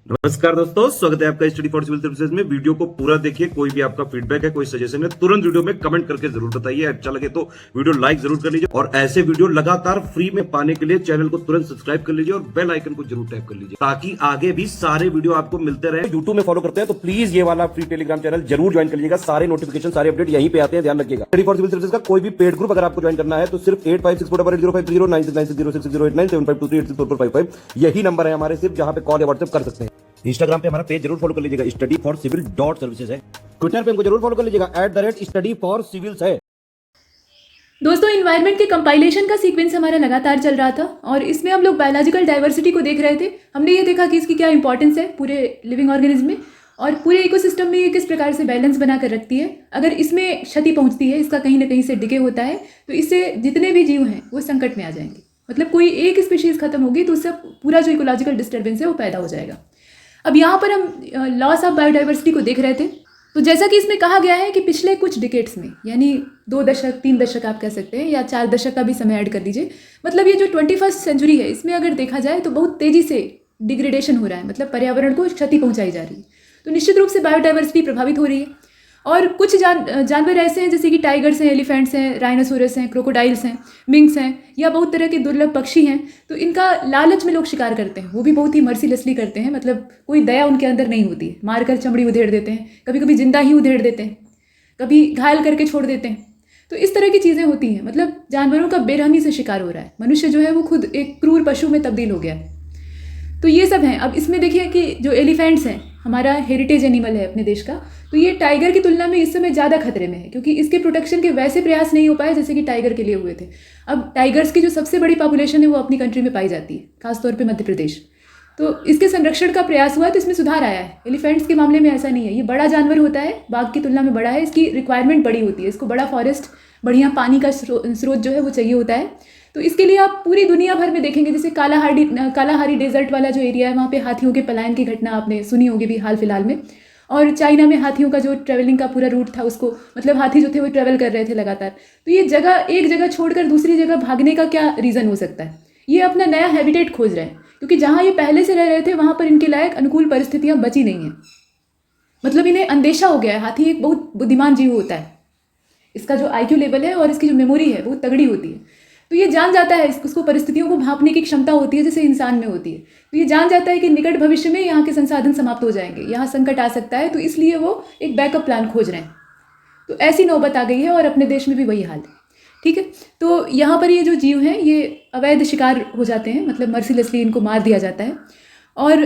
नमस्कार दोस्तों, स्वागत है आपका स्टडी फॉर सिविल सर्विसेज में। वीडियो को पूरा देखिए। कोई भी आपका फीडबैक है, कोई सजेशन है, तुरंत वीडियो में कमेंट करके जरूर बताइए। अच्छा लगे तो वीडियो लाइक जरूर कर लीजिए और ऐसे वीडियो लगातार फ्री में पाने के लिए चैनल को तुरंत सब्सक्राइब कर लीजिए और बेल आइकन को जरूर टैप कर लीजिए ताकि आगे भी सारे वीडियो आपको मिलते रहे। यूट्यूब में फॉलो करते हैं तो प्लीज ये वाला फ्री टेलीग्राम चैनल जरूर ज्वाइन कर लीजिएगा। सारे नोटिफिकेशन, सारे अपडेट यहीं पे आते हैं, ध्यान रखिएगा। स्टडी फॉर सिविल सर्विसेज का कोई भी पेड ग्रुप अगर आपको ज्वाइन करना है तो सिर्फ 856480560660897523864455 यही नंबर है हमारे, सिर्फ जहां पे कॉल या व्हाट्सएप कर सकते हैं। इंस्टाग्राम पे हमारा पेज जरूर फॉलो कर लीजिएगा, studyforcivil.services है। ट्विटर पे हमको जरूर फॉलो कर लीजिएगा, @studyforcivils है। दोस्तों, इन्वायरमेंट के कंपाइलेशन का सीक्वेंस हमारा लगातार चल रहा था और इसमें हम लोग बायोलॉजिकल डाइवर्सिटी को देख रहे थे। हमने ये देखा कि इसकी क्या इंपॉर्टेंस है पूरे लिविंग ऑर्गेनिज्म में और पूरे इकोसिस्टम में ये किस प्रकार से बैलेंस बना कर रखती है। अगर इसमें क्षति पहुंचती है, इसका कहीं ना कहीं से डिके होता है, तो इससे जितने भी जीव हैं वो संकट में आ जाएंगे। मतलब कोई एक स्पीशीज़ खत्म होगी तो उससे पूरा जो इकोलॉजिकल डिस्टर्बेंस है वो पैदा हो जाएगा। अब यहाँ पर हम लॉस ऑफ बायोडाइवर्सिटी को देख रहे थे। तो जैसा कि इसमें कहा गया है कि पिछले कुछ डिकेट्स में, यानी 2 दशक 3 दशक आप कह सकते हैं, या 4 दशक का भी समय ऐड कर लीजिए, मतलब ये जो 21st सेंचुरी है इसमें अगर देखा जाए तो बहुत तेज़ी से डिग्रेडेशन हो रहा है, मतलब पर्यावरण को क्षति पहुंचाई जा रही है। तो निश्चित रूप से बायोडाइवर्सिटी प्रभावित हो रही है। और कुछ जानवर ऐसे हैं जैसे कि टाइगर्स हैं, एलिफेंट्स हैं, राइनोसोरस हैं, क्रोकोडाइल्स हैं, मिंक्स हैं, या बहुत तरह के दुर्लभ पक्षी हैं। तो इनका लालच में लोग शिकार करते हैं, वो भी बहुत ही मर्सीलेसली करते हैं, मतलब कोई दया उनके अंदर नहीं होती है। मारकर चमड़ी उधेड़ देते हैं, कभी कभी जिंदा ही उधेड़ देते हैं, कभी घायल करके छोड़ देते हैं। तो इस तरह की चीज़ें होती हैं, मतलब जानवरों का बेरहमी से शिकार हो रहा है। मनुष्य जो है वो खुद एक क्रूर पशु में तब्दील हो गया है। तो ये सब हैं। अब इसमें देखिए कि जो एलिफेंट्स हैं, हमारा हेरिटेज एनिमल है अपने देश का, तो ये टाइगर की तुलना में इस समय ज़्यादा खतरे में है क्योंकि इसके प्रोटेक्शन के वैसे प्रयास नहीं हो पाए जैसे कि टाइगर के लिए हुए थे। अब टाइगर्स की जो सबसे बड़ी पॉपुलेशन है वो अपनी कंट्री में पाई जाती है, खासतौर पे मध्य प्रदेश। तो इसके संरक्षण का प्रयास हुआ है, तो इसमें सुधार आया है। एलिफेंट्स के मामले में ऐसा नहीं है। ये बड़ा जानवर होता है, बाघ की तुलना में बड़ा है, इसकी रिक्वायरमेंट बड़ी होती है, इसको बड़ा फॉरेस्ट, बढ़िया पानी का स्रोत जो है वो चाहिए होता है। तो इसके लिए आप पूरी दुनिया भर में देखेंगे, जैसे कालाहारी डेजर्ट वाला जो एरिया है वहाँ पे हाथियों के पलायन की घटना आपने सुनी होगी भी हाल फिलहाल में। और चाइना में हाथियों का जो ट्रैवलिंग का पूरा रूट था, उसको मतलब हाथी जो थे वो ट्रैवल कर रहे थे लगातार। तो ये जगह, एक जगह छोड़कर दूसरी जगह भागने का क्या रीज़न हो सकता है? ये अपना नया हैबिटेट खोज रहे हैं क्योंकि जहाँ ये पहले से रह रहे थे वहाँ पर इनके लायक अनुकूल परिस्थितियाँ बची नहीं हैं। मतलब इन्हें अंदेशा हो गया है। हाथी एक बहुत बुद्धिमान जीव होता है, इसका जो IQ लेवल है और इसकी जो मेमोरी है बहुत तगड़ी होती है। तो ये जान जाता है, उसको परिस्थितियों को भांपने की क्षमता होती है जैसे इंसान में होती है। तो ये जान जाता है कि निकट भविष्य में यहाँ के संसाधन समाप्त हो जाएंगे, यहाँ संकट आ सकता है, तो इसलिए वो एक बैकअप प्लान खोज रहे हैं। तो ऐसी नौबत आ गई है और अपने देश में भी वही हाल है। ठीक है, तो यहाँ पर ये जो जीव हैं ये अवैध शिकार हो जाते हैं, मतलब मर्सीलेसली इनको मार दिया जाता है। और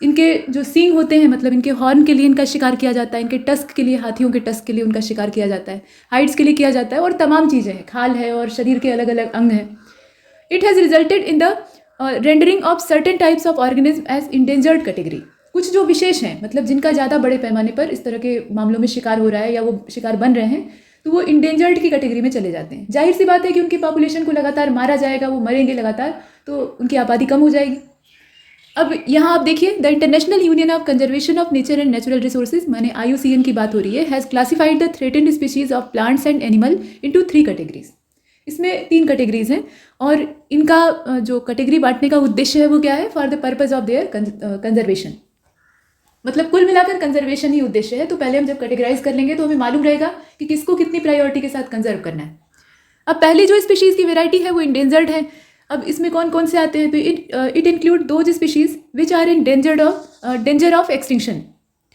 इनके जो सींग होते हैं, मतलब इनके हॉर्न के लिए इनका शिकार किया जाता है, इनके टस्क के लिए, हाथियों के टस्क के लिए उनका शिकार किया जाता है, हाइड्स के लिए किया जाता है, और तमाम चीज़ें हैं, खाल है और शरीर के अलग अलग अंग हैं। It has resulted in the rendering of certain types of organism as endangered category. कुछ जो विशेष हैं, मतलब जिनका ज़्यादा बड़े पैमाने पर इस तरह के मामलों में शिकार हो रहा है या वो शिकार बन रहे हैं, तो वो इंडेंजर्ड की कैटेगरी में चले जाते हैं। जाहिर सी बात है कि उनकी पॉपुलेशन को लगातार मारा जाएगा, वो मरेंगे लगातार, तो उनकी आबादी कम हो जाएगी। अब यहाँ आप देखिए, the international union of conservation of nature and natural resources, माने IUCN की बात हो रही है, has classified the threatened species of plants and animal into 3 categories. इसमें 3 कैटेगरीज हैं और इनका जो कैटेगरी बांटने का उद्देश्य है वो क्या है? For the purpose of their conservation. मतलब कुल मिलाकर कंजर्वेशन ही उद्देश्य है। तो पहले हम जब कैटेगराइज कर लेंगे तो हमें मालूम रहेगा कि किसको कितनी प्रायोरिटी के साथ कंजर्व करना है। अब पहली जो स्पीशीज़ की वेराइटी है वो इंडेंजर्ड है। अब इसमें कौन कौन से आते हैं? तो it include those species which are in danger of extinction.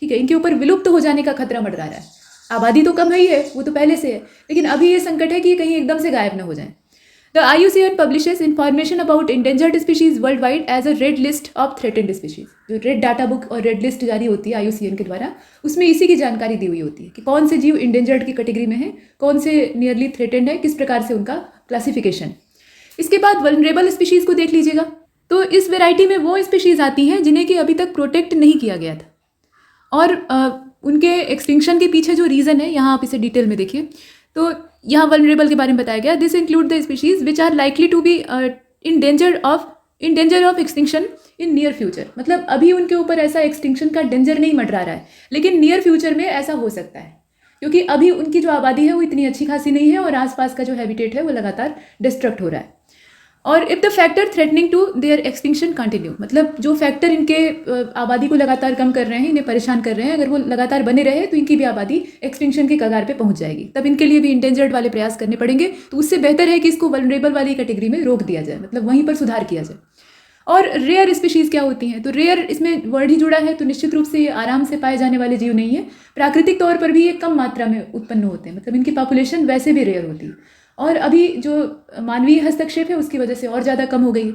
ठीक है, इनके ऊपर विलुप्त हो जाने का खतरा मंडरा रहा है। आबादी तो कम है ही है, वो तो पहले से है, लेकिन अभी ये संकट है कि ये कहीं एकदम से गायब न हो जाए। The IUCN publishes information about endangered species world wide as a red list of threatened species. जो रेड डाटा बुक और रेड लिस्ट जारी होती है IUCN के द्वारा, उसमें इसी की जानकारी दी हुई होती है कि कौन से जीव इंडेंजर्ड की कैटेगरी में है, कौन से नियरली थ्रेटेंड है, किस प्रकार से उनका क्लासिफिकेशन। इसके बाद वल्नरेबल स्पीशीज़ को देख लीजिएगा। तो इस वेराइटी में वो स्पीशीज़ आती हैं जिन्हें कि अभी तक प्रोटेक्ट नहीं किया गया था और उनके एक्सटिंक्शन के पीछे जो रीज़न है, यहाँ आप इसे डिटेल में देखिए। तो यहाँ वल्नरेबल के बारे में बताया गया, this include the species which are likely to be in danger of extinction in near future. मतलब अभी उनके ऊपर ऐसा एक्सटिंक्शन का डेंजर नहीं मंडरा रहा है, लेकिन नियर फ्यूचर में ऐसा हो सकता है क्योंकि अभी उनकी जो आबादी है वो इतनी अच्छी खासी नहीं है और आसपास का जो हैबिटेट है वो लगातार डिस्ट्रक्ट हो रहा है। और if the factor threatening to their extinction continue, मतलब जो फैक्टर इनके आबादी को लगातार कम कर रहे हैं, इन्हें परेशान कर रहे हैं, अगर वो लगातार बने रहे तो इनकी भी आबादी एक्सटिंक्शन के कगार पे पहुंच जाएगी। तब इनके लिए भी इंडेंजर्ड वाले प्रयास करने पड़ेंगे। तो उससे बेहतर है कि इसको वल्नरेबल वाली कैटेगरी में रोक दिया जाए, मतलब वहीं पर सुधार किया जाए। और रेयर स्पीशीज़ क्या होती हैं? तो रेयर इसमें वर्ड ही जुड़ा है, तो निश्चित रूप से ये आराम से पाए जाने वाले जीव नहीं है। प्राकृतिक तौर पर भी ये कम मात्रा में उत्पन्न होते हैं, मतलब इनकी पॉपुलेशन वैसे भी रेयर होती है। और अभी जो मानवीय हस्तक्षेप है उसकी वजह से और ज़्यादा कम हो गई।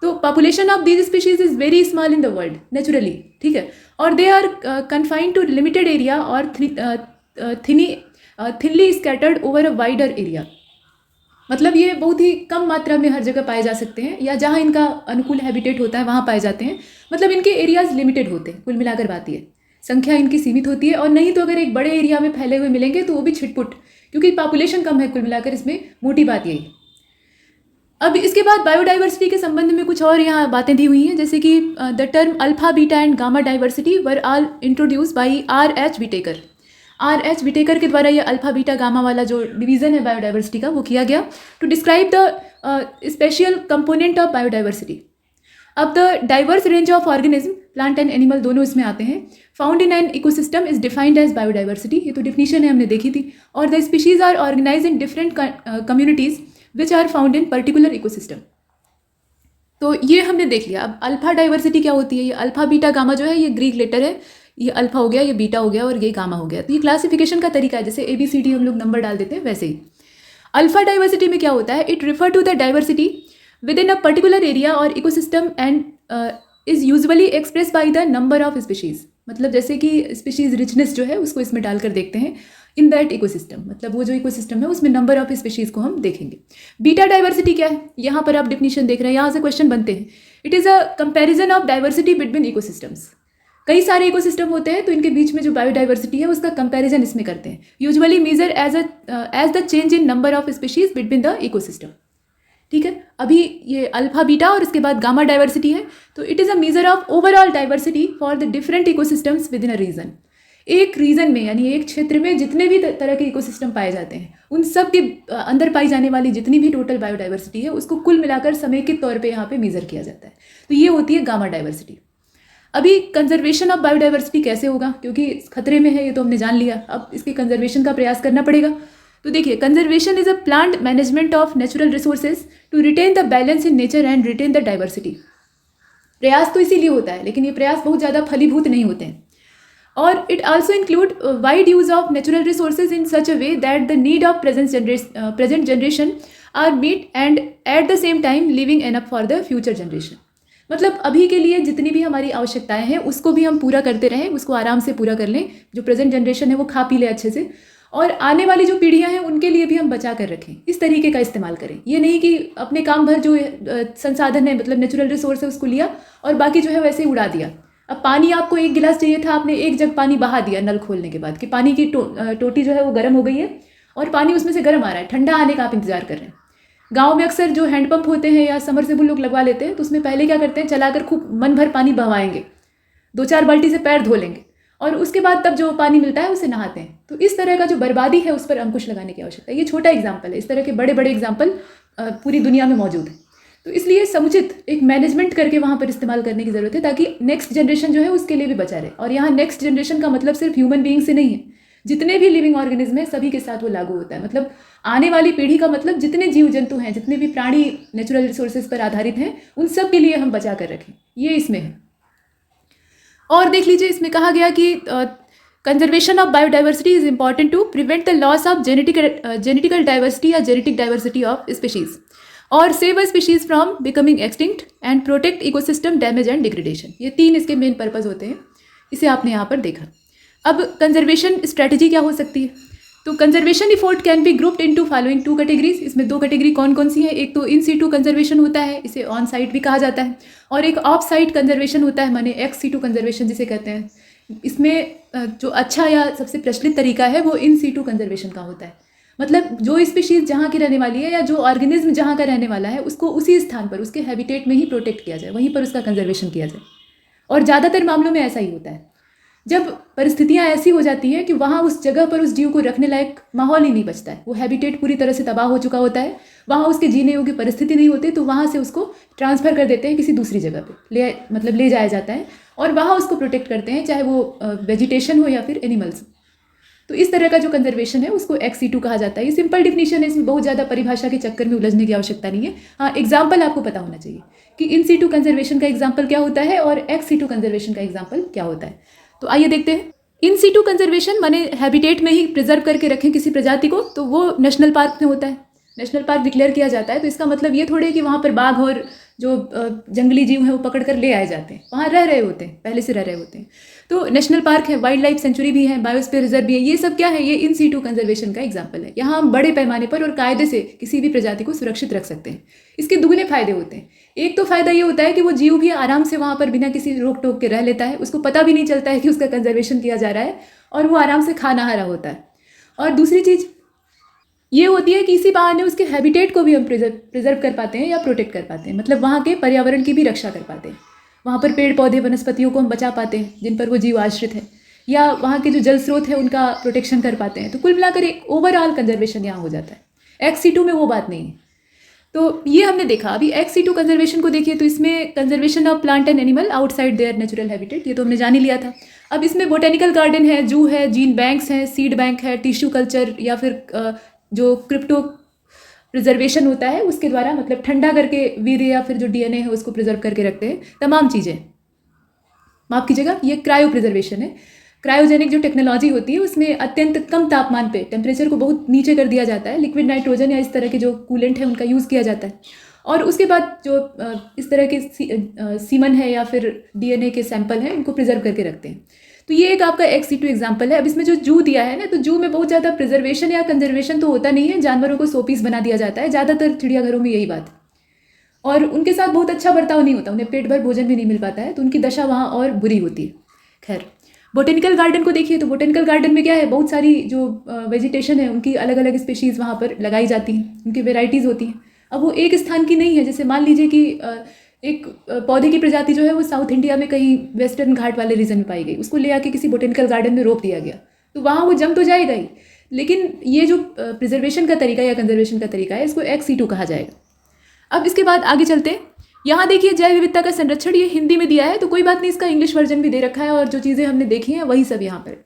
तो population of these species is very small in the world naturally, ठीक है। और they are confined to limited area और thinly scattered over a wider area, मतलब ये बहुत ही कम मात्रा में हर जगह पाए जा सकते हैं, या जहाँ इनका अनुकूल हैबिटेट होता है वहाँ पाए जाते हैं। मतलब इनके एरियाज़ लिमिटेड होते हैं, कुल मिलाकर बात ये संख्या इनकी सीमित होती है। और नहीं तो अगर एक बड़े एरिया में फैले हुए मिलेंगे तो वो भी छिटपुट, क्योंकि पॉपुलेशन कम है कुल मिलाकर, इसमें मोटी बात यही। अब इसके बाद बायोडाइवर्सिटी के संबंध में कुछ और यहाँ बातें दी हुई हैं, जैसे कि the term alpha beta and gamma diversity were all introduce by R.H. Whittaker. R.H. Whittaker के द्वारा ये अल्फा बीटा गामा वाला जो डिवीज़न है बायोडाइवर्सिटी का वो किया गया, to describe the special component of biodiversity. अब the diverse range of organism, plant and animal दोनों इसमें आते हैं, found in an ecosystem is defined as biodiversity, ये तो डिफिनीशन है, हमने देखी थी। और the species are organise in different communities which are found in particular ecosystem. तो ये हमने देख लिया। अब अल्फा डाइवर्सिटी क्या होती है? ये अल्फा बीटा गामा जो है ये ग्रीक लेटर है, ये अल्फा हो गया, ये बीटा हो गया और ये गामा हो गया। तो ये क्लासिफिकेशन का तरीका है, जैसे ABCD हम लोग नंबर डाल देते हैं वैसे ही। अल्फा डाइवर्सिटी में क्या होता है? It refer to the diversity within a particular area or ecosystem and is usually express by the number of species, मतलब जैसे कि स्पीशीज़ रिचनेस जो है उसको इसमें डालकर देखते हैं इन दैट इकोसिस्टम, मतलब वो जो इकोसिस्टम है उसमें नंबर ऑफ स्पीशीज़ को हम देखेंगे। बीटा डाइवर्सिटी क्या है? यहाँ पर आप डिफिनीशन देख रहे हैं, यहाँ से क्वेश्चन बनते हैं। It is a comparison of diversity between ecosystems. कई सारे इकोसिस्टम होते हैं तो इनके बीच में जो बायोडाइवर्सिटी है उसका कंपैरिजन इसमें करते हैं। Usually measure as the change in number of species between the ecosystem, ठीक है। अभी ये अल्फा बीटा और इसके बाद गामा डाइवर्सिटी है, तो it is a measure of overall diversity for the different ecosystems within a region. एक रीजन में यानी एक क्षेत्र में जितने भी तरह के इकोसिस्टम पाए जाते हैं उन सब के अंदर पाई जाने वाली जितनी भी टोटल बायोडाइवर्सिटी है उसको कुल मिलाकर समेकित तौर पे यहाँ पे मेजर किया जाता है। तो ये होती है गामा डाइवर्सिटी। अभी कंजर्वेशन ऑफ बायोडाइवर्सिटी कैसे होगा, क्योंकि खतरे में है ये तो हमने जान लिया, अब इसके कंजर्वेशन का प्रयास करना पड़ेगा। तो देखिए, conservation is a planned management of natural resources to retain the balance in nature and retain the diversity. प्रयास तो इसीलिए होता है, लेकिन ये प्रयास बहुत ज़्यादा फलीभूत नहीं होते हैं। और it also include wide use of natural resources in such a way that the need of present generation are meet and at the same time leaving enough for the future generation. मतलब अभी के लिए जितनी भी हमारी आवश्यकताएं हैं उसको भी हम पूरा करते रहें, उसको आराम से पूरा कर लें, जो प्रेजेंट जनरेशन है वो खा पी ले अच्छे से, और आने वाली जो पीढ़ियां हैं उनके लिए भी हम बचा कर रखें। इस तरीके का इस्तेमाल करें। ये नहीं कि अपने काम भर जो संसाधन है, मतलब नेचुरल रिसोर्स है, उसको लिया और बाकी जो है वैसे ही उड़ा दिया। अब पानी आपको 1 गिलास चाहिए था, आपने 1 जग पानी बहा दिया नल खोलने के बाद कि पानी की टोटी जो है वो गर्म हो गई है और पानी उसमें से गर्म आ रहा है, ठंडा आने का आप इंतजार कर रहे हैं। गांव में अक्सर जो हैंडपंप होते हैं या समरसेबल लोग लगवा लेते हैं, तो उसमें पहले क्या करते हैं, चलाकर खूब मन भर पानी बहवाएंगे, 2-4 बाल्टी से पैर धो लेंगे और उसके बाद तब जो पानी मिलता है उससे नहाते हैं। तो इस तरह का जो बर्बादी है उस पर अंकुश लगाने की आवश्यकता है। ये छोटा एग्जाम्पल है, इस तरह के बड़े बड़े एग्जाम्पल पूरी दुनिया में मौजूद है। तो इसलिए समुचित एक मैनेजमेंट करके वहाँ पर इस्तेमाल करने की ज़रूरत है, ताकि नेक्स्ट जनरेशन जो है उसके लिए भी बचा रहे। और यहाँ नेक्स्ट जनरेशन का मतलब सिर्फ ह्यूमन बीइंग से नहीं है, जितने भी लिविंग ऑर्गेनिज्म है सभी के साथ वो लागू होता है। मतलब आने वाली पीढ़ी का मतलब जितने जीव जंतु हैं, जितने भी प्राणी नेचुरल रिसोर्सेज पर आधारित हैं, उन सब के लिए हम बचा कर रखें, ये इसमें है। और देख लीजिए, इसमें कहा गया कि conservation of biodiversity is important to prevent the loss of genetical diversity या जेनेटिक डाइवर्सिटी ऑफ स्पीशीज और save a species from becoming extinct and protect ecosystem damage and degradation. ये 3 इसके मेन पर्पज होते हैं। इसे आपने यहाँ पर देखा। अब कंजर्वेशन स्ट्रैटेजी क्या हो सकती है? तो conservation effort can be grouped into following 2 categories. इसमें 2 कैटेगरी कौन कौन सी है? एक तो इन सीटू कंजर्वेशन होता है, इसे ऑन साइट भी कहा जाता है, और एक ऑफ साइट कंजर्वेशन होता है, माने एक्स सीटू कंजर्वेशन जिसे कहते हैं। इसमें जो अच्छा या सबसे प्रचलित तरीका है वो इन सीटू कंजर्वेशन का होता है। मतलब जो स्पीशीज़ जहाँ की रहने वाली है या जो ऑर्गेनिज्म जहाँ का रहने वाला है उसको उसी स्थान पर, उसके हैबिटेट में ही प्रोटेक्ट किया जाए, वहीं पर उसका कंजर्वेशन किया जाए। और ज़्यादातर मामलों में ऐसा ही होता है। जब परिस्थितियाँ ऐसी हो जाती हैं कि वहाँ उस जगह पर उस जीव को रखने लायक माहौल ही नहीं बचता है, वो हैबिटेट पूरी तरह से तबाह हो चुका होता है, वहाँ उसके जीने योग्य परिस्थिति नहीं होती, तो वहाँ से उसको ट्रांसफ़र कर देते हैं किसी दूसरी जगह पे, ले जाया जाता है और वहाँ उसको प्रोटेक्ट करते हैं, चाहे वो वेजिटेशन हो या फिर एनिमल्स। तो इस तरह का जो कंजर्वेशन है उसको एक्स सीटू कहा जाता है। ये सिंपल डिफिनीशन है, इसमें बहुत ज़्यादा परिभाषा के चक्कर में उलझने की आवश्यकता नहीं है। हाँ, एग्जाम्पल आपको पता होना चाहिए कि इन सीटू कंजर्वेशन का एग्जाम्पल क्या होता है और एक्स सीटू कंजर्वेशन का एग्जाम्पल क्या होता है। तो आइए देखते हैं। इन सीटू कंजर्वेशन माने हैबिटेट में ही प्रिजर्व करके रखें किसी प्रजाति को, तो वो नेशनल पार्क में होता है। नेशनल पार्क डिक्लेयर किया जाता है तो इसका मतलब ये थोड़े कि वहाँ पर बाघ और जो जंगली जीव हैं वो पकड़ कर ले आए जाते हैं, वहाँ रह रहे होते हैं, पहले से रह रहे होते हैं। तो नेशनल पार्क है, वाइल्ड लाइफ सेंचुरी भी है, बायोस्फीयर रिजर्व भी है, ये सब क्या है, ये इन सीटू कंजर्वेशन का एग्जाम्पल है। यहाँ हम बड़े पैमाने पर और कायदे से किसी भी प्रजाति को सुरक्षित रख सकते हैं। इसके दुगने फायदे होते हैं। एक तो फायदा ये होता है कि वो जीव भी आराम से वहाँ पर बिना किसी रोक टोक के रह लेता है, उसको पता भी नहीं चलता है कि उसका कंजर्वेशन किया जा रहा है और वो आराम से खा नहा रहा होता है। और दूसरी चीज़ ये होती है कि इसी बहाने उसके हैबिटेट को भी हम प्रिजर्व कर पाते हैं या प्रोटेक्ट कर पाते हैं, मतलब वहाँ के पर्यावरण की भी रक्षा कर पाते हैं। वहाँ पर पेड़ पौधे वनस्पतियों को हम बचा पाते हैं जिन पर वो जीव आश्रित है, या वहाँ के जो जल स्रोत है उनका प्रोटेक्शन कर पाते हैं। तो कुल मिलाकर एक ओवरऑल कंजर्वेशन यहाँ हो जाता है। एक्स सीटू में वो बात नहीं है। तो ये हमने देखा। अभी एक्स सीटू कंजर्वेशन को देखिए तो इसमें conservation of plant and animal outside there natural habitat, ये तो हमने जान ही लिया था। अब इसमें बोटेनिकल गार्डन है, जू है, जीन बैंक्स हैं, सीड बैंक है, टिश्यू कल्चर या फिर जो क्रिप्टो प्रिजर्वेशन होता है उसके द्वारा, मतलब ठंडा करके वीर्य या फिर जो डीएनए है उसको प्रिजर्व करके रखते हैं, तमाम चीज़ें। माफ़ कीजिएगा, ये क्रायो प्रिजर्वेशन है। क्रायोजेनिक जो टेक्नोलॉजी होती है उसमें अत्यंत कम तापमान पे टेम्परेचर को बहुत नीचे कर दिया जाता है, लिक्विड नाइट्रोजन या इस तरह के जो कूलेंट है उनका यूज़ किया जाता है, और उसके बाद जो इस तरह के सीमन है या फिर डीएनए के सैंपल हैं उनको प्रिजर्व करके रखते हैं। तो ये एक आपका एक्स सीटू एग्जाम्पल है। अब इसमें जो जू दिया है ना, तो जू में बहुत ज़्यादा प्रिजर्वेशन या कंजर्वेशन तो होता नहीं है, जानवरों को शोपीस बना दिया जाता है, ज़्यादातर चिड़ियाघरों में यही बात। और उनके साथ बहुत अच्छा बर्ताव नहीं होता, उन्हें पेट भर भोजन भी नहीं मिल पाता है, तो उनकी दशा वहाँ और बुरी होती है। खैर, बोटेनिकल गार्डन को देखिए तो बोटेनिकल गार्डन में क्या है, बहुत सारी जो वेजिटेशन है उनकी अलग अलग स्पेशीज़ वहाँ पर लगाई जाती हैं, उनकी वेराइटीज़ होती हैं। अब वो एक स्थान की नहीं है। जैसे मान लीजिए कि एक पौधे की प्रजाति जो है वो साउथ इंडिया में कहीं वेस्टर्न घाट वाले रीजन में पाई गई, उसको ले आके किसी बोटेनिकल गार्डन में रोप दिया गया, तो वहाँ वो जम तो जाएगा ही, लेकिन ये जो प्रिजर्वेशन का तरीका या कंजर्वेशन का तरीका है इसको एक्स सीटू कहा जाएगा। अब इसके बाद आगे चलते हैं। यहाँ देखिए जैव विविधता का संरक्षण, ये हिंदी में दिया है, तो कोई बात नहीं, इसका इंग्लिश वर्जन भी दे रखा है और जो चीज़ें हमने देखी हैं वही सब यहाँ पर।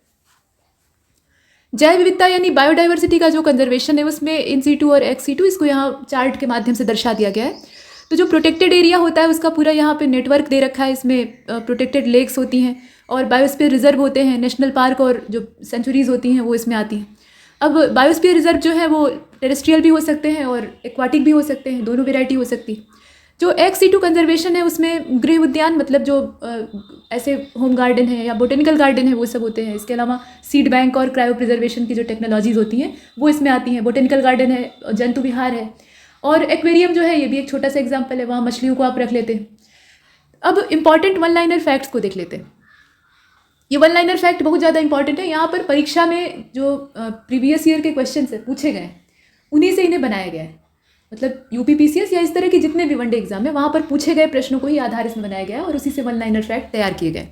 जैव विविधता यानी बायोडाइवर्सिटी का जो कंजर्वेशन है उसमें इन सीटू और एक्स सीटू, इसको यहाँ चार्ट के माध्यम से दर्शा दिया गया है। तो जो प्रोटेक्टेड एरिया होता है उसका पूरा यहाँ पे नेटवर्क दे रखा है, इसमें प्रोटेक्टेड लेक्स होती हैं और बायोस्फीयर रिजर्व होते हैं, नेशनल पार्क और जो सेंचुरीज होती हैं वो इसमें आती हैं। अब बायोस्फीयर रिजर्व जो है वो टेरेस्ट्रियल भी हो सकते हैं और एक्वाटिक भी हो सकते हैं, दोनों वेराइटी हो सकती है। जो एक्स सीटू कंजर्वेशन है उसमें गृह उद्यान, मतलब जो ऐसे होम गार्डन है या बोटेनिकल गार्डन है वो सब होते हैं। इसके अलावा सीड बैंक और क्रायो प्रिजर्वेशन की जो टेक्नोलॉजीज होती हैं वो इसमें आती हैं। बोटेनिकल गार्डन है, जंतु विहार है, और एक्वेरियम जो है ये भी एक छोटा सा एग्जाम्पल है, वहाँ मछलियों को आप रख लेते हैं। अब इंपॉर्टेंट वन लाइनर फैक्ट्स को देख लेते हैं। ये वन लाइनर फैक्ट बहुत ज़्यादा इंपॉर्टेंट है। यहाँ पर परीक्षा में जो प्रीवियस ईयर के क्वेश्चन है पूछे गए उन्हीं से इन्हें बनाया गया है, मतलब यूपीपीसीएस या इस तरह के जितने भी वनडे एग्जाम है वहाँ पर पूछे गए प्रश्नों को ही आधार इसमें बनाया गया है और उसी से वन लाइनर फैक्ट तैयार किए गए।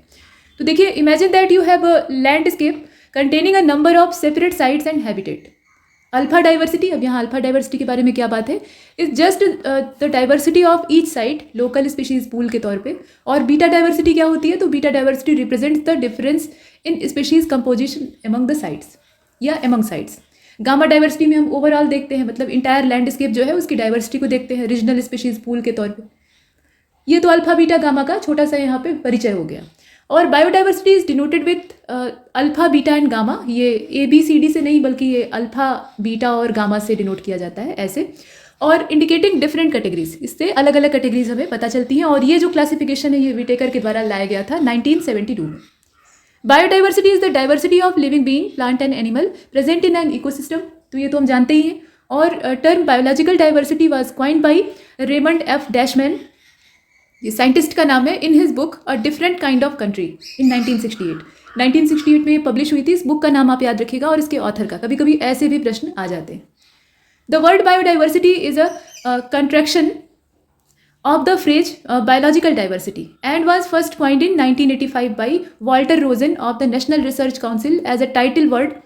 तो देखिए, imagine that you have a landscape containing a number of separate sites and habitat. Alpha diversity, अब यहाँ अल्फा डाइवर्सिटी के बारे में क्या बात है, is just the diversity of each site local species pool के तौर पे। और बीटा डाइवर्सिटी क्या होती है, तो beta diversity represents the difference in species composition among the sites या एमंग साइट्स। गामा डाइवर्सिटी में हम ओवरऑल देखते हैं, मतलब इंटायर लैंडस्केप जो है उसकी डाइवर्सिटी को देखते हैं रीजनल स्पीशीज पूल के तौर पे। ये तो अल्फा बीटा गामा का छोटा सा यहाँ पे परिचय हो गया। और biodiversity is denoted with alpha beta and gamma, ये ABCD से नहीं बल्कि ये अल्फा बीटा और गामा से डिनोट किया जाता है ऐसे, और इंडिकेटिंग डिफरेंट कैटेगरीज, इससे अलग अलग कैटेगरीज हमें पता चलती हैं। और ये जो क्लासिफिकेशन है ये विटेकर के द्वारा लाया गया था 1972 में। Biodiversity is the diversity of living being, plant and animal present in an ecosystem, तो ये तो हम जानते ही हैं। और term biological diversity was coined by Raymond F. Dasmann, ये साइंटिस्ट का नाम है, in his book a different kind of country in 1968 में ये पब्लिश हुई थी। इस बुक का नाम आप याद रखिएगा और इसके ऑथर का, कभी कभी ऐसे भी प्रश्न आ जाते हैं। The word biodiversity is a contraction of the phrase biological diversity and was first coined in 1985 by Walter Rosen of the National Research Council as a title word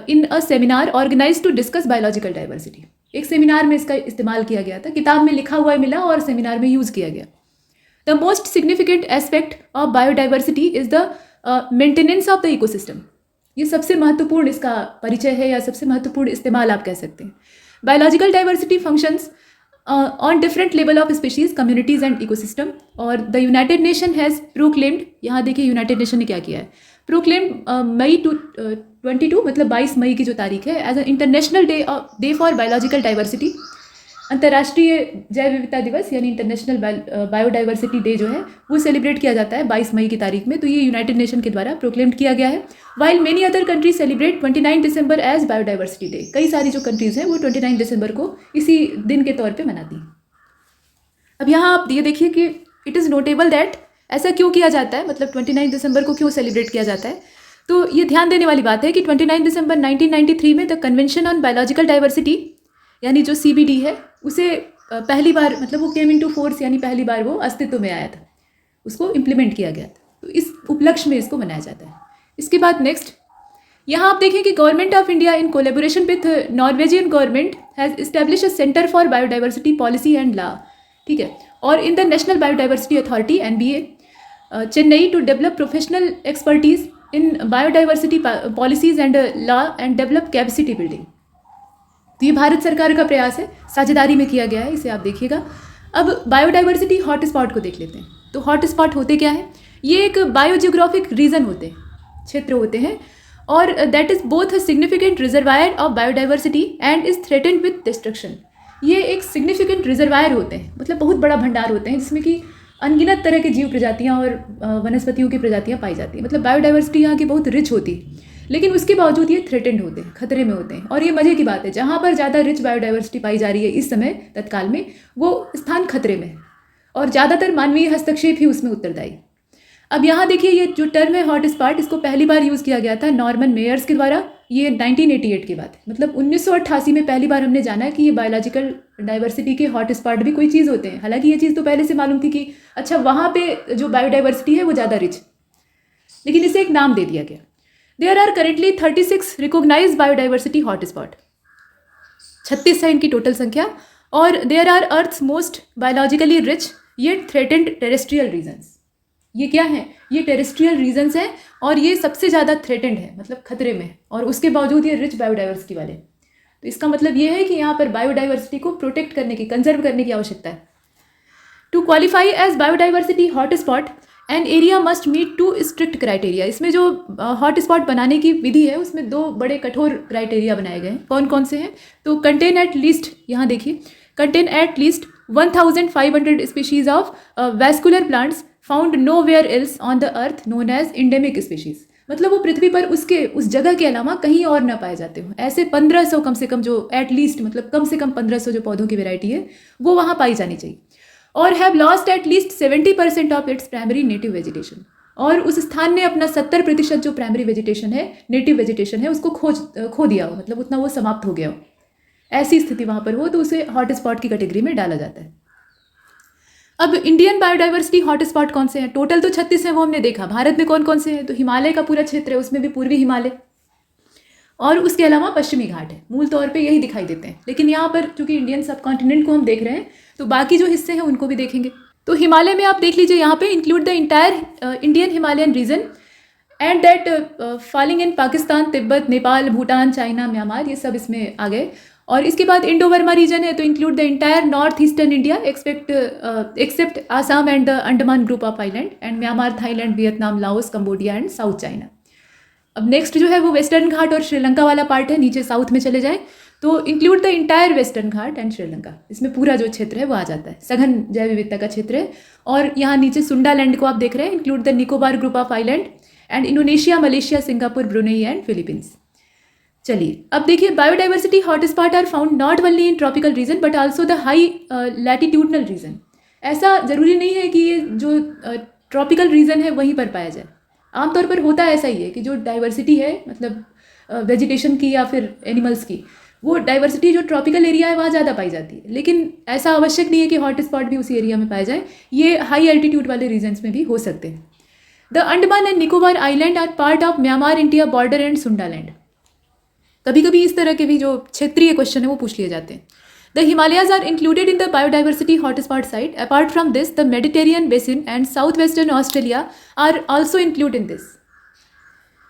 in a seminar organized to discuss biological diversity. एक seminar में इसका इस्तेमाल किया गया था, किताब में लिखा हुआ मिला और सेमिनार में यूज़ किया गया. The most significant aspect of biodiversity is the maintenance of the ecosystem. ये सबसे महत्वपूर्ण इसका परिचय है या सबसे महत्वपूर्ण इस्तेमाल आप कह सकते हैं. Biological diversity functions on different level of species, communities and ecosystem. और the United Nation has proclaimed, यहाँ देखिए यूनाइटेड नेशन ने क्या किया है, proclaimed मई 22 मतलब 22 मई की जो तारीख है as a international day for biological diversity, अंतर्राष्ट्रीय जैव विविधता दिवस यानी इंटरनेशनल बायोडाइवर्सिटी डे जो है वो सेलिब्रेट किया जाता है 22 मई की तारीख में. तो ये यूनाइटेड नेशन के द्वारा प्रोक्लेम्ड किया गया है. While many other countries celebrate 29 दिसंबर एज बायोडाइवर्सिटी डे. कई सारी जो कंट्रीज़ हैं वो 29 दिसंबर को इसी दिन के तौर पे मनाती हैं. अब यहाँ आप ये देखिए कि इट इज़ नोटेबल दैट ऐसा क्यों किया जाता है, मतलब 29 दिसंबर को क्यों सेलिब्रेट किया जाता है. तो ये ध्यान देने वाली बात है कि 29 दिसंबर 1993 में the convention on biological diversity यानी जो CBD है उसे पहली बार मतलब वो केम इनटू फोर्स यानी पहली बार वो अस्तित्व में आया था, उसको इम्प्लीमेंट किया गया था. तो इस उपलक्ष्य में इसको मनाया जाता है. इसके बाद नेक्स्ट यहाँ आप देखें कि government of India in collaboration with Norwegian government has establish a centre for biodiversity policy and law. ठीक है. और in the national biodiversity authority NBA Chennai to develop professional expertise in biodiversity policies and law and develop capacity building. तो ये भारत सरकार का प्रयास है, साझेदारी में किया गया है, इसे आप देखिएगा. अब बायोडाइवर्सिटी हॉटस्पॉट को देख लेते हैं. तो हॉटस्पॉट होते क्या है, ये एक बायोजियोग्राफिक रीजन होते हैं, क्षेत्र होते हैं, और that is both a significant reservoir of biodiversity and is threatened with destruction. ये एक सिग्निफिकेंट रिजर्वायर होते हैं, मतलब बहुत बड़ा भंडार होते हैं जिसमें कि अनगिनत तरह के जीव प्रजातियाँ और वनस्पतियों की प्रजातियाँ पाई जाती हैं. मतलब बायोडाइवर्सिटी यहाँ की बहुत रिच होती है, लेकिन उसके बावजूद ये थ्रेटेंड होते हैं, खतरे में होते हैं. और ये मज़े की बात है, जहाँ पर ज़्यादा रिच बायोडाइवर्सिटी पाई जा रही है इस समय तत्काल में, वो स्थान खतरे में है और ज़्यादातर मानवीय हस्तक्षेप ही उसमें उत्तरदायी. अब यहाँ देखिए ये जो टर्म है हॉटस्पॉट, इसको पहली बार यूज़ किया गया था नॉर्मन मेयर्स के द्वारा. ये 1988 की बात है, मतलब 1988 में पहली बार हमने जाना कि ये बायोलॉजिकल डाइवर्सिटी के हॉटस्पॉट भी कोई चीज़ होते हैं. हालांकि ये चीज़ तो पहले से मालूम थी कि अच्छा वहाँ पे जो बायोडाइवर्सिटी है वो ज़्यादा रिच, लेकिन इसे एक नाम दे दिया गया. There are currently 36 recognise biodiversity hotspot. 36 है इनकी टोटल संख्या. और there are earth's most biologically rich yet threatened terrestrial regions. ये क्या है, ये टेरेस्ट्रियल रीजन्स हैं और ये सबसे ज़्यादा थ्रेटेंड है, मतलब खतरे में, और उसके बावजूद ये रिच बायोडाइवर्सिटी वाले. तो इसका मतलब ये है कि यहाँ पर बायोडाइवर्सिटी को प्रोटेक्ट करने की, कंजर्व करने की आवश्यकता है. To qualify as biodiversity hotspot an area must meet 2 strict criteria. इसमें जो हॉटस्पॉट बनाने की विधि है उसमें 2 बड़े कठोर क्राइटेरिया बनाए गए हैं. कौन कौन से हैं, तो कंटेन एट लीस्ट, यहाँ देखिए, contain at least 1500 species of vascular plants found nowhere else on the earth known as endemic species. मतलब वो पृथ्वी पर उसके उस जगह के अलावा कहीं और न पाए जाते हो. ऐसे 1500 कम से कम, जो एट लीस्ट मतलब कम से कम 1500 जो पौधों की वैरायटी है वो वहाँ पाई जानी चाहिए. और have lost at least 70% of its primary native vegetation. और उस स्थान ने अपना 70% जो प्राइमरी वेजिटेशन है, नेटिव वेजिटेशन है, उसको खो दिया हो, मतलब उतना वो समाप्त हो गया हो. ऐसी स्थिति वहाँ पर हो तो उसे हॉटस्पॉट की कैटेगरी में डाला जाता है. अब इंडियन बायोडाइवर्सिटी हॉटस्पॉट कौन से हैं, टोटल तो 36 हैं, वो हमने देखा. भारत में कौन कौन से हैं, तो हिमालय का पूरा क्षेत्र है, उसमें भी पूर्वी हिमालय, और उसके अलावा पश्चिमी घाट है. मूल तौर पे यही दिखाई देते हैं, लेकिन यहाँ पर चूंकि इंडियन सब कॉन्टिनेंट को हम देख रहे हैं तो बाकी जो हिस्से हैं उनको भी देखेंगे. तो हिमालय में आप देख लीजिए, यहाँ पे include the entire Indian Himalayan region and that falling in Pakistan, Tibet, Nepal, Bhutan, China, Myanmar, ये सब इसमें आ गए. और इसके बाद इंडो बर्मा रीजन है, तो include the entire north eastern India accept Assam and the Andaman group of island and Myanmar, Thailand, Vietnam, Laos, Cambodia and south China. अब नेक्स्ट जो है वो वेस्टर्न घाट और श्रीलंका वाला पार्ट है. नीचे साउथ में चले जाएं तो include the entire western Ghat and Sri Lanka. इसमें पूरा जो क्षेत्र है वो आ जाता है, सघन जैव विविधता का क्षेत्र है. और यहाँ नीचे सुंडा लैंड को आप देख रहे हैं, include the Nicobar group of island and Indonesia, Malaysia, Singapore, Brunei and Philippines. चलिए अब देखिए, biodiversity hotspot are found not only in tropical region but also the high latitudinal region. ऐसा ज़रूरी नहीं है कि ये जो ट्रॉपिकल रीजन है वहीं पर पाया जाए. आमतौर पर होता ऐसा ही है कि जो डाइवर्सिटी है, मतलब वेजिटेशन की या फिर एनिमल्स की, वो डाइवर्सिटी जो ट्रॉपिकल एरिया है वहाँ ज़्यादा पाई जाती है, लेकिन ऐसा आवश्यक नहीं है कि हॉट स्पॉट भी उसी एरिया में पाए जाए, ये हाई एल्टीट्यूड वाले रीजन्स में भी हो सकते हैं। The Andaman and Nicobar island are part of Myanmar India border and Sundaland. कभी कभी इस तरह के भी जो क्षेत्रीय क्वेश्चन है वो पूछ लिए जाते हैं। The Himalayas are included in the biodiversity hotspot site. Apart from this the Mediterranean basin and south western Australia are also include in this.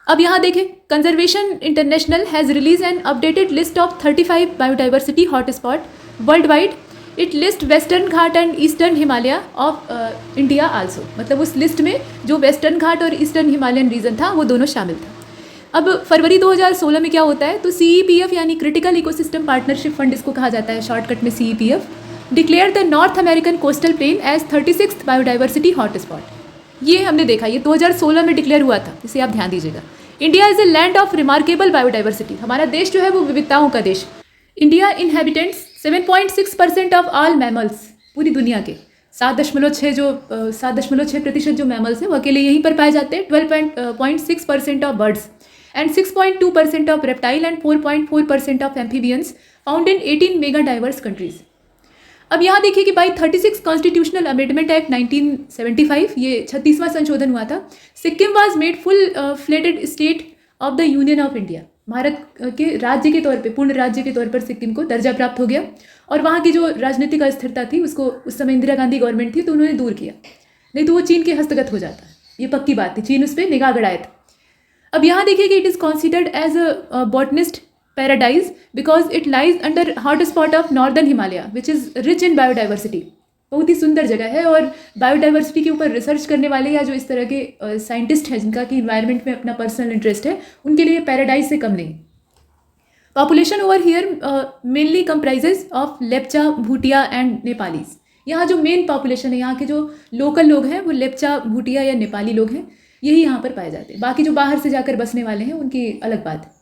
अब यहाँ देखें, conservation international has release an updated list of 35 biodiversity hotspot world wide. It list western Ghat and eastern Himalaya of India also. मतलब उस list में जो western घाट और eastern Himalayan reason था वो दोनों शामिल था। अब फरवरी 2016 में क्या होता है, तो CEPF यानी क्रिटिकल इकोसिस्टम पार्टनरशिप फंड इसको कहा जाता है शॉर्टकट में CEPF, declare the north American coastal plain as 36th biodiversity hotspot. ये हमने देखा, ये 2016 में डिक्लेयर हुआ था, इसे आप ध्यान दीजिएगा। India is a land of remarkable biodiversity. हमारा देश जो है वो विविधताओं का देश। India inhabitants 7.6% of all mammals, पूरी दुनिया के 7.6% जो मैमल्स हैं वो अकेले यहीं पर पाए जाते हैं। 12.6% of birds and 6.2% of reptile and 4.4% of amphibians found in 18 mega diverse countries। अब यहाँ देखिए कि बाई 36 कॉन्स्टिट्यूशनल अमेंडमेंट एक्ट 1975, ये 36वां संशोधन हुआ था, Sikkim was made full fledged state of the union of India. भारत के राज्य के तौर पे, पूर्ण राज्य के तौर पर सिक्किम को दर्जा प्राप्त हो गया और वहाँ की जो राजनीतिक अस्थिरता थी उसको उस समय इंदिरा गांधी गवर्नमेंट थी तो उन्होंने दूर किया, नहीं तो वो चीन के हस्तगत हो जाता। ये पक्की बात थी, चीन उस पर निगाह गड़ाए थे। अब यहाँ देखिए कि it is considered as a botanist paradise because it lies under hot spot of northern Himalaya which is rich in biodiversity. बहुत ही सुंदर जगह है और बायोडाइवर्सिटी के ऊपर रिसर्च करने वाले या जो इस तरह के साइंटिस्ट हैं जिनका कि इन्वायरमेंट में अपना पर्सनल इंटरेस्ट है, उनके लिए पैराडाइज से कम नहीं। Population over here mainly comprises of Lepcha, Bhutia and Nepalese. यहाँ जो मेन पॉपुलेशन है, यहाँ के जो लोकल लोग हैं वो लेप्चा, भूटिया या नेपाली लोग हैं, यही यहाँ पर पाए जाते हैं। बाकी जो बाहर से जाकर बसने वाले हैं उनकी अलग बात है।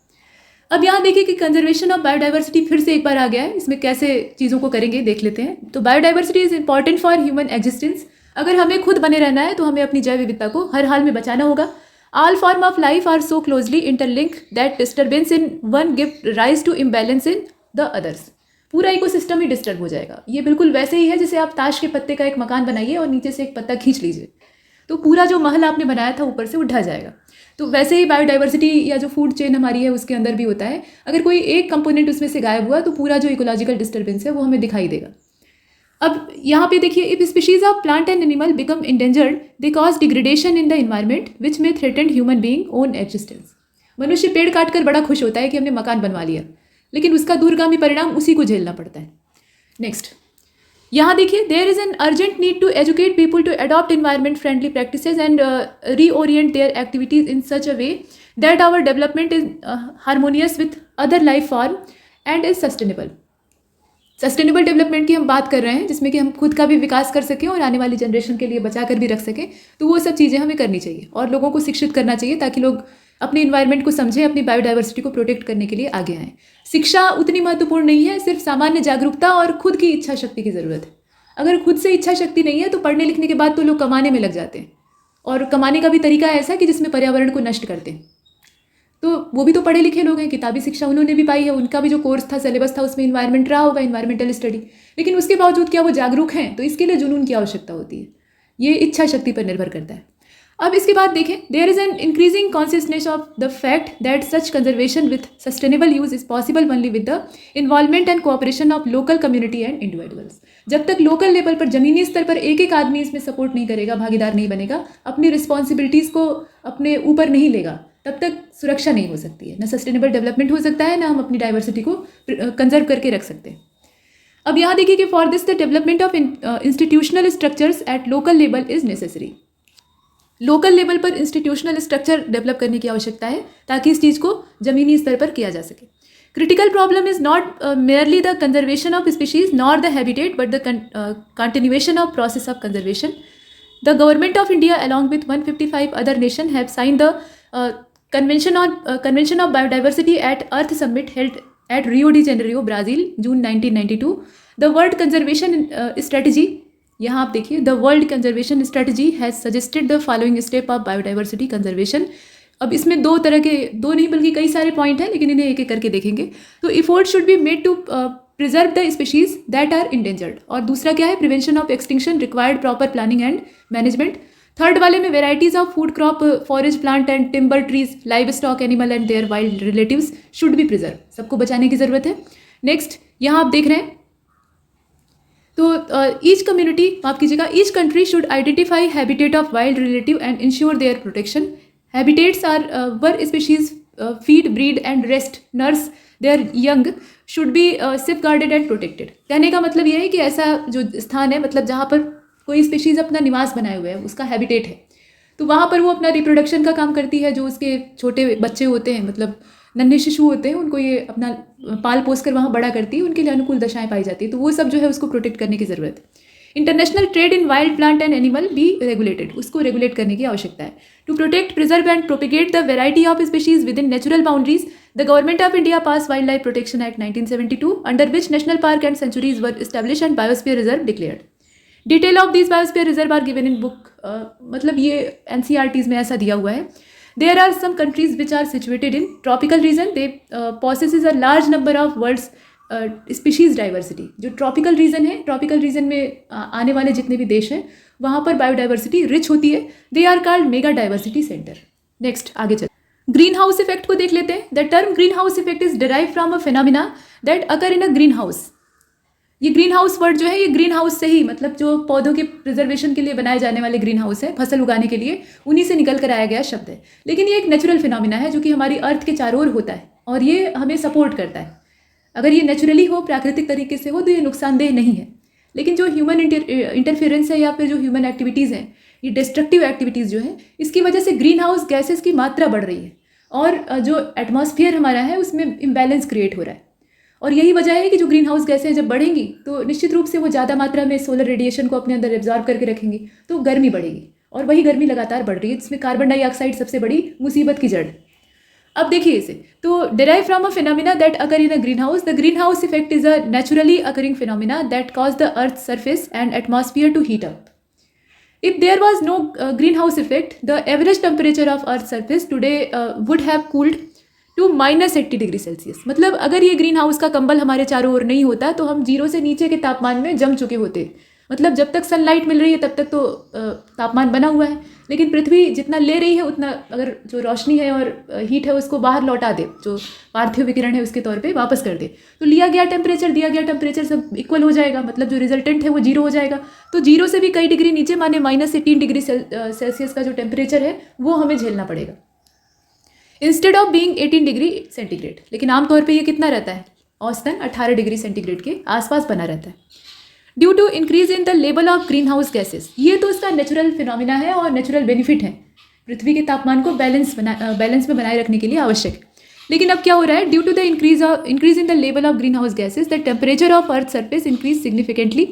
अब यहाँ देखिए कि कंजर्वेशन ऑफ बायोडाइवर्सिटी फिर से एक बार आ गया है, इसमें कैसे चीज़ों को करेंगे देख लेते हैं। तो biodiversity is important for human existence. अगर हमें खुद बने रहना है तो हमें अपनी जैव विविधता को हर हाल में बचाना होगा। All form of life are so closely interlink that disturbance in one give rise to imbalance in the others. पूरा इकोसिस्टम ही डिस्टर्ब हो जाएगा। ये बिल्कुल वैसे ही है जैसे आप ताश के पत्ते का एक मकान बनाइए और नीचे से एक पत्ता खींच लीजिए, तो पूरा जो महल आपने बनाया था ऊपर से वो ढह जाएगा। तो वैसे ही बायोडाइवर्सिटी या जो फूड चेन हमारी है उसके अंदर भी होता है। अगर कोई एक कंपोनेंट उसमें से गायब हुआ तो पूरा जो इकोलॉजिकल डिस्टर्बेंस है वो हमें दिखाई देगा। अब यहाँ पे देखिए, if species of plant and animal become endangered they cause degradation in the environment which may threaten human being own existence. मनुष्य पेड़ काट कर बड़ा खुश होता है कि हमने मकान बनवा लिया, लेकिन उसका दूरगामी परिणाम उसी को झेलना पड़ता है। नेक्स्ट, यहाँ देखिए, there is an urgent need to educate people to adopt environment friendly practices and reorient their activities in such a way that our development is harmonious with other life form and is sustainable. Sustainable development की हम बात कर रहे हैं जिसमें कि हम खुद का भी विकास कर सकें और आने वाली जनरेशन के लिए बचा कर भी रख सकें। तो वो सब चीज़ें हमें करनी चाहिए और लोगों को शिक्षित करना चाहिए ताकि लोग अपने इन्वायरमेंट को समझें, अपनी बायोडाइवर्सिटी को प्रोटेक्ट करने के लिए आगे आएँ। शिक्षा उतनी महत्वपूर्ण नहीं है, सिर्फ सामान्य जागरूकता और खुद की इच्छा शक्ति की ज़रूरत है। अगर खुद से इच्छा शक्ति नहीं है तो पढ़ने लिखने के बाद तो लोग कमाने में लग जाते हैं, और कमाने का भी तरीका ऐसा कि जिसमें पर्यावरण को नष्ट करते हैं। तो वो भी तो पढ़े लिखे लोग हैं, किताबी शिक्षा उन्होंने भी पाई है, उनका भी जो कोर्स था, सिलेबस था, उसमें इन्वायरमेंट रहा होगा, इन्वायरमेंटल स्टडी, लेकिन उसके बावजूद क्या वो जागरूक हैं? तो इसके लिए जुनून की आवश्यकता होती है। ये इच्छा शक्ति पर निर्भर करता है। अब इसके बाद देखें, there is an increasing consciousness of the fact that such conservation with sustainable use is possible only with the involvement and cooperation of local community and individuals. जब तक लोकल लेवल पर, जमीनी स्तर पर एक एक आदमी इसमें सपोर्ट नहीं करेगा, भागीदार नहीं बनेगा, अपनी रिस्पॉन्सिबिलिटीज़ को अपने ऊपर नहीं लेगा, तब तक सुरक्षा नहीं हो सकती है। ना सस्टेनेबल डेवलपमेंट हो सकता है, ना हम अपनी डाइवर्सिटी को कंजर्व करके रख सकते हैं। अब यहाँ देखिए कि for this the development of institutional structures at local level is necessary. Local level पर इंस्टीट्यूशनल स्ट्रक्चर डेवलप करने की आवश्यकता है ताकि इस चीज़ को ज़मीनी स्तर पर किया जा सके। Critical problem is not merely the conservation of species nor the habitat but the continuation of process of conservation. The government of India along with 155 other nation have sign the Convention of Biodiversity at Earth Summit held at Rio de Janeiro, Brazil, June 1992. The World Conservation Strategy, यहाँ आप देखिए, the World Conservation Strategy has suggested the following step of biodiversity conservation. अब इसमें दो नहीं बल्कि कई सारे पॉइंट हैं, लेकिन इन्हें एक एक करके देखेंगे। तो effort should be made to preserve the species that are endangered. और दूसरा क्या है, prevention of extinction required proper planning and management. Third वाले में varieties of food crop, forest plant and timber trees, livestock animal and their wild relatives should be preserve. सबको बचाने की जरूरत है। नेक्स्ट यहाँ आप देख रहे हैं, तो ईच कम्युनिटी, माफ कीजिएगा, each country should identify habitat of wild relative and ensure there protection. Habitats are where species feed, breed and rest, nurse their young should be safeguarded and protected। कहने का मतलब यह है कि ऐसा जो स्थान है, मतलब जहाँ पर कोई स्पीशीज़ अपना निवास बनाए हुए है, उसका हैबिटेट है, तो वहाँ पर वो अपना रिप्रोडक्शन का काम करती है। जो उसके छोटे बच्चे होते हैं, मतलब नन्हे शिशु होते हैं, उनको ये अपना पाल पोस कर वहाँ बड़ा करती है, उनके लिए अनुकूल दशाएं पाई जाती है। तो वो सब जो है उसको प्रोटेक्ट करने की ज़रूरत है। International trade in wild plant and animal be regulated, उसको रेगुलेट करने की आवश्यकता है। To protect, preserve and propagate the variety of species within natural boundaries, the government of India pass wildlife protection act 1972, under which national park and sanctuaries were establish and biosphere reserve declared. Detail of this biosphere reserve are given in book, मतलब ये NCERTs में ऐसा दिया हुआ है। There are some countries which are situated in tropical region, they possesses a large number of world's species diversity. जो tropical region है, tropical region में आने वाले जितने भी देश हैं, वहाँ पर बायोडाइवर्सिटी रिच होती है। They are called mega diversity centre. Next आगे चल, ग्रीन हाउस इफेक्ट को देख लेते हैं। The term green house effect is derive from a phenomena that occur in a green house. ये ग्रीन हाउस वर्ड जो है, ये ग्रीन हाउस से ही, मतलब जो पौधों के प्रिजर्वेशन के लिए बनाए जाने वाले ग्रीन हाउस है, फसल उगाने के लिए, उन्हीं से निकल कर आया गया शब्द है। लेकिन ये एक नेचुरल फिनोमिना है जो कि हमारी अर्थ के चारों ओर होता है और ये हमें सपोर्ट करता है। अगर ये नेचुरली हो, प्राकृतिक तरीके से हो, तो ये नुकसानदेह नहीं है। लेकिन जो ह्यूमन इंटरफेरेंस है या फिर जो ह्यूमन एक्टिविटीज़ हैं, ये डिस्ट्रक्टिव एक्टिविटीज़ जो है, इसकी वजह से ग्रीन हाउस गैसेस की मात्रा बढ़ रही है और जो एटमॉस्फेयर हमारा है उसमें इम्बैलेंस क्रिएट हो रहा है। और यही वजह है कि जो ग्रीन हाउस गैसें जब बढ़ेंगी तो निश्चित रूप से वो ज़्यादा मात्रा में सोलर रेडिएशन को अपने अंदर एब्जॉर्ब करके रखेंगी, तो गर्मी बढ़ेगी और वही गर्मी लगातार बढ़ रही है, जिसमें कार्बन डाइऑक्साइड सबसे बड़ी मुसीबत की जड़। अब देखिए इसे, तो derive from a phenomena that occur in a green house, the green house effect is a naturally occurring phenomena that cause the earth surface and atmosphere to heat up. If there was no greenhouse effect, the average temperature of Earth's surface today would have cooled to -80 degree Celsius. मतलब अगर ये green house का कंबल हमारे चारों ओर नहीं होता तो हम 0 से नीचे के तापमान में जम चुके होते। मतलब जब तक सनलाइट मिल रही है तब तक तो तापमान बना हुआ है, लेकिन पृथ्वी जितना ले रही है उतना अगर जो रोशनी है और हीट है उसको बाहर लौटा दे, जो पार्थिव विकिरण है उसके तौर पे वापस कर दे, तो दिया गया टेम्परेचर सब इक्वल हो जाएगा। मतलब जो रिजल्टेंट है वो 0 हो जाएगा। तो 0 से भी कई डिग्री नीचे, माने -18 डिग्री सेल्सियस का जो टेम्परेचर है वो हमें झेलना पड़ेगा, instead of being 18 degree centigrade. लेकिन आमतौर पर ये कितना रहता है, औसतन 18 डिग्री सेंटीग्रेड के आसपास बना रहता है। Due to increase in the level of green house gases, ये तो इसका नेचुरल फिनोमिना है और नेचुरल बेनिफिट है, पृथ्वी के तापमान को बैलेंस में बनाए रखने के लिए आवश्यक है। लेकिन अब क्या हो रहा है, due to the increase in the level of green house gases the temperature of earth surface increase significantly.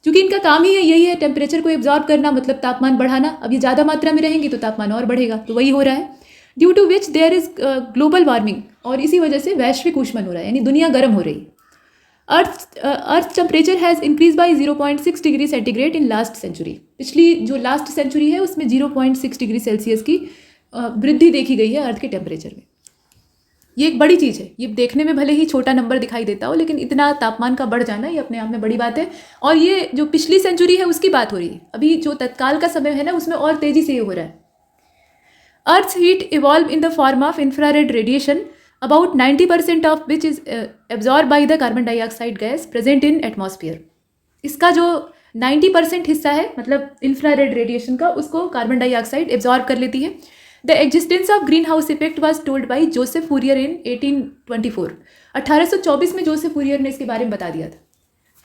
चूँकि इनका काम ही यही है टेम्परेचर को एब्जॉर्ब करना, मतलब तापमान बढ़ाना। अब ये ज़्यादा मात्रा में रहेंगी तो तापमान और बढ़ेगा, तो वही हो रहा है। Due to which there is global warming, और इसी वजह से वैश्विक ऊष्मन हो रहा है, यानी दुनिया गर्म हो रही है। Earth temperature has increase by 0.6 degree centigrade in last century. पिछली जो लास्ट सेंचुरी है उसमें 0.6 डिग्री सेल्सियस की वृद्धि देखी गई है अर्थ के टेम्परेचर में। ये एक बड़ी चीज़ है। ये देखने में भले ही छोटा नंबर दिखाई देता हो, लेकिन इतना तापमान का बढ़ जाना ये अपने आप में बड़ी बात है। और ये जो पिछली सेंचुरी है उसकी बात हो रही है, अभी जो तत्काल का समय है ना उसमें और तेज़ी से ये हो रहा है। Earth's heat evolve in the form of infrared radiation, about 90% of which is absorbed by the carbon dioxide gas present in atmosphere. इसका जो 90% हिस्सा है, मतलब इंफ्रारेड रेडिएशन का, उसको कार्बन डाइऑक्साइड एब्जॉर्ब कर लेती है। The existence of green house effect was told by Joseph Fourier in 1824। 1824 में जोसेफ फूरियर ने इसके बारे में बता दिया था।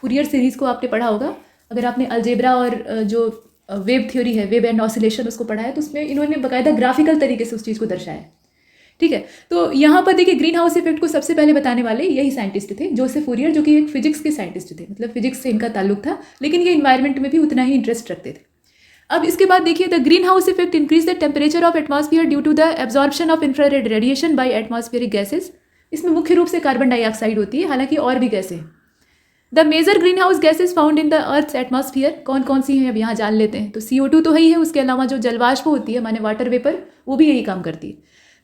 फूरियर सीरीज़ को आपने पढ़ा होगा, अगर आपने अलजेब्रा और जो वेव थ्योरी है, वेव एंड ऑसिलेशन, उसको पढ़ा है, तो उसमें इन्होंने बाकायदा ग्राफिकल तरीके से उस चीज़ को दर्शाया। ठीक है, तो यहाँ पर देखिए ग्रीन हाउस इफेक्ट को सबसे पहले बताने वाले यही साइंटिस्ट थे, जोसेफ फूरियर, जो कि एक फिजिक्स के साइंटिस्ट थे, मतलब फिजिक्स से इनका ताल्लुक था, लेकिन ये इन्वायरमेंट में भी उतना ही इंटरेस्ट रखते थे। अब इसके बाद देखिए, the green house effect increase the temperature of atmosphere due to the absorption of infrared radiation by atmospheric gases. इसमें मुख्य रूप से कार्बन डाइऑक्साइड होती है, हालांकि और भी गैसें। The major green house gases found in the earth's atmosphere कौन कौन सी हैं अब यहाँ जान लेते हैं। तो CO2 तो ही है, उसके अलावा जो जलवाष्प होती है माने वाटर वेपर, वो भी यही काम करती है।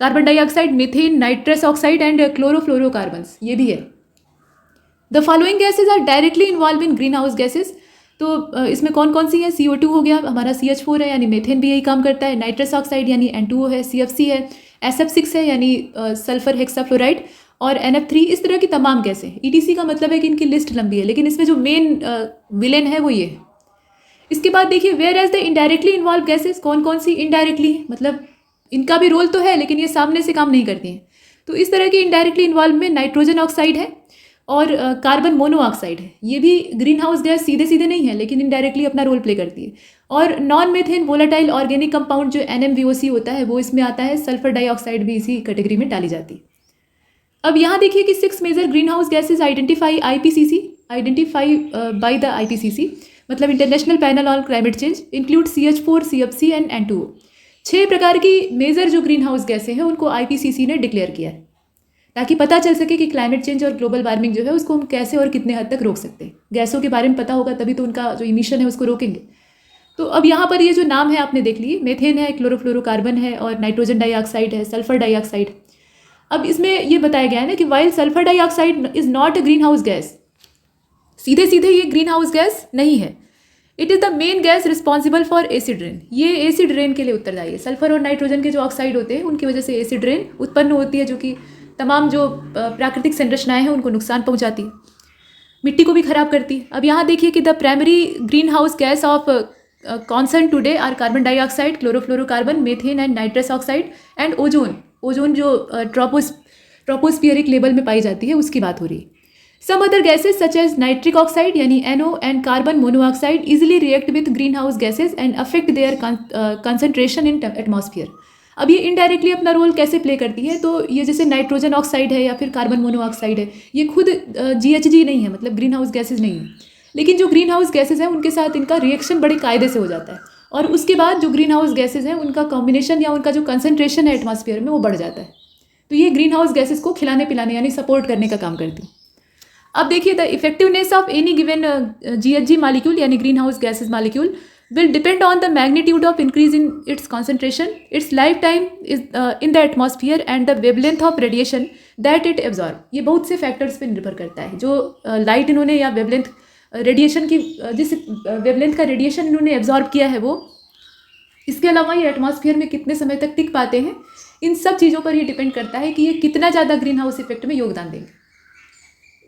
Carbon dioxide, methane, nitrous oxide and chlorofluorocarbons, ये भी है। The following gases are directly involve in green house gases. तो इसमें कौन कौन सी हैं? CO2 हो गया, हमारा CH4 है यानी मीथेन भी यही काम करता है, नाइट्रस ऑक्साइड यानी N2O है, CFC है, SF6 है यानी सल्फर हेक्साफ्लोराइड, और NF3। इस तरह की तमाम गैसें। ETC का मतलब है कि इनकी लिस्ट लंबी है, लेकिन इसमें जो मेन विलेन है वो ये है। इसके बाद देखिए whereas the indirectly involve gases, कौन कौन सी इनडायरेक्टली है, मतलब इनका भी रोल तो है लेकिन ये सामने से काम नहीं करती हैं। तो इस तरह की इनडायरेक्टली इन्वॉल्व में नाइट्रोजन ऑक्साइड है और कार्बन मोनोऑक्साइड है। ये भी ग्रीन हाउस गैस सीधे सीधे नहीं है लेकिन इनडायरेक्टली अपना रोल प्ले करती है। और non methane volatile organic compound जो NMVOC होता है वो इसमें आता है। सल्फर डाइऑक्साइड भी इसी कैटेगरी में डाली जाती है। अब यहाँ देखिए कि 6 major green house gases identify by the IPCC, मतलब international panel on climate change, include CH4, CFC and N2O। 6 प्रकार की मेजर जो ग्रीन हाउस गैसें हैं उनको IPCC ने डिक्लेयर किया है ताकि पता चल सके कि क्लाइमेट चेंज और ग्लोबल वार्मिंग जो है उसको हम कैसे और कितने हद तक रोक सकते हैं। गैसों के बारे में पता होगा तभी तो उनका जो इमिशन है उसको रोकेंगे। तो अब यहाँ पर ये जो नाम है आपने देख लिए, मेथेन है, क्लोरोफ्लोरोकार्बन है और नाइट्रोजन डाइऑक्साइड है, सल्फर डाइऑक्साइड। अब इसमें ये बताया गया है ना कि while sulphur dioxide is not a green house gas, सीधे सीधे ये ग्रीन हाउस गैस नहीं है। It is the main gas responsible for acid rain. ये एसिड रेन के लिए उत्तरदायी है। सल्फर और नाइट्रोजन के जो ऑक्साइड होते हैं उनकी वजह से एसिड रेन उत्पन्न होती है जो कि तमाम जो प्राकृतिक संरचनाएं हैं उनको नुकसान पहुंचाती है, मिट्टी को भी खराब करती है। अब यहाँ देखिए कि the primary green house gas of concern today are carbon dioxide, chlorofluorocarbon, methane and nitrous oxide and ozone. Ozone जो ट्रोपोस्फियरिक लेवल में पाई जाती है उसकी बात हो रही है। Some other gases such as nitric oxide यानी NO and carbon monoxide easily react with green house gases and affect their concentration in atmosphere. अब ये इनडायरेक्टली अपना रोल कैसे प्ले करती है? तो ये जैसे नाइट्रोजन ऑक्साइड है या फिर कार्बन मोनोऑक्साइड है, ये खुद GHG नहीं है, मतलब ग्रीन हाउस गैसेज नहीं है, लेकिन जो ग्रीन हाउस गैसेज हैं उनके साथ इनका रिएक्शन बड़े कायदे से हो जाता है और उसके बाद जो ग्रीन हाउस गैसेज हैं उनका कॉम्बिनेशन या उनका जो कंसनट्रेशन है एटमॉस्फेयर में वो बढ़ जाता है। तो ये ग्रीन हाउस गैसेज को खिलाने पिलाने यानी सपोर्ट करने का काम करती है। अब देखिए the effectiveness of any given GHG molecule यानी green house gases molecule will depend on the magnitude of increase in its concentration, its lifetime is in the atmosphere and the wavelength of radiation that it absorb। ये बहुत से factors पे निर्भर करता है। जो light इन्होंने या वेवलेंथ रेडिएशन की जिस वेवलेंथ का रेडिएशन इन्होंने एब्जॉर्ब किया है वो, इसके अलावा ये एटमॉस्फेयर में कितने समय तक टिक पाते हैं, इन सब चीज़ों पर ये डिपेंड करता है कि ये कितना ज़्यादा ग्रीन हाउस इफेक्ट में योगदान देंगे।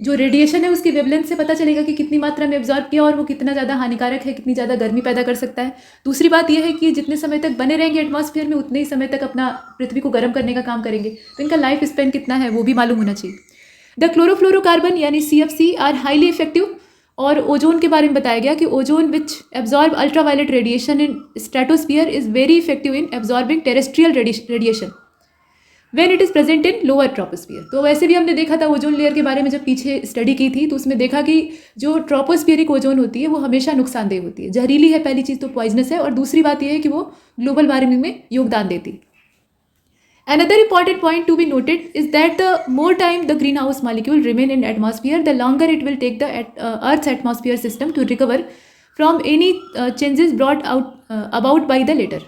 जो रेडिएशन है उसकी वेवलेंथ से पता चलेगा कि कितनी मात्रा में एब्जॉर्ब किया और वो कितना ज़्यादा हानिकारक है, कितनी ज़्यादा गर्मी पैदा कर सकता है। दूसरी बात यह है कि जितने समय तक बने रहेंगे एटमॉस्फेयर में उतने ही समय तक अपना पृथ्वी को गर्म करने का काम करेंगे, तो इनका लाइफ स्पेन कितना है वो भी मालूम होना चाहिए। द क्लोरोफ्लोरोकार्बन यानी CFC आर हाईली इफेक्टिव। और ओजोन के बारे में बताया गया कि ozone which absorb ultraviolet radiation in stratosphere is very effective in absorbing terrestrial radiation when it is present in lower troposphere. तो वैसे भी हमने देखा था ओजोन लेयर के बारे में जब पीछे स्टडी की थी तो उसमें देखा कि जो ट्रोपोस्फियरिक ओजोन होती है वो हमेशा नुकसानदेह होती है, जहरीली है पहली चीज़ तो, पॉइजनस है, और दूसरी बात यह है कि वो ग्लोबल वार्मिंग में योगदान देती है। Another important point to be noted is that the more time the greenhouse molecule remain in atmosphere, the longer it will take the Earth's atmosphere system to recover from any changes brought about by the latter।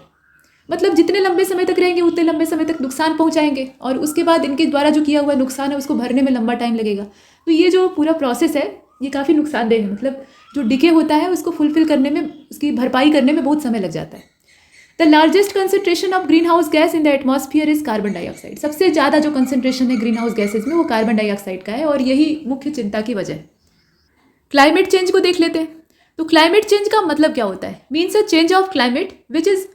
मतलब जितने लंबे समय तक रहेंगे उतने लंबे समय तक नुकसान पहुंचाएंगे और उसके बाद इनके द्वारा जो किया हुआ नुकसान है उसको भरने में लंबा टाइम लगेगा। तो ये जो पूरा प्रोसेस है ये काफ़ी नुकसानदेह है, मतलब जो डिके होता है उसको फुलफिल करने में, उसकी भरपाई करने में बहुत समय लग जाता है। The largest concentration of green house gas in the atmosphere is carbon dioxide. सबसे ज़्यादा जो कंसनट्रेशन है ग्रीन हाउस गैसेज में वो कार्बन डाइऑक्साइड का है और यही मुख्य चिंता की वजह है। क्लाइमेट चेंज को देख लेते हैं। तो क्लाइमेट चेंज का मतलब क्या होता है? Means a change of climate which is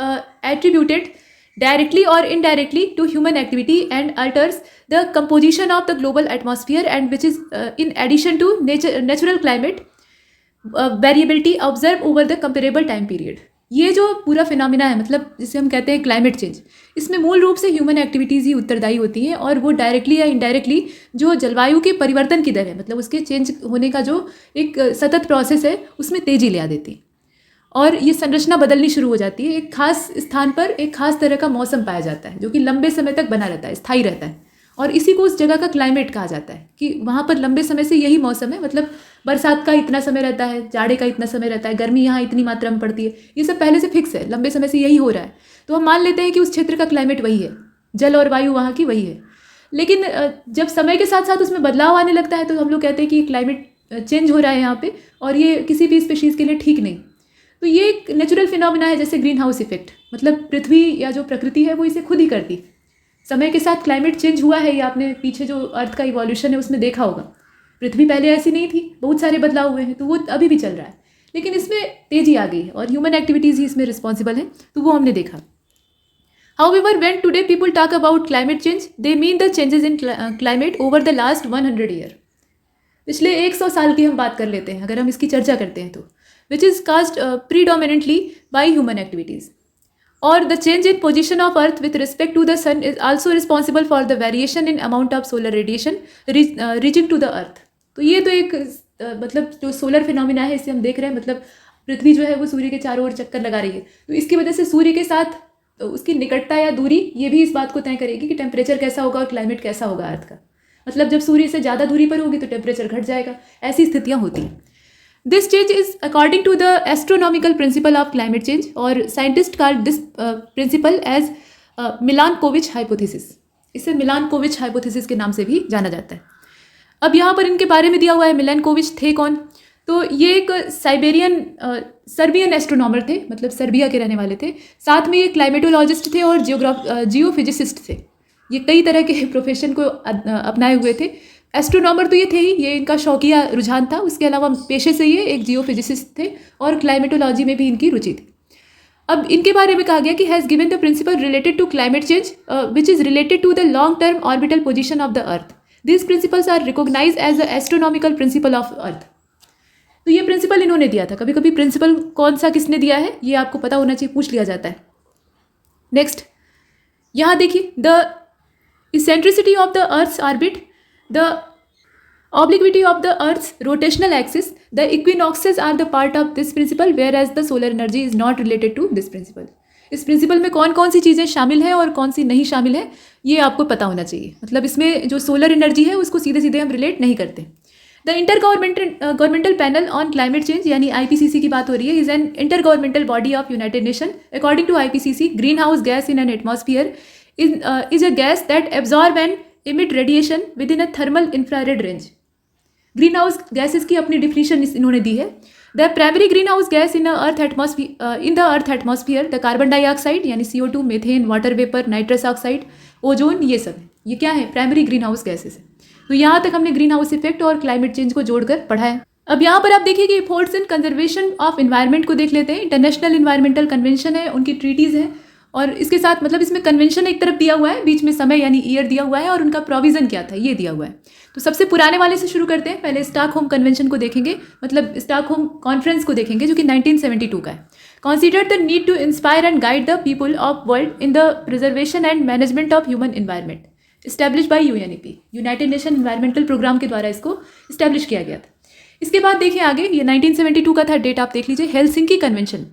attributed directly or indirectly to human activity and alters the composition of the global atmosphere and which is in addition to natural climate variability observed over the comparable time period। ये जो पूरा phenomena है, मतलब जिसे हम कहते हैं climate change, इसमें मूल रूप से ह्यूमन एक्टिविटीज़ ही उत्तरदायी होती हैं और वो डायरेक्टली या इनडायरेक्टली जो जलवायु के परिवर्तन की दर है, मतलब उसके चेंज होने का जो एक सतत प्रोसेस है उसमें तेज़ी ला देती है और ये संरचना बदलनी शुरू हो जाती है। एक खास स्थान पर एक खास तरह का मौसम पाया जाता है जो कि लंबे समय तक बना रहता है, स्थायी रहता है, और इसी को उस जगह का क्लाइमेट कहा जाता है कि वहाँ पर लंबे समय से यही मौसम है, मतलब बरसात का इतना समय रहता है, जाड़े का इतना समय रहता है, गर्मी यहाँ इतनी मात्रा में पड़ती है, ये सब पहले से फिक्स है, लंबे समय से यही हो रहा है। तो हम मान लेते हैं कि उस क्षेत्र का क्लाइमेट वही है, जल और वायु वहाँ की वही है। लेकिन जब समय के साथ साथ उसमें बदलाव आने लगता है तो हम लोग कहते हैं कि क्लाइमेट चेंज हो रहा है यहाँ पे, और ये किसी भी स्पीशीज़ के लिए ठीक नहीं। तो ये एक नेचुरल फिनोमिना है, जैसे ग्रीन हाउस इफेक्ट, मतलब पृथ्वी या जो प्रकृति है वो इसे खुद ही करती। समय के साथ क्लाइमेट चेंज हुआ है, ये आपने पीछे जो अर्थ का इवोल्यूशन है उसमें देखा होगा। पृथ्वी पहले ऐसी नहीं थी, बहुत सारे बदलाव हुए हैं, तो वो अभी भी चल रहा है, लेकिन इसमें तेजी आ गई है और ह्यूमन एक्टिविटीज़ ही इसमें रिस्पॉन्सिबल है, तो वो हमने देखा। However, when today people talk about climate change, they mean the changes in climate over the last 100 year. पिछले 100 साल की हम बात कर लेते हैं अगर हम इसकी चर्चा करते हैं तो, which is caused predominantly by human activities. और the change in position of Earth with respect to the Sun is also responsible for the variation in amount of solar radiation reaching to the Earth. तो ये तो एक मतलब जो solar phenomena है इसे हम देख रहे हैं, मतलब पृथ्वी जो है वो सूर्य के चारों ओर चक्कर लगा रही है, तो इसकी वजह से सूर्य के साथ तो उसकी निकटता या दूरी ये भी इस बात को तय करेगी कि टेम्परेचर कैसा होगा और क्लाइमेट कैसा होगा अर्थ का। मतलब जब सूर्य से ज़्यादा दूरी पर होगी तो टेम्परेचर घट जाएगा, ऐसी स्थितियाँ होती हैं। This change is according to the astronomical principle of climate change, और scientist call this principle as Milankovitch hypothesis. इसे मिलानकोविच हाइपोथेसिस के नाम से भी जाना जाता है। अब यहाँ पर इनके बारे में दिया हुआ है, मिलानकोविच थे कौन? तो ये एक सर्बियन एस्ट्रोनॉमर थे, मतलब सर्बिया के रहने वाले थे। साथ में ये क्लाइमेटोलॉजिस्ट थे और जियोफिजिसिस्ट थे। ये कई तरह के प्रोफेशन को अपनाए हुए थे। एस्ट्रोनॉमर तो ये थे ही, ये इनका शौकिया रुझान था। उसके अलावा पेशे से ये एक जियोफिजिसिस्ट थे और क्लाइमेटोलॉजी में भी इनकी रुचि थी। अब इनके बारे में कहा गया कि has given the principle related to climate change which is related to the long term orbital position of the earth. This principles are recognise as the astronomical principle of earth. तो ये प्रिंसिपल इन्होंने दिया था। कभी कभी principal कौन सा किसने दिया है ये आपको पता होना चाहिए, पूछ लिया जाता है। नेक्स्ट यहाँ देखिए, the eccentricity of the earth's orbit, the obliquity of the earth's rotational axis, the equinoxes are the part of this principle, whereas the solar energy is not related to this principle. इस principal में कौन कौन सी चीज़ें शामिल हैं और कौन सी नहीं शामिल है ये आपको पता होना चाहिए। मतलब इसमें जो सोलर एनर्जी है उसको सीधे सीधे हम रिलेट नहीं करते। The Intergovernmental Panel on climate Change यानी IPCC की बात हो रही है, is an intergovernmental body of United Nation. According to IPCC, green house gas in an atmosphere is a gas that absorb and emit radiation within a thermal infrared range. Greenhouse gases की अपनी डिफिनीशन इन्होंने दी है। The primary green house gas in the earth atmosphere the carbon dioxide यानी CO2, methane, water vapour, nitrous oxide, ozone, ये सब ये क्या है? प्राइमरी ग्रीन हाउस गैसेस है। तो यहाँ तक हमने ग्रीन हाउस इफेक्ट और क्लाइमेट चेंज को जोड़कर पढ़ा है। अब यहाँ पर आप देखिए कि efforts in conservation of environment को देख लेते हैं। इंटरनेशनल एनवायरमेंटल कन्वेंशन है, उनकी ट्रीटीज़ है, और इसके साथ मतलब इसमें कन्वेंशन एक तरफ दिया हुआ है, बीच में समय यानी ईयर दिया हुआ है, और उनका प्रोविज़न क्या था ये दिया हुआ है। तो सबसे पुराने वाले से शुरू करते हैं। पहले स्टॉकहोम कन्वेंशन को देखेंगे, मतलब स्टॉकहोम कॉन्फ्रेंस को देखेंगे जो कि 1972 का है। Consider the need to inspire and guide the people of world in the preservation and management of human environment, establish by UNEP, United Nation Environmental Programme के द्वारा इसको इस्टेब्लिश किया गया था। इसके बाद देखिए आगे, ये 1972 का था, डेट आप देख लीजिए। हेलसिंकी कन्वेंशन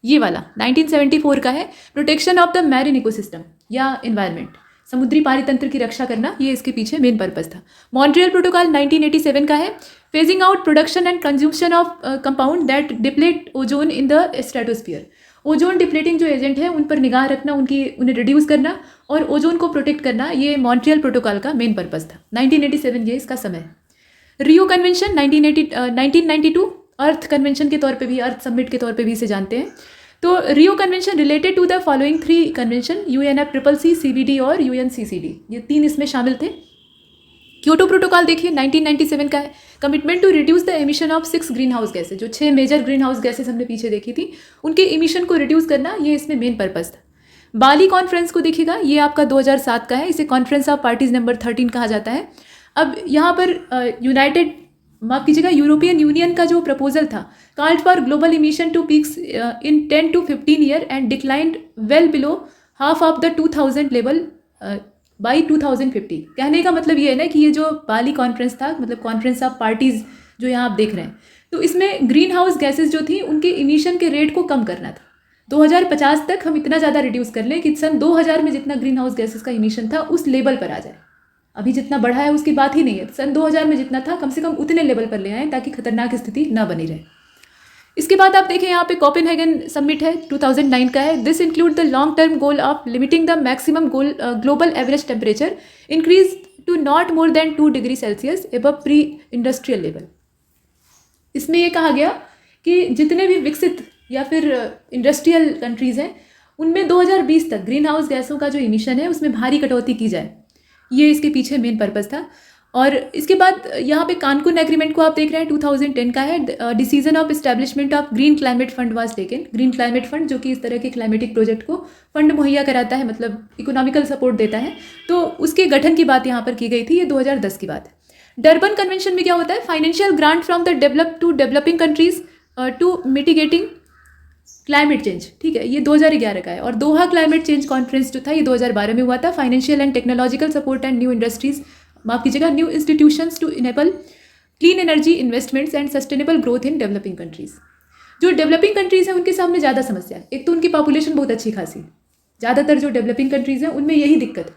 ये वाला 1974 का है। Protection of the marine ecosystem या एनवायरनमेंट, समुद्री पारितंत्र की रक्षा करना, ये इसके पीछे मेन पर्पस था। मॉन्ट्रियल प्रोटोकॉल 1987 का है। Phasing out production and consumption of compound that deplete ozone in the stratosphere. Ozone depleting जो एजेंट है उन पर निगाह रखना, उन्हें रिड्यूस करना और ओजोन को प्रोटेक्ट करना, ये मॉन्ट्रियल प्रोटोकॉल का मेन पर्पस था। 1987 ये इसका समय है। रियो कन्वेंशन 1992, अर्थ कन्वेंशन के तौर पे भी, अर्थ समिट के तौर पे भी इसे जानते हैं। तो Rio convention related to the following 3 conventions, UNFCCC, CBD और UNCCD, ये 3 इसमें शामिल थे। क्योटो प्रोटोकॉल देखिए 1997 का है। Commitment to reduce the emission of 6 green house gases, जो 6 मेजर ग्रीन हाउस गैसेज हमने पीछे देखी थी, उनके एमिशन को रिड्यूस करना, ये इसमें मेन पर्पस था। बाली कॉन्फ्रेंस को देखिएगा, ये आपका 2007 का है। इसे कॉन्फ्रेंस ऑफ पार्टीज नंबर 13 कहा जाता है। अब यहाँ पर माफ कीजिएगा, यूरोपियन यूनियन का जो प्रपोजल था, called for global emission to peaks in 10 to 15 year and declined well below half of the 2000 level by 2050। कहने का मतलब ये है ना कि ये जो बाली कॉन्फ्रेंस था, मतलब कॉन्फ्रेंस ऑफ पार्टीज जो यहाँ आप देख रहे हैं, तो इसमें ग्रीन हाउस गैसेज जो थी उनके इमिशन के रेट को कम करना था। 2050 तक हम इतना ज़्यादा रिड्यूस कर लें कि सन 2000 में जितना ग्रीन हाउस गैसेज का इमिशन था उस लेवल पर आ जाए। अभी जितना बढ़ा है उसकी बात ही नहीं है। सन 2000 में जितना था कम से कम उतने लेवल पर ले आएँ ताकि खतरनाक स्थिति ना बनी रहे। इसके बाद आप देखें यहाँ पे कोपेनहेगन समिट है, 2009 का है। This include the long term goal of limiting the maximum goal global average temperature increase to not more than 2 degree Celsius above pre industrial level. इसमें ये कहा गया कि जितने भी विकसित या फिर इंडस्ट्रियल कंट्रीज़ हैं उनमें 2020 तक ग्रीन हाउस गैसों का जो इमिशन है उसमें भारी कटौती की जाए, ये इसके पीछे मेन पर्पज़ था। और इसके बाद यहाँ पे कानकुन एग्रीमेंट को आप देख रहे हैं, 2010 का है। Decision of establishment of green climate fund was taken. Green climate fund जो कि इस तरह के क्लाइमेटिक प्रोजेक्ट को फंड मुहैया कराता है, मतलब इकोनॉमिकल सपोर्ट देता है, तो उसके गठन की बात यहाँ पर की गई थी। ये 2010 की बात है। डरबन कन्वेंशन में क्या होता है, financial grant from the develop to developing countries to mitigating climate change, ठीक है, ये 2011 का है। और दोहा क्लाइमेट चेंज कॉन्फ्रेंस जो था ये 2012 में हुआ था। Financial and technological support and new industries, माफ कीजिएगा, new institutions to enable clean energy investments and sustainable growth in developing countries. जो डेवलपिंग कंट्रीज हैं उनके सामने ज़्यादा समस्या है। एक तो उनकी पॉपुलेशन बहुत अच्छी खासी, ज़्यादातर जो डेवलपिंग कंट्रीज हैं उनमें यही दिक्कत है,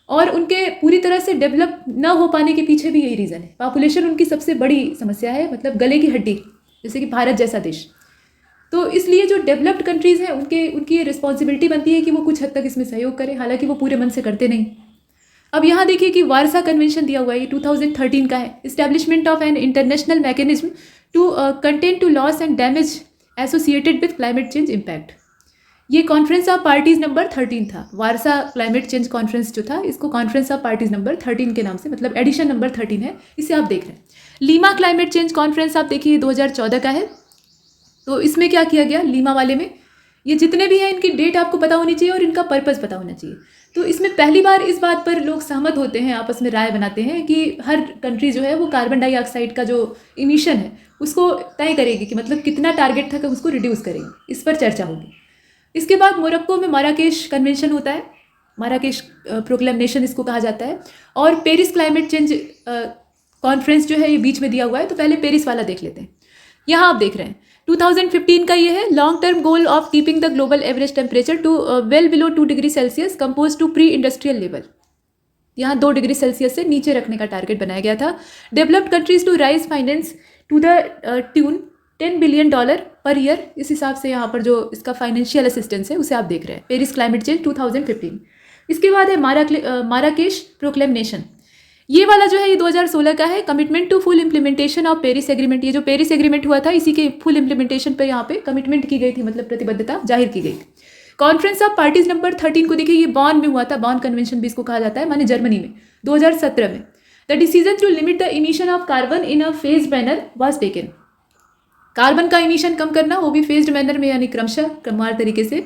और उनके पूरी तरह से डेवलप ना हो पाने के पीछे भी यही रीज़न है। पॉपुलेशन उनकी सबसे बड़ी समस्या है, मतलब गले की हड्डी, जैसे कि भारत जैसा देश। तो इसलिए जो डेवलप्ड कंट्रीज़ हैं उनकी ये रिस्पॉन्सिबिलिटी बनती है कि वो कुछ हद तक इसमें सहयोग करें, हालांकि वो पूरे मन से करते नहीं। अब यहाँ देखिए कि वारसा कन्वेंशन दिया हुआ है, ये 2013 का है। Establishment of an international mechanism to contain to loss and damage associated with climate change impact. ये कॉन्फ्रेंस ऑफ पार्टीज नंबर 13 था। वारसा क्लाइमेट चेंज कॉन्फ्रेंस जो था, इसको कॉन्फ्रेंस ऑफ पार्टीज नंबर 13 के नाम से, मतलब एडिशन नंबर 13 है, इसे आप देख रहे हैं। लीमा क्लाइमेट चेंज कॉन्फ्रेंस आप देखिए 2014 का है। तो इसमें क्या किया गया, लीमा वाले में ये जितने भी हैं इनकी डेट आपको पता होनी चाहिए और इनका पर्पज़ पता होना चाहिए। तो इसमें पहली बार इस बात पर लोग सहमत होते हैं, आपस में राय बनाते हैं कि हर कंट्री जो है वो कार्बन डाइऑक्साइड का जो इमिशन है उसको तय करेगी, कि मतलब कितना टारगेट था कि उसको रिड्यूस करेगी, इस पर चर्चा होगी। इसके बाद मोरक्को में माराकेश कन्वेंशन होता है, माराकेश प्रोक्लेमेशन इसको कहा जाता है। और पेरिस क्लाइमेट चेंज कॉन्फ्रेंस जो है ये बीच में दिया हुआ है। तो पहले पेरिस वाला देख लेते हैं। यहाँ आप देख रहे हैं 2015 का ये है, long term goal of keeping the global average temperature to well below 2 degree Celsius compose to pre industrial level. यहाँ 2 डिग्री सेल्सियस से नीचे रखने का टारगेट बनाया गया था। Developed countries to raise finance to the tune $10 billion per year. इस हिसाब से यहाँ पर जो इसका फाइनेंशियल असिस्टेंस है उसे आप देख रहे हैं, पेरिस क्लाइमेट चेंज 2015। इसके बाद है माराकेश प्रोक्लेमेशन। ये वाला जो है ये 2016 का है, commitment to full implementation of Paris agreement. ये जो पेरिस एग्रीमेंट हुआ था इसी के फुल इम्प्लीमेंटेशन पे यहाँ पे कमिटमेंट की गई थी, मतलब प्रतिबद्धता जाहिर की गई थी। कॉन्फ्रेंस ऑफ पार्टीज नंबर 13 को देखिए, ये बॉन में हुआ था, बॉन कन्वेंशन भी इसको कहा जाता है, माने जर्मनी में 2017 में। The decision to limit the emission of carbon in a phased manner was taken. Carbon का इमिशन कम करना, वो भी फेज्ड मैनर में, यानी क्रमवार तरीके से,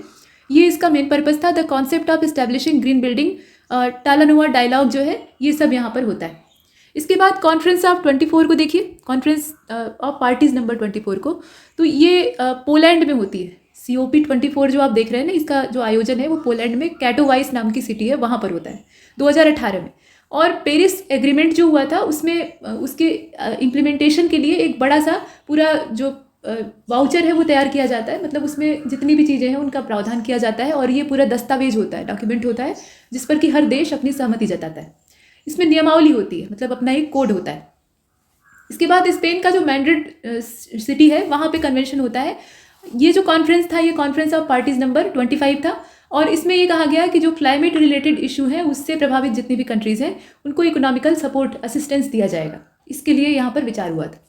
ये इसका मेन पर्पज था। The concept of establishing green building, Talanoa dialogue जो है ये सब यहाँ पर होता है। इसके बाद कॉन्फ्रेंस ऑफ 24 को देखिए, कॉन्फ्रेंस ऑफ पार्टीज नंबर 24 को, तो ये पोलैंड में होती है। COP24 जो आप देख रहे हैं ना, इसका जो आयोजन है वो पोलैंड में कैटोवाइस नाम की सिटी है, वहाँ पर होता है 2018 में। और पेरिस एग्रीमेंट जो हुआ था उसमें उसके इम्प्लीमेंटेशन के लिए एक बड़ा सा पूरा जो वाउचर है वो तैयार किया जाता है, मतलब उसमें जितनी भी चीज़ें हैं उनका प्रावधान किया जाता है, और ये पूरा दस्तावेज होता है, डॉक्यूमेंट होता है, जिस पर कि हर देश अपनी सहमति जताता है। इसमें नियमावली होती है, मतलब अपना एक कोड होता है। इसके बाद स्पेन का जो मैड्रिड सिटी है वहाँ पे कन्वेंशन होता है। ये जो कॉन्फ्रेंस था ये कॉन्फ्रेंस ऑफ पार्टीज नंबर 25 था, और इसमें ये कहा गया कि जो क्लाइमेट रिलेटेड इशू है उससे प्रभावित जितनी भी कंट्रीज़ हैं उनको इकोनॉमिकल सपोर्ट असिस्टेंस दिया जाएगा, इसके लिए यहाँ पर विचार हुआ था।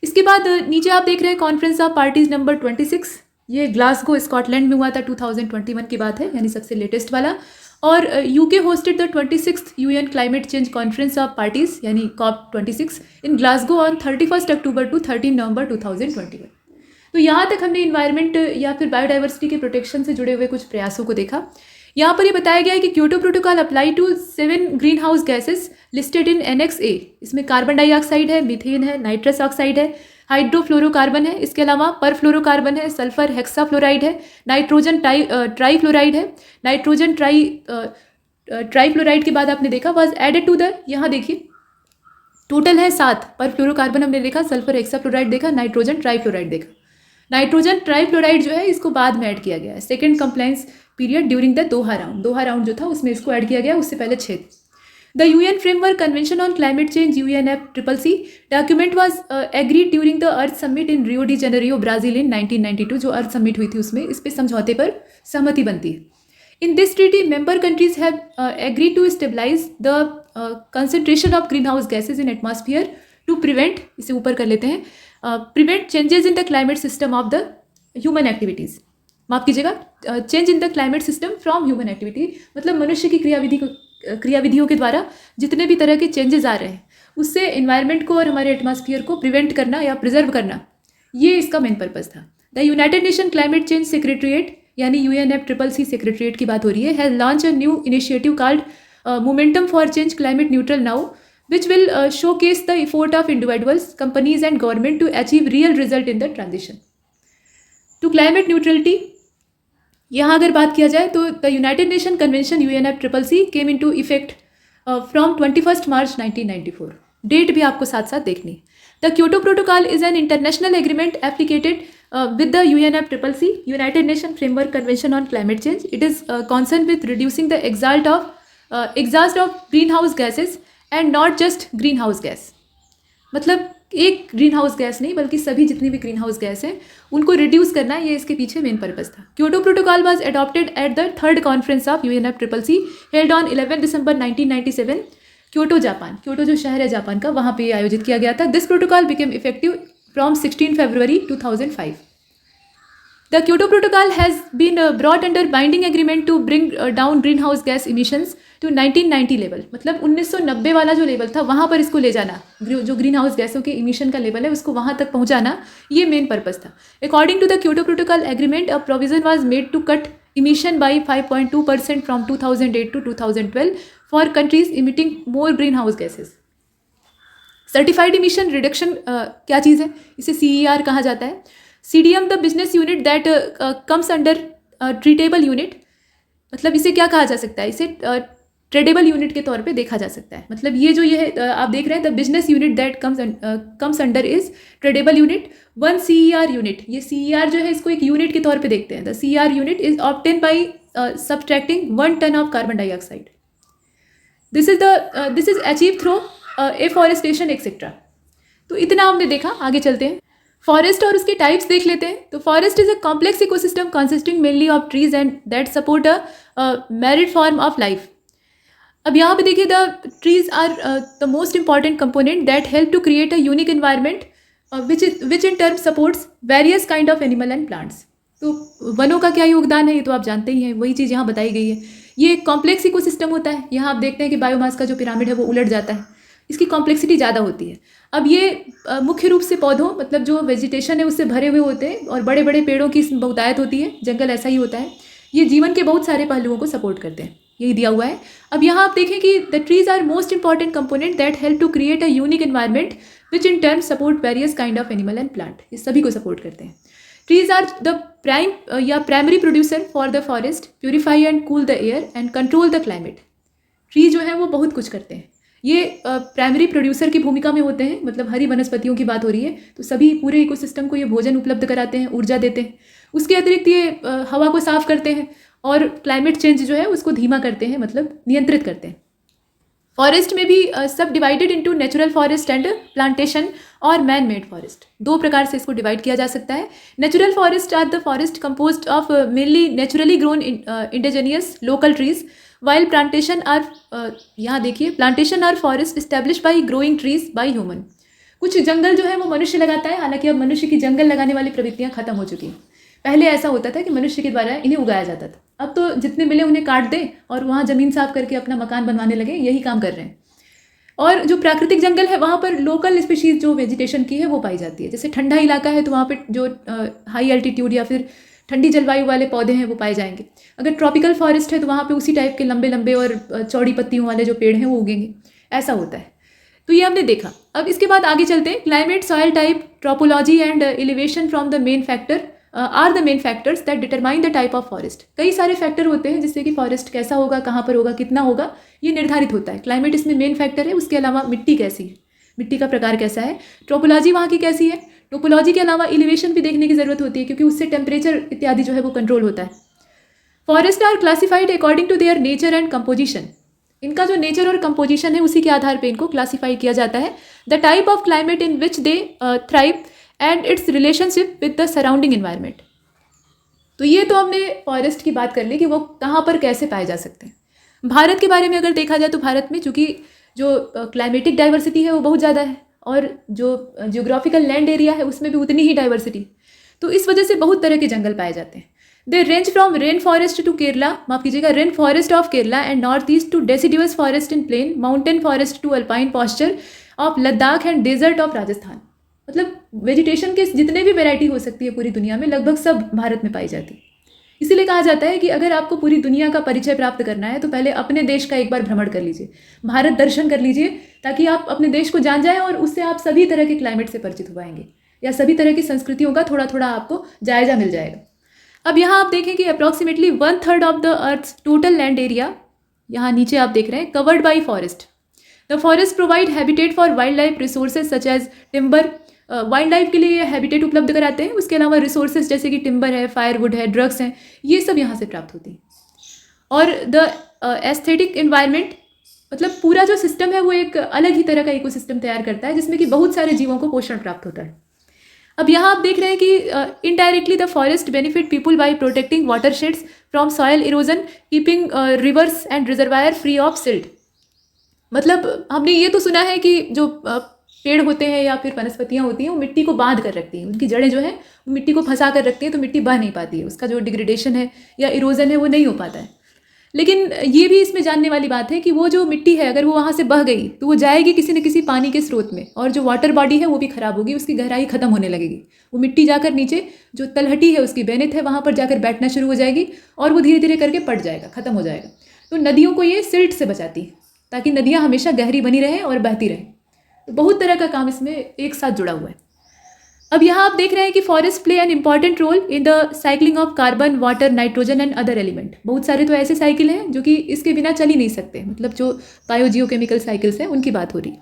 इसके बाद नीचे आप देख रहे हैं कॉन्फ्रेंस ऑफ पार्टीज नंबर 26, ये ग्लासगो स्कॉटलैंड में हुआ था, 2021 की बात है, यानी सबसे लेटेस्ट वाला। और UK hosted the 26th UN climate change conference of parties, यानी COP26 in Glasgow on 31 October to 13 November 2021। तो यहाँ तक हमने इन्वायरमेंट या फिर बायोडाइवर्सिटी के प्रोटेक्शन से जुड़े हुए कुछ प्रयासों को देखा। यहाँ पर ये बताया गया है कि Kyoto protocol apply to 7 greenhouse gases listed in Annex A। इसमें कार्बन डाइऑक्साइड है, मीथेन है, नाइट्रस ऑक्साइड है, हाइड्रोफ्लोरोकार्बन है, इसके अलावा परफ्लोरोकार्बन है, सल्फर हेक्साफ्लोराइड है, नाइट्रोजन ट्राईफ्लोराइड है। नाइट्रोजन ट्राईफ्लोराइड के बाद आपने देखा वाज एडेड टू द, यहाँ देखिए टोटल है 7, परफ्लोरोकार्बन हमने देखा, सल्फर हेक्साफ्लोराइड देखा, नाइट्रोजन ट्राईफ्लोराइड देखा। नाइट्रोजन ट्राईफ्लोराइड जो है इसको बाद में ऐड किया गया है, second compliance period during the Doha round जो था उसमें इसको ऐड किया गया, उससे पहले 6। The UN Framework Convention on Climate Change UNFCCC document was agreed during the Earth Summit in Rio de Janeiro, Brazil in 1992. जो Earth Summit हुई थी उसमें इस पे समझौते पर सहमति बनती है. In this treaty, member countries have agreed to stabilize the concentration of greenhouse gases in atmosphere to prevent, इसे ऊपर कर लेते हैं, prevent changes in the climate system of the human activities. माफ कीजिएगा, change in the climate system from human activity, मतलब मनुष्य की क्रियाविधियों के द्वारा जितने भी तरह के चेंजेस आ रहे हैं उससे इन्वायरमेंट को और हमारे एटमॉस्फेयर को प्रिवेंट करना या प्रिजर्व करना, ये इसका मेन पर्पस था. The United nation climate change secretariat यानी UNFCCC सेक्रेटरिएट की बात हो रही है, has launch a new initiative called momentum for change climate neutral now, which will showcase the effort of individuals, companies and government to achieve real result in the transition to climate neutrality. यहाँ अगर बात किया जाए तो the United Nation convention UNFCCC came into effect from 21 March 1994. Date भी आपको साथ साथ देखनी है. The Kyoto protocol is an international agreement applicated with the UNFCCC, United Nations Framework Convention on Climate Change. It is concerned with reducing the exhaust of greenhouse gases and not just green house gas, मतलब एक green house gas नहीं बल्कि सभी जितनी भी green house gas हैं उनको reduce करना, ये इसके पीछे मेन पर्पस था. Kyoto protocol was adopted at the third conference of UNFCCC held on 11 December 1997, Kyoto Japan. Kyoto जो शहर है जापान का, वहाँ पे आयोजित किया गया था. This protocol became effective from 16 February 2005. The Kyoto Protocol has been brought under binding agreement to bring down greenhouse gas emissions to 1990 level, मतलब 1990 वाला जो लेवल था वहाँ पर इसको ले जाना, जो ग्रीन हाउस गैसों के इमिशन का लेवल है उसको वहाँ तक पहुँचाना, ये मेन पर्पस था. According to the Kyoto protocol agreement, a provision was made to cut emission by 5.2% from 2008 to 2012 for countries emitting more green house gases. Certified emission reduction क्या चीज़ है, इसे CER कहा जाता है. CDM the business unit that comes under treatable unit, मतलब इसे क्या कहा जा सकता है, इसे ट्रेडेबल यूनिट के तौर पे देखा जा सकता है. मतलब ये जो आप देख रहे हैं, the business unit that comes under is tradable unit. 1 CER unit, ये CER जो है इसको एक यूनिट के तौर पे देखते हैं. The CER unit is obtain by subtracting 1 ton of carbon dioxide. This is achieve through afforestation etcetera. तो इतना हमने देखा, आगे चलते हैं. फॉरेस्ट और उसके टाइप्स देख लेते हैं. तो forest is a complex ecosystem consisting mainly of trees and that support a married form of life. अब यहाँ पे देखिए, the trees are the most important component that help to create a unique environment which in term supports various kind of animal and plants. तो वनों का क्या योगदान है ये तो आप जानते ही हैं, वही चीज़ यहाँ बताई गई है. ये एक कॉम्प्लेक्स इकोसिस्टम होता है. यहाँ आप देखते हैं कि बायोमास का जो पिरामिड है वो उलट जाता है, इसकी कॉम्प्लेक्सिटी ज़्यादा होती है. अब ये मुख्य रूप से पौधों, मतलब जो वेजिटेशन है उससे भरे हुए होते हैं और बड़े बड़े पेड़ों की बहुतायत होती है. जंगल ऐसा ही होता है. ये जीवन के बहुत सारे पहलुओं को सपोर्ट करते हैं, यही दिया हुआ है. अब यहाँ आप देखें कि the trees are most important component that help to create a unique environment which in turn support various kind of animal and plant. ये सभी को सपोर्ट करते हैं. Trees are the primary producer for the forest, purify and cool the air and control the climate. Tree जो है वो बहुत कुछ करते हैं. ये प्राइमरी प्रोड्यूसर की भूमिका में होते हैं, मतलब हरी वनस्पतियों की बात हो रही है तो सभी पूरे इकोसिस्टम को ये भोजन उपलब्ध कराते हैं, ऊर्जा देते हैं. उसके अतिरिक्त ये हवा को साफ करते हैं और क्लाइमेट चेंज जो है उसको धीमा करते हैं, मतलब नियंत्रित करते हैं. फॉरेस्ट में भी सब divided into natural forest and plantation और मैन मेड फॉरेस्ट. दो प्रकार से इसको डिवाइड किया जा सकता है. Natural forest are the forest composed of mainly naturally grown indigenous local trees, while plantation are, यहाँ देखिए, plantation are forest establish by growing trees by human. कुछ जंगल जो है वो मनुष्य लगाता है, हालांकि अब मनुष्य की जंगल लगाने वाली प्रवृत्तियाँ खत्म हो चुकी हैं. पहले ऐसा होता था कि मनुष्य के द्वारा इन्हें उगाया जाता था. अब तो जितने मिले उन्हें काट दें और वहाँ ज़मीन साफ करके अपना मकान बनवाने लगे, यही काम कर रहे हैं. और जो प्राकृतिक जंगल है वहाँ पर लोकल स्पीशीज़ जो वेजिटेशन की है वो पाई जाती है. जैसे ठंडा इलाका है तो वहाँ पर जो हाई एल्टीट्यूड या फिर ठंडी जलवायु वाले पौधे हैं वो पाए जाएंगे. अगर ट्रॉपिकल फॉरेस्ट है तो वहाँ पे उसी टाइप के लंबे लंबे और चौड़ी पत्तियों वाले जो पेड़ हैं वो उगेंगे. ऐसा होता है. तो ये हमने देखा. अब इसके बाद आगे चलते हैं. Climate, soil type, topology and elevation from the main factor are the main factors that determine the type of forest. कई सारे फैक्टर होते हैं जिससे कि फॉरेस्ट कैसा होगा, कहाँ पर होगा, कितना होगा, ये निर्धारित होता है. क्लाइमेट इसमें मेन फैक्टर है. उसके अलावा मिट्टी कैसी है, मिट्टी का प्रकार कैसा है, ट्रोपोलॉजी वहाँ की कैसी है. टोपोलॉजी के अलावा एलिवेशन भी देखने की ज़रूरत होती है क्योंकि उससे टेम्परेचर इत्यादि जो है वो कंट्रोल होता है. Forest are classified according to their nature and composition. इनका जो नेचर और कंपोजिशन है उसी के आधार पे इनको क्लासीफाई किया जाता है। The type of climate in which they thrive and it's relationship with the surrounding environment. तो ये तो हमने फॉरेस्ट की बात कर ली कि वो कहाँ पर कैसे पाए जा सकते हैं। भारत के बारे में अगर देखा जाए तो भारत में चूँकि जो क्लाइमेटिक डाइवर्सिटी है वो बहुत ज़्यादा है और जो जियोग्राफिकल लैंड एरिया है उसमें भी उतनी ही डाइवर्सिटी, तो इस वजह से बहुत तरह के जंगल पाए जाते हैं। They range from rain forest to Kerala, माफ कीजिएगा, rain forest of Kerala and north east to deciduous forest in plain, mountain forest to alpine pasture of Ladakh and desert of Rajasthan. मतलब वेजिटेशन के जितने भी वैरायटी हो सकती है पूरी दुनिया में लगभग सब भारत में पाई जाती है। इसीलिए कहा जाता है कि अगर आपको पूरी दुनिया का परिचय प्राप्त करना है तो पहले अपने देश का एक बार भ्रमण कर लीजिए, भारत दर्शन कर लीजिए, ताकि आप अपने देश को जान जाएं और उससे आप सभी तरह के क्लाइमेट से परिचित हो पाएंगे या सभी तरह की संस्कृतियों का थोड़ा थोड़ा आपको जायजा मिल जाएगा। अब यहाँ आप देखें कि approximately 1/3 of the earth's total land area, यहाँ नीचे आप देख रहे हैं, covered by forest. The forest provide habitat for wildlife resources such as timber, wildlife के लिए ये हैबिटेट उपलब्ध कराते हैं। उसके अलावा रिसोर्सेज जैसे कि टिम्बर है, फायरवुड है, ड्रग्स हैं, ये सब यहाँ से प्राप्त होती हैं। और द एस्थेटिक इन्वायरमेंट, मतलब पूरा जो सिस्टम है वो एक अलग ही तरह का इकोसिस्टम तैयार करता है जिसमें कि बहुत सारे जीवों को पोषण प्राप्त होता है। अब यहाँ आप देख रहे हैं कि indirectly the forest benefit people by protecting watersheds from soil erosion, keeping rivers and reservoir free of silt. मतलब हमने ये तो सुना है कि जो पेड़ होते हैं या फिर वनस्पतियाँ होती हैं वो मिट्टी को बांध कर रखती हैं, उनकी जड़ें जो हैं वो मिट्टी को फंसा कर रखती हैं, तो मिट्टी बह नहीं पाती है, उसका जो डिग्रेडेशन है या इरोजन है वो नहीं हो पाता है। लेकिन ये भी इसमें जानने वाली बात है कि वो जो मिट्टी है अगर वो वहाँ से बह गई तो वो जाएगी किसी न किसी पानी के स्रोत में, और जो वाटर बॉडी है वो भी खराब होगी, उसकी गहराई खत्म होने लगेगी। वो मिट्टी जाकर नीचे जो तलहटी है उसकी बेनिथ है वहाँ पर जाकर बैठना शुरू हो जाएगी और वो धीरे धीरे करके पट जाएगा, खत्म हो जाएगा। तो नदियों को ये सिल्ट से बचाती है ताकि नदियाँ हमेशा गहरी बनी रहें और बहती रहें। तो बहुत तरह का काम इसमें एक साथ जुड़ा हुआ है। अब यहाँ आप देख रहे हैं कि forest play an important role in the cycling of carbon, water, nitrogen and other element. बहुत सारे तो ऐसे साइकिल हैं जो कि इसके बिना चल ही नहीं सकते, मतलब जो बायोजियोकेमिकल साइकिल्स हैं उनकी बात हो रही है।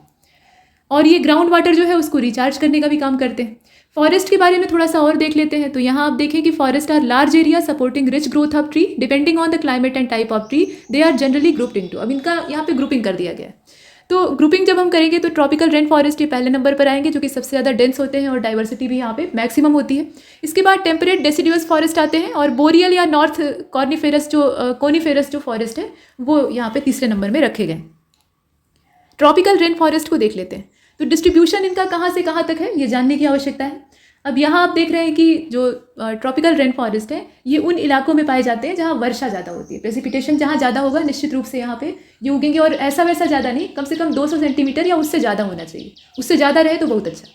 और ये ग्राउंड वाटर जो है उसको रिचार्ज करने का भी काम करते हैं। फॉरेस्ट के बारे में थोड़ा सा और देख लेते हैं। तो यहाँ आप देखें कि forest are large area supporting rich growth of tree depending on the climate and type of tree, they are generally grouped into. अब इनका यहाँ पे ग्रुपिंग कर दिया गया है। तो ग्रुपिंग जब हम करेंगे तो ट्रॉपिकल रेन फॉरेस्ट ये पहले नंबर पर आएंगे जो कि सबसे ज़्यादा डेंस होते हैं और डाइवर्सिटी भी यहाँ पे मैक्सिमम होती है। इसके बाद टेम्परेट डेसिडुअस फॉरेस्ट आते हैं और बोरियल या नॉर्थ कॉर्निफेरस कोनिफेरस जो फॉरेस्ट है वो यहाँ पे तीसरे नंबर में रखे गए। ट्रॉपिकल रेन फॉरेस्ट को देख लेते हैं। तो डिस्ट्रीब्यूशन इनका कहाँ से कहाँ तक है ये जानने की आवश्यकता है। अब यहाँ आप देख रहे हैं कि जो ट्रॉपिकल रेन फॉरेस्ट है ये उन इलाकों में पाए जाते हैं जहाँ वर्षा ज़्यादा होती है, प्रेसिपिटेशन जहाँ ज़्यादा होगा निश्चित रूप से यहाँ पे ये उगेंगे, और ऐसा वैसा ज़्यादा नहीं, कम से कम 200 सेंटीमीटर या उससे ज़्यादा होना चाहिए, उससे ज़्यादा रहे तो बहुत अच्छा,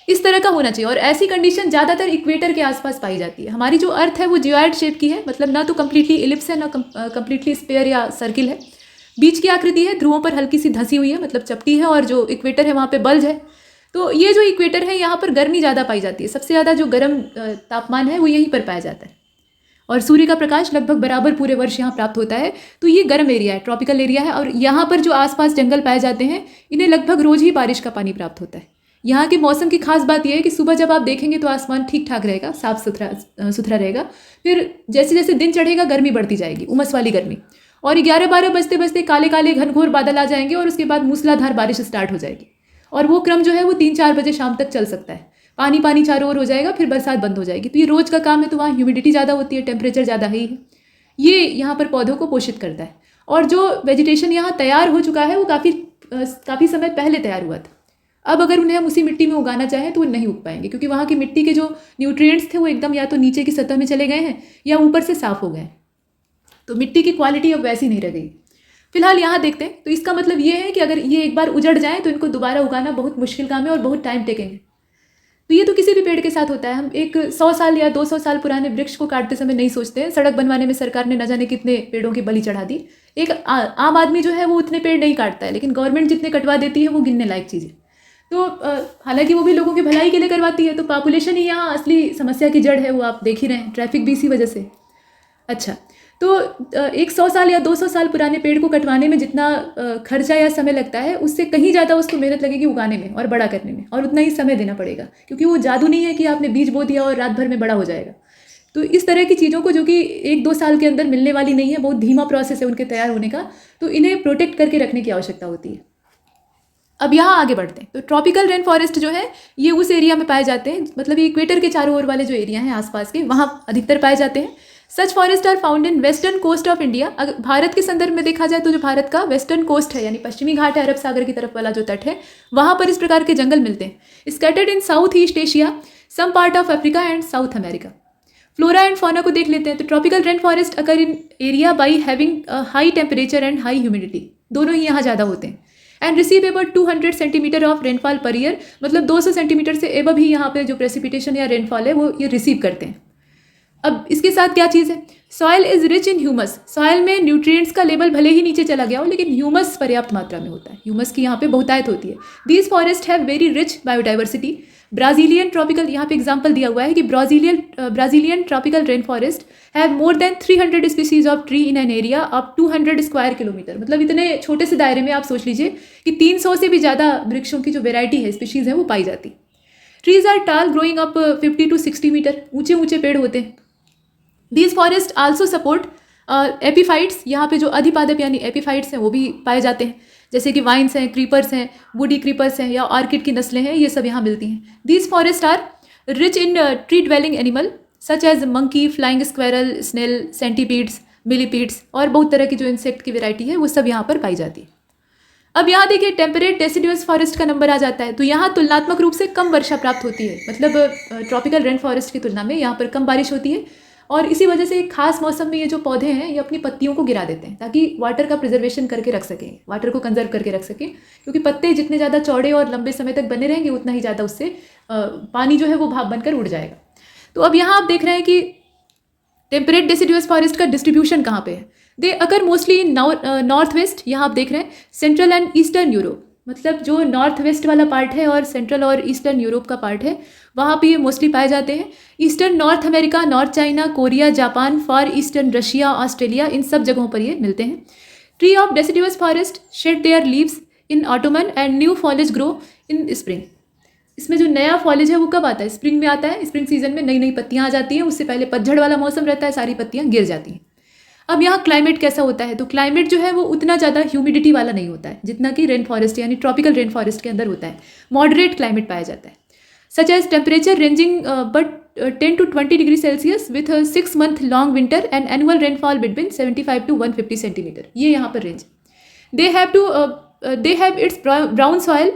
इस तरह का होना चाहिए। और ऐसी कंडीशन ज़्यादातर इक्वेटर के आसपास पाई जाती है। हमारी जो अर्थ है वो जियोइड शेप की है, मतलब ना तो कम्प्लीटली इलिप्स है ना कम्प्लीटली स्पेयर या सर्किल है, बीच की आकृति है, ध्रुवों पर हल्की सी धंसी हुई है, मतलब चपटी है, और जो इक्वेटर है वहाँ पे बल्ज है। तो ये जो इक्वेटर है यहाँ पर गर्मी ज़्यादा पाई जाती है, सबसे ज़्यादा जो गर्म तापमान है वो यहीं पर पाया जाता है, और सूर्य का प्रकाश लगभग बराबर पूरे वर्ष यहाँ प्राप्त होता है। तो ये गर्म एरिया है, ट्रॉपिकल एरिया है, और यहाँ पर जो आसपास जंगल पाए जाते हैं इन्हें लगभग रोज़ ही बारिश का पानी प्राप्त होता है। यहाँ के मौसम की खास बात यह है कि सुबह जब आप देखेंगे तो आसमान ठीक ठाक रहेगा, साफ सुथरा रहेगा, फिर जैसे जैसे दिन चढ़ेगा गर्मी बढ़ती जाएगी, उमस वाली गर्मी, और 11-12 बजते बजते काले काले घनघोर बादल आ जाएंगे और उसके बाद मूसलाधार बारिश स्टार्ट हो जाएगी, और वो क्रम जो है वो 3-4 बजे शाम तक चल सकता है। पानी पानी चारों ओर हो जाएगा, फिर बरसात बंद हो जाएगी। तो ये रोज़ का काम है। तो वहाँ ह्यूमिडिटी ज़्यादा होती है, टेम्परेचर ज़्यादा ही है, ये यहाँ पर पौधों को पोषित करता है। और जो वेजिटेशन यहाँ तैयार हो चुका है वो काफ़ी समय पहले तैयार हुआ था। अब अगर उन्हें हम उसी मिट्टी में उगाना चाहें तो वो नहीं उग पाएंगे, क्योंकि वहाँ की मिट्टी के जो न्यूट्रिएंट्स थे वो एकदम या तो नीचे की सतह में चले गए हैं या ऊपर से साफ हो गए हैं। तो मिट्टी की क्वालिटी अब वैसी नहीं रह गई। फिलहाल यहाँ देखते हैं। तो इसका मतलब ये है कि अगर ये एक बार उजड़ जाए तो इनको दोबारा उगाना बहुत मुश्किल काम है और बहुत टाइम टेकेंगे। तो ये तो किसी भी पेड़ के साथ होता है। हम एक 100 साल या 200 साल पुराने वृक्ष को काटते समय नहीं सोचते हैं। सड़क बनवाने में सरकार ने न जाने कितने पेड़ों की बलि चढ़ा दी। एक आम आदमी जो है वो उतने पेड़ नहीं काटता है, लेकिन गवर्नमेंट जितने कटवा देती है वो गिनने लायक चीज़ है। तो हालांकि वो भी लोगों की भलाई के लिए करवाती है। तो पॉपुलेशन ही यहाँ असली समस्या की जड़ है, वो आप देख ही रहे हैं। ट्रैफिक भी इसी वजह से। अच्छा, तो एक 100 साल या 200 साल पुराने पेड़ को कटवाने में जितना खर्चा या समय लगता है उससे कहीं ज़्यादा उसको मेहनत लगेगी उगाने में और बड़ा करने में, और उतना ही समय देना पड़ेगा, क्योंकि वो जादू नहीं है कि आपने बीज बो दिया और रात भर में बड़ा हो जाएगा। तो इस तरह की चीज़ों को, जो कि 1-2 साल के अंदर मिलने वाली नहीं है, बहुत धीमा प्रोसेस है उनके तैयार होने का, तो इन्हें प्रोटेक्ट करके रखने की आवश्यकता होती है। अब यहाँ आगे बढ़ते हैं। तो ट्रॉपिकल रेन फॉरेस्ट जो है ये उस एरिया में पाए जाते हैं, मतलब ये इक्वेटर के चारों ओर वाले जो एरिया हैं आसपास के, वहाँ अधिकतर पाए जाते हैं। Such forest are found in western coast of India. अगर भारत के संदर्भ में देखा जाए तो जो भारत का वेस्टर्न कोस्ट है, यानी पश्चिमी घाट है, अरब सागर की तरफ वाला जो तट है, वहाँ पर इस प्रकार के जंगल मिलते हैं। Scattered in South East Asia, some part of Africa and South America. Flora and fauna को देख लेते हैं। तो tropical rain forest occur in area by having high temperature and high humidity, दोनों ही यहाँ ज़्यादा होते हैं। And receive about 200 centimetre of rainfall per year, मतलब 200 सेंटीमीटर से एबव ही यहाँ पे जो प्रेसिपिटेशन या रेनफॉल है वो ये रिसीव करते हैं। अब इसके साथ क्या चीज़ है, soil is rich in humus. Soil में न्यूट्रिएंट्स का लेवल भले ही नीचे चला गया हो, लेकिन ह्यूमस पर्याप्त मात्रा में होता है, ह्यूमस की यहाँ पे बहुतायत होती है। These forest have very rich biodiversity. Brazilian tropical, यहाँ पे एग्जाम्पल दिया हुआ है कि Brazilian tropical rain forest have more than 300 species of tree in an area of 200 square kilometre. मतलब इतने छोटे से दायरे में आप सोच लीजिए कि 300 से भी ज़्यादा वृक्षों की जो वेराइटी है, स्पीशीज़ है, वो पाई जाती। ट्रीज आर टाल ग्रोइंग अप 50 to 60 मीटर, ऊंचे ऊंचे पेड़ होते हैं। These forest also support epiphytes. यहाँ पे जो अधिपादप यानी एपीफाइट्स हैं वो भी पाए जाते हैं, जैसे कि वाइन्स हैं, क्रीपर्स हैं, वुडी क्रीपर्स हैं या ऑर्किड की नस्लें हैं, ये सब यहाँ मिलती हैं। These forest are rich in tree dwelling animal such as monkey, flying squirrel, snail, centipedes, millipedes और बहुत तरह की जो इंसेक्ट की वैरायटी है वो सब यहाँ पर पाई जाती है। अब यहाँ देखिए टेम्परेट डेसिडुअस फॉरेस्ट का नंबर आ जाता है। तो यहाँ तुलनात्मक रूप से कम वर्षा प्राप्त होती है, मतलब ट्रॉपिकल रेन फॉरेस्ट की तुलना में यहाँ पर कम बारिश होती है, और इसी वजह से एक खास मौसम में ये जो पौधे हैं ये अपनी पत्तियों को गिरा देते हैं ताकि वाटर का प्रिजर्वेशन करके रख सकें, वाटर को कंजर्व करके रख सकें, क्योंकि पत्ते जितने ज़्यादा चौड़े और लंबे समय तक बने रहेंगे उतना ही ज़्यादा उससे पानी जो है वो भाप बनकर उड़ जाएगा। तो अब यहाँ आप देख रहे हैं कि टेम्परेट डेसिडुअस फॉरेस्ट का डिस्ट्रीब्यूशन कहाँ पे है। दे अकर मोस्टली इन नॉर्थ वेस्ट, यहाँ आप देख रहे हैं सेंट्रल एंड ईस्टर्न यूरोप, मतलब जो नॉर्थ वेस्ट वाला पार्ट है और सेंट्रल और ईस्टर्न यूरोप का पार्ट है वहाँ पे ये मोस्टली पाए जाते हैं। Eastern north America, north China, Korea, Japan, far eastern Russia, Australia, इन सब जगहों पर ये मिलते हैं। Tree of deciduous forest shed their leaves in autumn and new foliage grow in spring. इसमें जो नया फॉलेज है वो कब आता है, स्प्रिंग में आता है। स्प्रिंग सीजन में नई नई पत्तियाँ आ जाती हैं, उससे पहले पतझड़ वाला मौसम रहता है, सारी पत्तियाँ गिर जाती हैं। अब यहाँ क्लाइमेट कैसा होता है, तो क्लाइमेट जो है वो उतना ज़्यादा ह्यूमिडिटी वाला नहीं होता है जितना कि रेन फॉरेस्ट यानी ट्रॉपिकल रेन फॉरेस्ट के अंदर होता है। मॉडरेट क्लाइमेट पाया जाता है, such as temperature ranging but 10 to 20 degree Celsius with 6 month long winter and annual rainfall between 75 to 150 centimetre, ये यहाँ पर range. They have its brown soil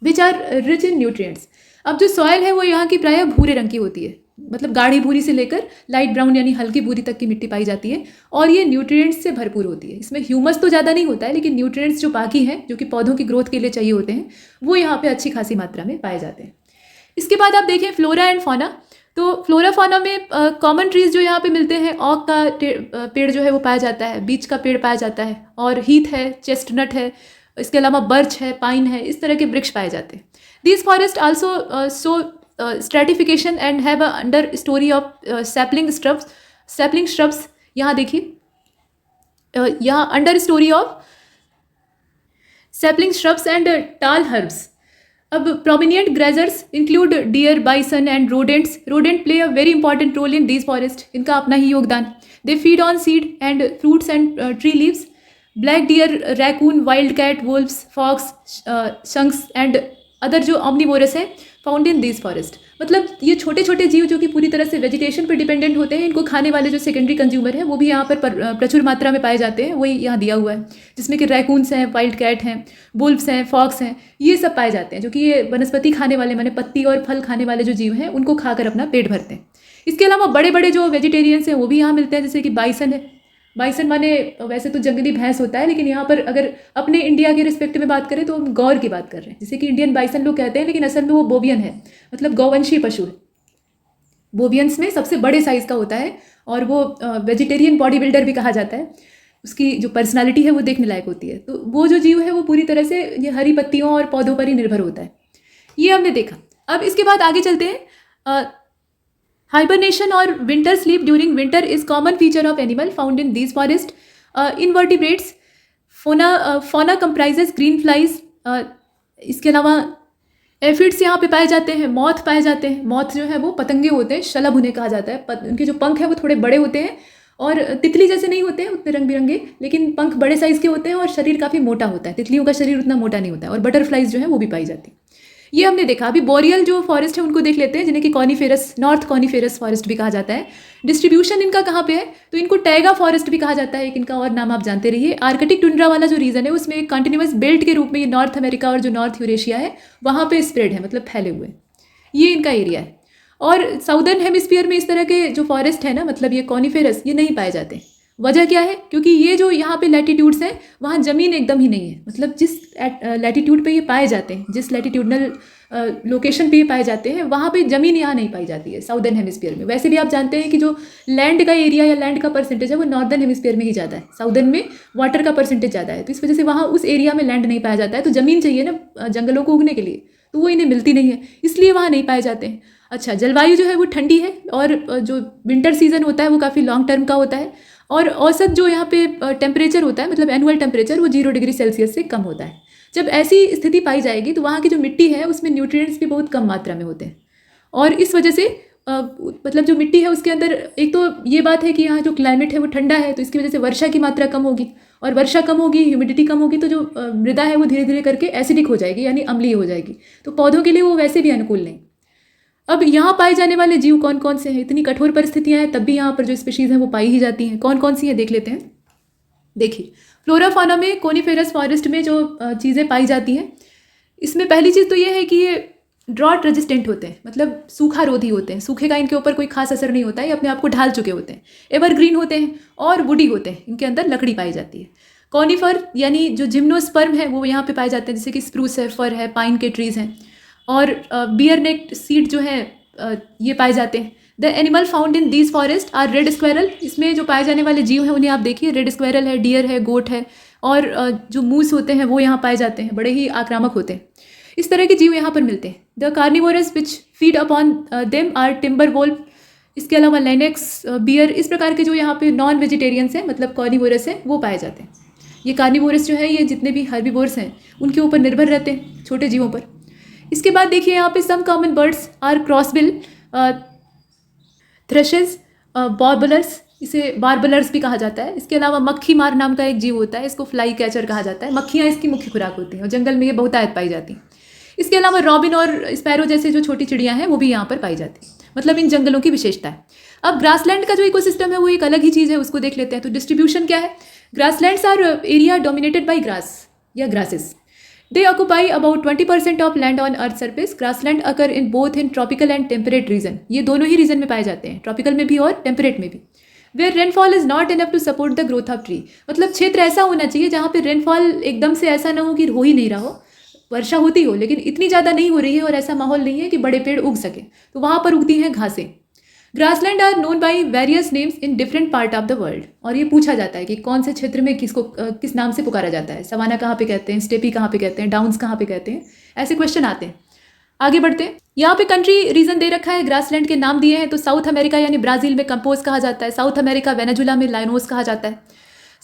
which are rich in nutrients. अब जो soil है वो यहाँ की प्रायः भूरे रंग की होती है, मतलब गाढ़ी भूरी से लेकर लाइट ब्राउन यानी हल्की भूरी तक की मिट्टी पाई जाती है, और ये न्यूट्रिएंट्स से भरपूर होती है। इसमें ह्यूमस तो ज़्यादा नहीं होता है, लेकिन न्यूट्रिएंट्स जो बाकी हैं जो कि पौधों की ग्रोथ के लिए चाहिए होते हैं वो यहाँ पे अच्छी खासी मात्रा में पाए जाते हैं। इसके बाद आप देखें फ्लोरा एंड फौना। तो फ्लोरा फौना में कॉमन ट्रीज जो यहाँ पे मिलते हैं, ऑक का पेड़ जो है वो पाया जाता है, बीच का पेड़ पाया जाता है, और हीथ है, चेस्टनट है, इसके अलावा बर्च है, पाइन है, इस तरह के वृक्ष पाए जाते हैं। These forest also show stratification and have a under story of sapling shrubs. यहाँ देखिए यहाँ under story of sapling shrubs and tall herbs. अब prominent grazers include deer, bison and rodents. Rodent play a very important role in these forest, इनका अपना ही योगदान। They feed on seed and fruits and tree leaves. Black deer, raccoon, wild cat, wolves, fox, skunks and other जो omnivorous है found in these forest. मतलब ये छोटे छोटे जीव जो कि पूरी तरह से वेजिटेशन पर डिपेंडेंट होते हैं, इनको खाने वाले जो सेकेंडरी कंज्यूमर हैं वो भी यहाँ पर प्रचुर मात्रा में पाए जाते हैं, वही यहाँ दिया हुआ है, जिसमें कि रैकून्स हैं, वाइल्ड कैट हैं, वुल्व्स हैं, फॉक्स हैं, ये सब पाए जाते हैं जो कि ये वनस्पति खाने वाले माने पत्ती और फल खाने वाले जो जीव हैं उनको खाकर अपना पेट भरते हैं। इसके अलावा बड़े बड़े जो वेजिटेरियंस हैं वो भी यहाँ मिलते हैं, जैसे कि बाइसन है। बाइसन माने वैसे तो जंगली भैंस होता है, लेकिन यहाँ पर अगर अपने इंडिया के रिस्पेक्ट में बात करें तो हम गौर की बात कर रहे हैं, जैसे कि इंडियन बाइसन लोग कहते हैं, लेकिन असल में वो बोवियन है, मतलब गौवंशीय पशु है। बोवियंस में सबसे बड़े साइज़ का होता है और वो वेजिटेरियन बॉडी बिल्डर भी कहा जाता है। उसकी जो पर्सनालिटी है वो देखने लायक होती है। तो वो जो जीव है वो पूरी तरह से ये हरी पत्तियों और पौधों पर ही निर्भर होता है, ये हमने देखा। अब इसके बाद आगे चलते हैं। हाइबरनेशन और winter sleep during winter is common feature of animal found in these forest. Invertebrates. Fauna comprises green flies. इसके अलावा एफिड्स यहाँ पे पाए जाते हैं, मॉथ पाए जाते हैं। मॉथ जो है वो पतंगे होते हैं, शलभ उन्हें कहा जाता है। उनके जो पंख है वो थोड़े बड़े होते हैं और तितली जैसे नहीं होते हैं उतने रंग बिरंगे, लेकिन पंख बड़े साइज़ के होते हैं और शरीर काफ़ी मोटा होता है। तितलियों का शरीर उतना मोटा नहीं होता है। और बटरफ्लाइज जो है वो भी पाई जाती है। ये हमने देखा। अभी बोरियल जो फॉरेस्ट है उनको देख लेते हैं, जिन्हें कि कॉनीफेरस, नॉर्थ कॉनीफेरस फॉरेस्ट भी कहा जाता है। डिस्ट्रीब्यूशन इनका कहाँ पे है, तो इनको टैगा फॉरेस्ट भी कहा जाता है। एक इनका और नाम आप जानते रहिए। आर्कटिक टुंड्रा वाला जो रीजन है उसमें एक कंटिन्यूस बेल्ट के रूप में ये नॉर्थ अमेरिका और जो नॉर्थ यूरेशिया है वहाँ पे स्प्रेड है, मतलब फैले हुए। ये इनका एरिया है। और साउदर्न हेमिस्फीयर में इस तरह के जो फॉरेस्ट है ना, मतलब ये कॉनीफेरस, ये नहीं पाए जाते। वजह क्या है, क्योंकि ये जो यहाँ पे लैटिट्यूड्स हैं वहाँ ज़मीन एकदम ही नहीं है। मतलब जिस लैटिट्यूड पे ये पाए जाते हैं, जिस लैटिट्यूडनल लोकेशन पे ये पाए जाते हैं, वहाँ पे ज़मीन यहाँ नहीं पाई जाती है साउदर्न हेमिस्फीयर में। वैसे भी आप जानते हैं कि जो लैंड का एरिया या लैंड का परसेंटेज है वो नॉर्दर्न हेमिस्फीयर में ही ज़्यादा है। साउदर्न में वाटर का परसेंटेज ज़्यादा है, तो इस वजह से वहाँ उस एरिया में लैंड नहीं पाया जाता है। तो ज़मीन चाहिए ना जंगलों को उगने के लिए, तो वो इन्हें मिलती नहीं है, इसलिए वहाँ नहीं पाए जाते हैं। अच्छा, जलवायु जो है वो ठंडी है और जो विंटर सीजन होता है वो काफ़ी लॉन्ग टर्म का होता है। और औसत जो यहाँ पे टेम्परेचर होता है, मतलब एनुअल टेम्परेचर, वो 0 डिग्री सेल्सियस से कम होता है। जब ऐसी स्थिति पाई जाएगी तो वहाँ की जो मिट्टी है उसमें न्यूट्रिएंट्स भी बहुत कम मात्रा में होते हैं। और इस वजह से मतलब जो मिट्टी है उसके अंदर, एक तो ये बात है कि यहाँ जो क्लाइमेट है वो ठंडा है, तो इसकी वजह से वर्षा की मात्रा कम होगी। और वर्षा कम होगी, ह्यूमिडिटी कम होगी, तो जो मृदा है वो धीरे धीरे करके एसिडिक हो जाएगी, यानी अम्लीय हो जाएगी। तो पौधों के लिए वो वैसे भी अनुकूल नहीं। अब यहाँ पाए जाने वाले जीव कौन कौन से हैं? इतनी कठोर परिस्थितियाँ हैं तब भी यहाँ पर जो स्पीशीज़ हैं वो पाई ही जाती हैं। कौन कौन सी हैं देख लेते हैं। देखिए, फ्लोरा फाना में कोनीफेरस फॉरेस्ट में जो चीज़ें पाई जाती हैं, इसमें पहली चीज़ तो ये है कि ये ड्रॉट रेजिस्टेंट होते हैं, मतलब सूखा रोधी होते हैं। सूखे का इनके ऊपर कोई खास असर नहीं होता है, ये अपने आप को ढाल चुके होते हैं। एवरग्रीन होते हैं और वुडी होते हैं, इनके अंदर लकड़ी पाई जाती है। कॉनिफर यानी जो जिम्नोस्पर्म है वो यहाँ पे पाए जाते हैं, जैसे कि स्प्रूस है, फर है, पाइन के ट्रीज़ हैं। और बियर नेक सीड जो है ये पाए जाते हैं। The animal found in these forest are red squirrel. इसमें जो पाए जाने वाले जीव हैं उन्हें आप देखिए, रेड स्क्वेरल है, डियर है, गोट है, और जो मूस होते हैं वो यहाँ पाए जाते हैं, बड़े ही आक्रामक होते हैं। इस तरह के जीव यहाँ पर मिलते हैं। The carnivorous which feed upon them are timber wolf. इसके अलावा लाइनेक्स, बियर, इस प्रकार के जो यहाँ पे नॉन वेजिटेरियंस हैं, मतलब कार्निवोरस हैं, वो पाए जाते हैं। ये कार्निवोरस जो है ये जितने भी हर्बीवोर्स हैं उनके ऊपर निर्भर रहते हैं, छोटे जीवों पर। इसके बाद देखिए यहाँ पे some common birds are crossbill, thrushes, warblers, इसे बार्बलर्स भी कहा जाता है। इसके अलावा मक्खी मार नाम का एक जीव होता है, इसको फ्लाई कैचर कहा जाता है। मक्खियाँ इसकी मुख्य खुराक होती हैं और जंगल में ये बहुतायत पाई जाती हैं। इसके अलावा रॉबिन और स्पैरो जैसे जो छोटी चिड़ियाँ हैं वो भी यहाँ पर पाई जाती हैं। मतलब इन जंगलों की विशेषता है। अब ग्रासलैंड का जो इकोसिस्टम है वो एक अलग ही चीज़ है, उसको देख लेते हैं। तो डिस्ट्रीब्यूशन क्या है? Grasslands are area dominated by grass या grasses. They occupy about 20% of land on Earth surface. Grassland occur in both in tropical and temperate region. ये दोनों ही रीजन में पाए जाते हैं, ट्रॉपिकल में भी और टेम्परेट में भी। Where rainfall is not enough to support the growth of tree. मतलब क्षेत्र ऐसा होना चाहिए जहाँ पे रेनफॉल एकदम से ऐसा ना हो कि हो ही नहीं रहा हो, वर्षा होती हो लेकिन इतनी ज़्यादा नहीं हो रही है और ऐसा माहौल नहीं है कि बड़े पेड़ उग सके, तो वहाँ पर उगती हैं घासें। Grassland are known by various names in different part of the world. और ये पूछा जाता है कि कौन से क्षेत्र में किसको किस नाम से पुकारा जाता है। सवाना कहाँ पे कहते हैं, स्टेपी कहाँ पे कहते हैं, डाउन्स कहाँ पे कहते हैं, ऐसे क्वेश्चन आते हैं। आगे बढ़ते हैं। यहाँ पे कंट्री रीजन दे रखा है, ग्रासलैंड के नाम दिए हैं। तो साउथ अमेरिका यानी ब्राज़ील में कंपोज कहा जाता है, साउथ अमेरिका वेनेजुला में लाइनोस कहा जाता है,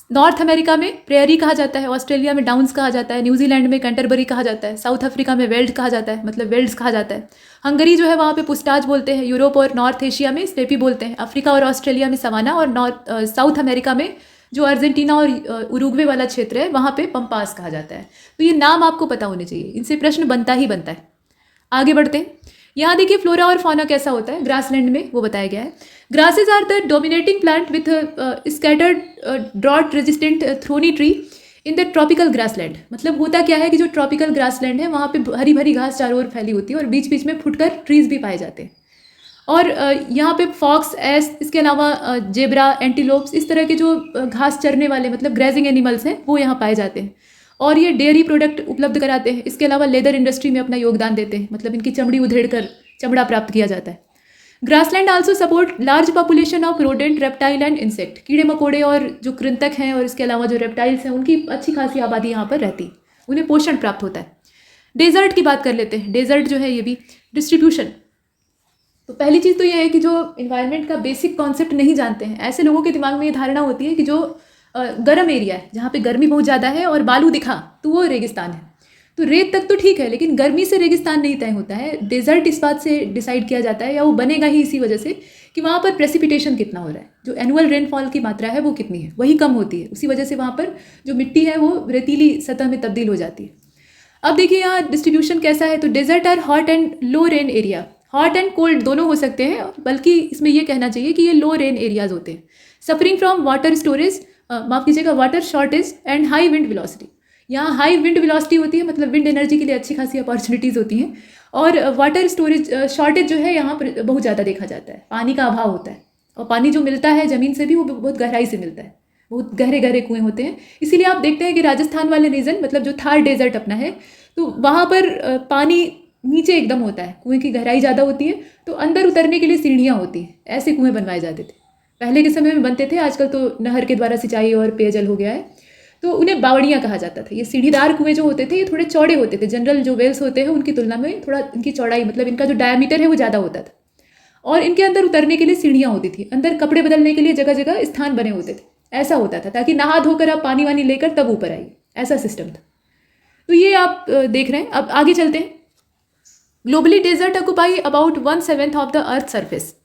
नॉर्थ अमेरिका में प्रेयरी कहा जाता है, ऑस्ट्रेलिया में डाउन्स कहा जाता है, न्यूजीलैंड में कैंटरबरी कहा जाता है, साउथ अफ्रीका में वेल्ड कहा जाता है, मतलब वेल्ड्स कहा जाता है। हंगरी जो है वहाँ पे पुस्टाज बोलते हैं, यूरोप और नॉर्थ एशिया में स्टेपी बोलते हैं, अफ्रीका और ऑस्ट्रेलिया में सवाना, और साउथ अमेरिका में जो अर्जेंटीना और उरुग्वे वाला क्षेत्र है वहाँ पे पंपास कहा जाता है। तो ये नाम आपको पता होने चाहिए, इनसे प्रश्न बनता ही बनता है। आगे बढ़ते हैं। यहाँ देखिए फ्लोरा और फौना कैसा होता है ग्रासलैंड में, वो बताया गया है। Grasses are the dominating plant with scattered drought resistant thorny tree in the tropical grassland. मतलब होता क्या है कि जो ट्रॉपिकल ग्रासलैंड है वहाँ पे हरी भरी घास चारों ओर फैली होती है और बीच बीच में फुटकर ट्रीज भी पाए जाते हैं। और यहाँ पे फॉक्स, एस, इसके अलावा जेब्रा, एंटीलोप्स, इस तरह के जो घास चरने वाले मतलब ग्रेजिंग एनिमल्स हैं वो यहाँ पाए जाते हैं। और ये डेयरी प्रोडक्ट उपलब्ध कराते हैं। इसके अलावा लेदर इंडस्ट्री में अपना योगदान देते हैं, मतलब इनकी चमड़ी उधेड़ कर चमड़ा प्राप्त किया जाता है। Grassland also support large population of rodent, reptile and insect. कीड़े मकोड़े और जो कृंतक हैं और इसके अलावा जो रेप्टाइल्स हैं उनकी अच्छी खासी आबादी यहाँ पर रहती है, उन्हें पोषण प्राप्त होता है। डेजर्ट की बात कर लेते हैं। डेजर्ट जो है ये भी डिस्ट्रीब्यूशन। तो पहली चीज़ तो ये है कि जो इन्वायरमेंट का बेसिक कॉन्सेप्ट नहीं जानते हैं, ऐसे लोगों के दिमाग में ये धारणा होती है कि जो गर्म एरिया है जहाँ पे गर्मी बहुत ज़्यादा है और बालू दिखा तो वो रेगिस्तान है। तो रेत तक तो ठीक है, लेकिन गर्मी से रेगिस्तान नहीं तय होता है। डेजर्ट इस बात से डिसाइड किया जाता है, या वो बनेगा ही इसी वजह से कि वहाँ पर प्रेसिपिटेशन कितना हो रहा है, जो एनुअल रेनफॉल की मात्रा है वो कितनी है, वही कम होती है। उसी वजह से वहाँ पर जो मिट्टी है वो रेतीली सतह में तब्दील हो जाती है। अब देखिए यहाँ डिस्ट्रीब्यूशन कैसा है। तो desert are hot and low rain area. Hot and cold दोनों हो सकते हैं, बल्कि इसमें ये कहना चाहिए कि ये लो रेन एरियाज होते हैं। सफरिंग फ्रॉम वाटर स्टोरेज, माफ़ कीजिएगा, water shortage and high wind velocity. यहाँ हाई विंड वेलोसिटी होती है, मतलब विंड एनर्जी के लिए अच्छी खासी अपॉर्चुनिटीज़ होती हैं। और वाटर स्टोरेज शॉर्टेज जो है यहाँ पर बहुत ज़्यादा देखा जाता है, पानी का अभाव होता है। और पानी जो मिलता है ज़मीन से भी वो बहुत गहराई से मिलता है, बहुत गहरे गहरे कुएँ होते हैं। इसीलिए आप देखते हैं कि राजस्थान वाले रीजन, मतलब जो थार डेजर्ट अपना है, तो वहाँ पर पानी नीचे एकदम होता है, कुएँ की गहराई ज़्यादा होती है, तो अंदर उतरने के लिए सीढ़ियाँ होती हैं। ऐसे कुएँ बनवाए जाते थे, पहले के समय में बनते थे। आजकल तो नहर के द्वारा सिंचाई और पेयजल हो गया है, तो उन्हें बावड़ियाँ कहा जाता था। ये सीढ़ीदार कुएँ जो होते थे ये थोड़े चौड़े होते थे, जनरल जो वेल्स होते हैं उनकी तुलना में थोड़ा इनकी चौड़ाई, मतलब इनका जो डायमीटर है वो ज़्यादा होता था। और इनके अंदर उतरने के लिए सीढ़ियाँ होती थी, अंदर कपड़े बदलने के लिए जगह जगह स्थान बने होते थे। ऐसा होता था ताकि नहा धोकर आप पानी वानी लेकर तब ऊपर आइए, ऐसा सिस्टम था। तो ये आप देख रहे हैं। अब आगे चलते हैं। Globally desert occupy about 1/7 of the earth surface.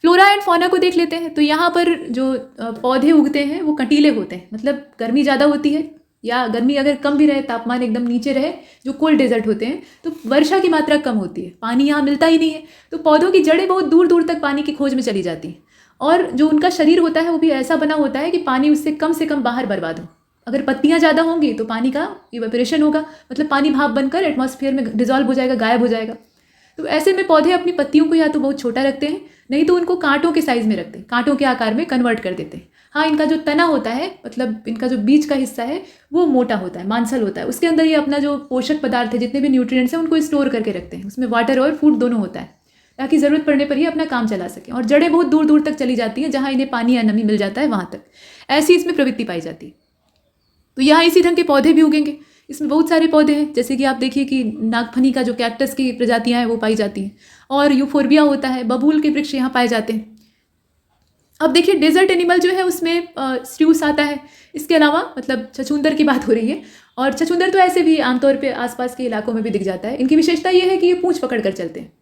Flora and fauna को देख लेते हैं। तो यहाँ पर जो पौधे उगते हैं वो कंटीले होते हैं, मतलब गर्मी ज़्यादा होती है, या गर्मी अगर कम भी रहे, तापमान एकदम नीचे रहे, जो कोल्ड डेजर्ट होते हैं, तो वर्षा की मात्रा कम होती है, पानी यहाँ मिलता ही नहीं है। तो पौधों की जड़ें बहुत दूर दूर तक पानी की खोज में चली जाती हैं, और जो उनका शरीर होता है वो भी ऐसा बना होता है कि पानी उससे कम से कम बाहर बर्बाद हो। अगर पत्तियाँ ज़्यादा होंगी तो पानी का इवेपोरेशन होगा, मतलब पानी भाप बनकर एटमॉस्फेयर में डिजॉल्व हो जाएगा, गायब हो जाएगा। तो ऐसे में पौधे अपनी पत्तियों को या तो बहुत छोटा रखते हैं, नहीं तो उनको कांटों के साइज़ में रखते हैं, कांटों के आकार में कन्वर्ट कर देते हैं। हाँ, इनका जो तना होता है, मतलब इनका जो बीच का हिस्सा है वो मोटा होता है, मांसल होता है। उसके अंदर ये अपना जो पोषक पदार्थ है, जितने भी न्यूट्रिएंट्स हैं, उनको स्टोर करके रखते हैं। उसमें वाटर और फूड दोनों होता है, ताकि ज़रूरत पड़ने पर ही अपना काम चला सकें। और जड़ें बहुत दूर दूर तक चली जाती हैं, जहाँ इन्हें पानी या नमी मिल जाता है वहाँ तक। ऐसी इसमें प्रवृत्ति पाई जाती है। तो यहाँ इसी ढंग के पौधे भी उगेंगे। इसमें बहुत सारे पौधे हैं, जैसे कि आप देखिए कि नागफनी का जो कैक्टस की प्रजातियाँ हैं वो पाई जाती हैं, और यूफोर्बिया होता है, बबूल के वृक्ष यहाँ पाए जाते हैं। अब देखिए डेजर्ट एनिमल जो है उसमें स्ट्यूस आता है। इसके अलावा मतलब छछूंदर की बात हो रही है, और छछूंदर तो ऐसे भी आमतौर पे आसपास के इलाकों में भी दिख जाता है। इनकी विशेषता ये है कि ये पूंछ पकड़ कर चलते हैं,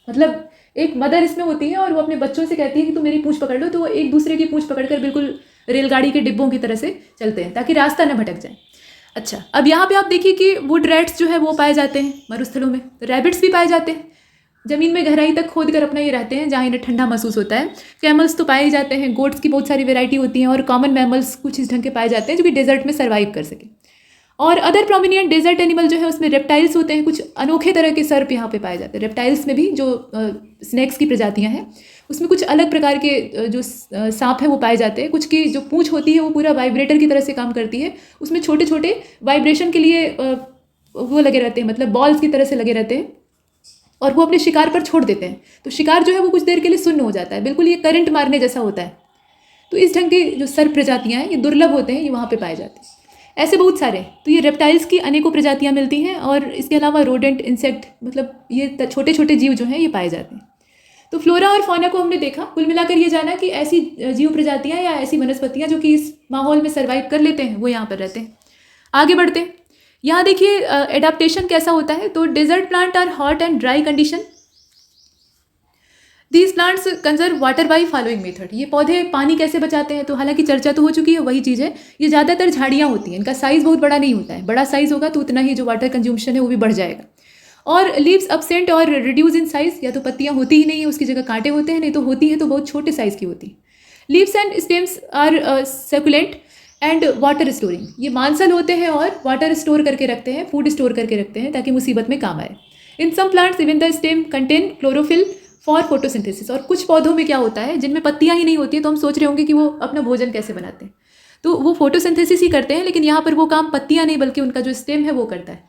मतलब एक मदर इसमें होती है और वो अपने बच्चों से कहती है कि तुम मेरी पूंछ पकड़ लो, तो वो एक दूसरे की पूंछ पकड़कर बिल्कुल रेलगाड़ी के डिब्बों की तरह से चलते हैं, ताकि रास्ता न भटक जाए। अच्छा, अब यहाँ पे आप देखिए कि वुड रैट्स जो है वो पाए जाते हैं मरुस्थलों में, रैबिट्स भी पाए जाते हैं, ज़मीन में गहराई तक खोद कर अपना ये रहते हैं, जहाँ इन्हें ठंडा महसूस होता है। कैमल्स तो पाए ही जाते हैं, गोट्स की बहुत सारी वैरायटी होती हैं, और कॉमन मैमल्स कुछ इस ढंग के पाए जाते हैं जो कि डेजर्ट में सर्वाइव कर सके। और अदर प्रोमिनिएंट डेजर्ट एनिमल जो है उसमें रेप्टाइल्स होते हैं, कुछ अनोखे तरह के सर्प यहाँ पे पाए जाते हैं। रेप्टाइल्स में भी जो स्नेक्स की प्रजातियाँ हैं उसमें कुछ अलग प्रकार के जो सांप हैं वो पाए जाते हैं। कुछ की जो पूंछ होती है वो पूरा वाइब्रेटर की तरह से काम करती है, उसमें छोटे छोटे वाइब्रेशन के लिए वो लगे रहते हैं, मतलब बॉल्स की तरह से लगे रहते हैं, और वो अपने शिकार पर छोड़ देते हैं। तो शिकार जो है वो कुछ देर के लिए सुन्न हो जाता है, बिल्कुल ये करंट मारने जैसा होता है। तो इस ढंग के जो सर्प प्रजातियाँ हैं ये दुर्लभ होते हैं, ये वहाँ पे पाए जाते हैं। ऐसे बहुत सारे, तो ये रेप्टाइल्स की अनेकों प्रजातियाँ मिलती हैं, और इसके अलावा रोडेंट, इंसेक्ट, मतलब ये छोटे छोटे जीव जो हैं ये पाए जाते हैं। तो फ्लोरा और फौना को हमने देखा। कुल मिलाकर ये जाना कि ऐसी जीव प्रजातियाँ या ऐसी वनस्पतियाँ जो कि इस माहौल में सर्वाइव कर लेते हैं वो यहाँ पर रहते हैं। आगे बढ़ते हैं। यहाँ देखिए एडाप्टेशन कैसा होता है। तो desert plant are hot and dry condition. These plants conserve water by following method. ये पौधे पानी कैसे बचाते हैं, तो हालांकि चर्चा तो हो चुकी है, वही चीज़ है। ये ज़्यादातर झाड़ियाँ होती हैं, इनका साइज़ बहुत बड़ा नहीं होता है। बड़ा साइज़ होगा तो उतना ही जो वाटर कंज्यूम्शन है वो भी बढ़ जाएगा। और लीव्स अपसेंट और रिड्यूस इन साइज़, या तो पत्तियाँ होती ही नहीं है, उसकी जगह कांटे होते हैं, नहीं तो होती है तो बहुत छोटे साइज़ की होती है। Leaves and stems are succulent and water storing. ये मांसल होते हैं और वाटर स्टोर करके रखते हैं, फूड स्टोर करके रखते हैं ताकि मुसीबत में काम आए। In some plants even the stem contain chlorophyll for photosynthesis. और कुछ पौधों में क्या होता है जिनमें पत्तियाँ ही नहीं होती, तो हम सोच रहे होंगे कि वो अपना भोजन कैसे बनाते हैं, तो वो फोटोसिंथेसिस ही करते हैं, लेकिन यहाँ पर वो काम पत्तियाँ नहीं बल्कि उनका जो स्टेम है वो करता है।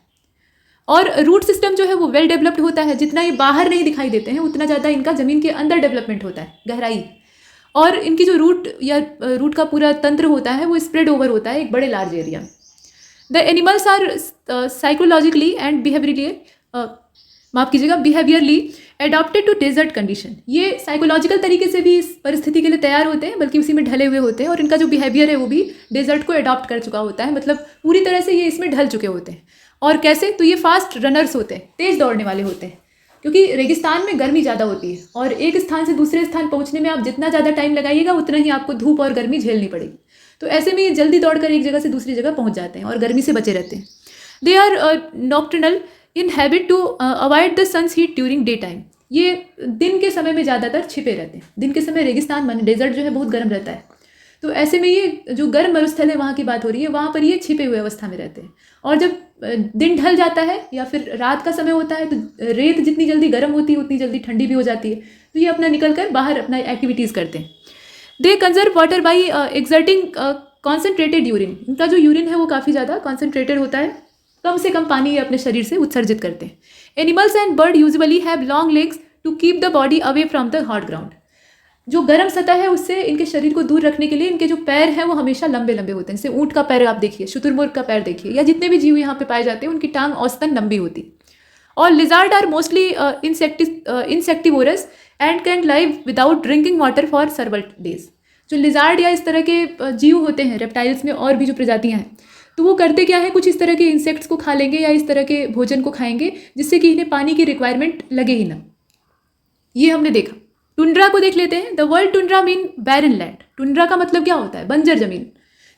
और रूट सिस्टम जो है वो वेल डेवलप्ड होता है। जितना ये बाहर नहीं दिखाई देते हैं उतना ज़्यादा इनका ज़मीन के अंदर डेवलपमेंट होता है, गहराई। और इनकी जो रूट का पूरा तंत्र होता है वो स्प्रेड ओवर होता है एक बड़े लार्ज एरिया में। The animals are psychologically and behaviourally adapted to desert condition. ये साइकोलॉजिकल तरीके से भी इस परिस्थिति के लिए तैयार होते हैं, बल्कि उसी में ढले हुए होते हैं, और इनका जो बिहेवियर है वो भी डेजर्ट को अडॉप्ट कर चुका होता है, मतलब पूरी तरह से ये इसमें ढल चुके होते हैं। और कैसे? तो ये फास्ट रनर्स होते हैं, तेज़ दौड़ने वाले होते हैं, क्योंकि रेगिस्तान में गर्मी ज़्यादा होती है और एक स्थान से दूसरे स्थान पहुँचने में आप जितना ज़्यादा टाइम लगाइएगा उतना ही आपको धूप और गर्मी झेलनी पड़ेगी। तो ऐसे में ये जल्दी दौड़कर एक जगह से दूसरी जगह पहुँच जाते हैं और गर्मी से बचे रहते हैं। They are nocturnal in habit to avoid the sun's heat during day time. ये दिन के समय में ज़्यादातर छिपे रहते हैं। दिन के समय रेगिस्तान माने डेजर्ट जो है बहुत गर्म रहता है, तो ऐसे में ये जो गर्म मरुस्थल है वहाँ की बात हो रही है, वहाँ पर ये छिपे हुए अवस्था में रहते हैं। और जब दिन ढल जाता है या फिर रात का समय होता है तो रेत जितनी जल्दी गर्म होती है उतनी जल्दी ठंडी भी हो जाती है, तो ये अपना निकल कर बाहर अपना एक्टिविटीज़ करते हैं। They conserve water by exerting concentrated urine. इनका जो यूरिन है वो काफ़ी ज़्यादा कॉन्सेंट्रेटेड होता है, कम से कम पानी ये अपने शरीर से उत्सर्जित करते हैं। Animals and bird usually have long legs to keep the body away from the hot ground. जो गर्म सतह है उससे इनके शरीर को दूर रखने के लिए इनके जो पैर हैं वो हमेशा लंबे लंबे होते हैं। जैसे ऊँट का पैर आप देखिए, शुतुरमुर्ग का पैर देखिए, या जितने भी जीव यहाँ पे पाए जाते हैं उनकी टांग औसतन लंबी होती। और lizard are mostly insectivorous and can live without drinking water for several days. जो लिजार्ड या इस तरह के जीव होते हैं रेप्टाइल्स में, और भी जो प्रजातियाँ हैं, तो वो करते क्या है, कुछ इस तरह के इंसेक्ट्स को खा लेंगे या इस तरह के भोजन को खाएंगे जिससे कि इन्हें पानी की रिक्वायरमेंट लगे ही ना। ये हमने देखा। टुंड्रा को देख लेते हैं। The world tundra mean barren land. Tundra का मतलब क्या होता है? बंजर जमीन।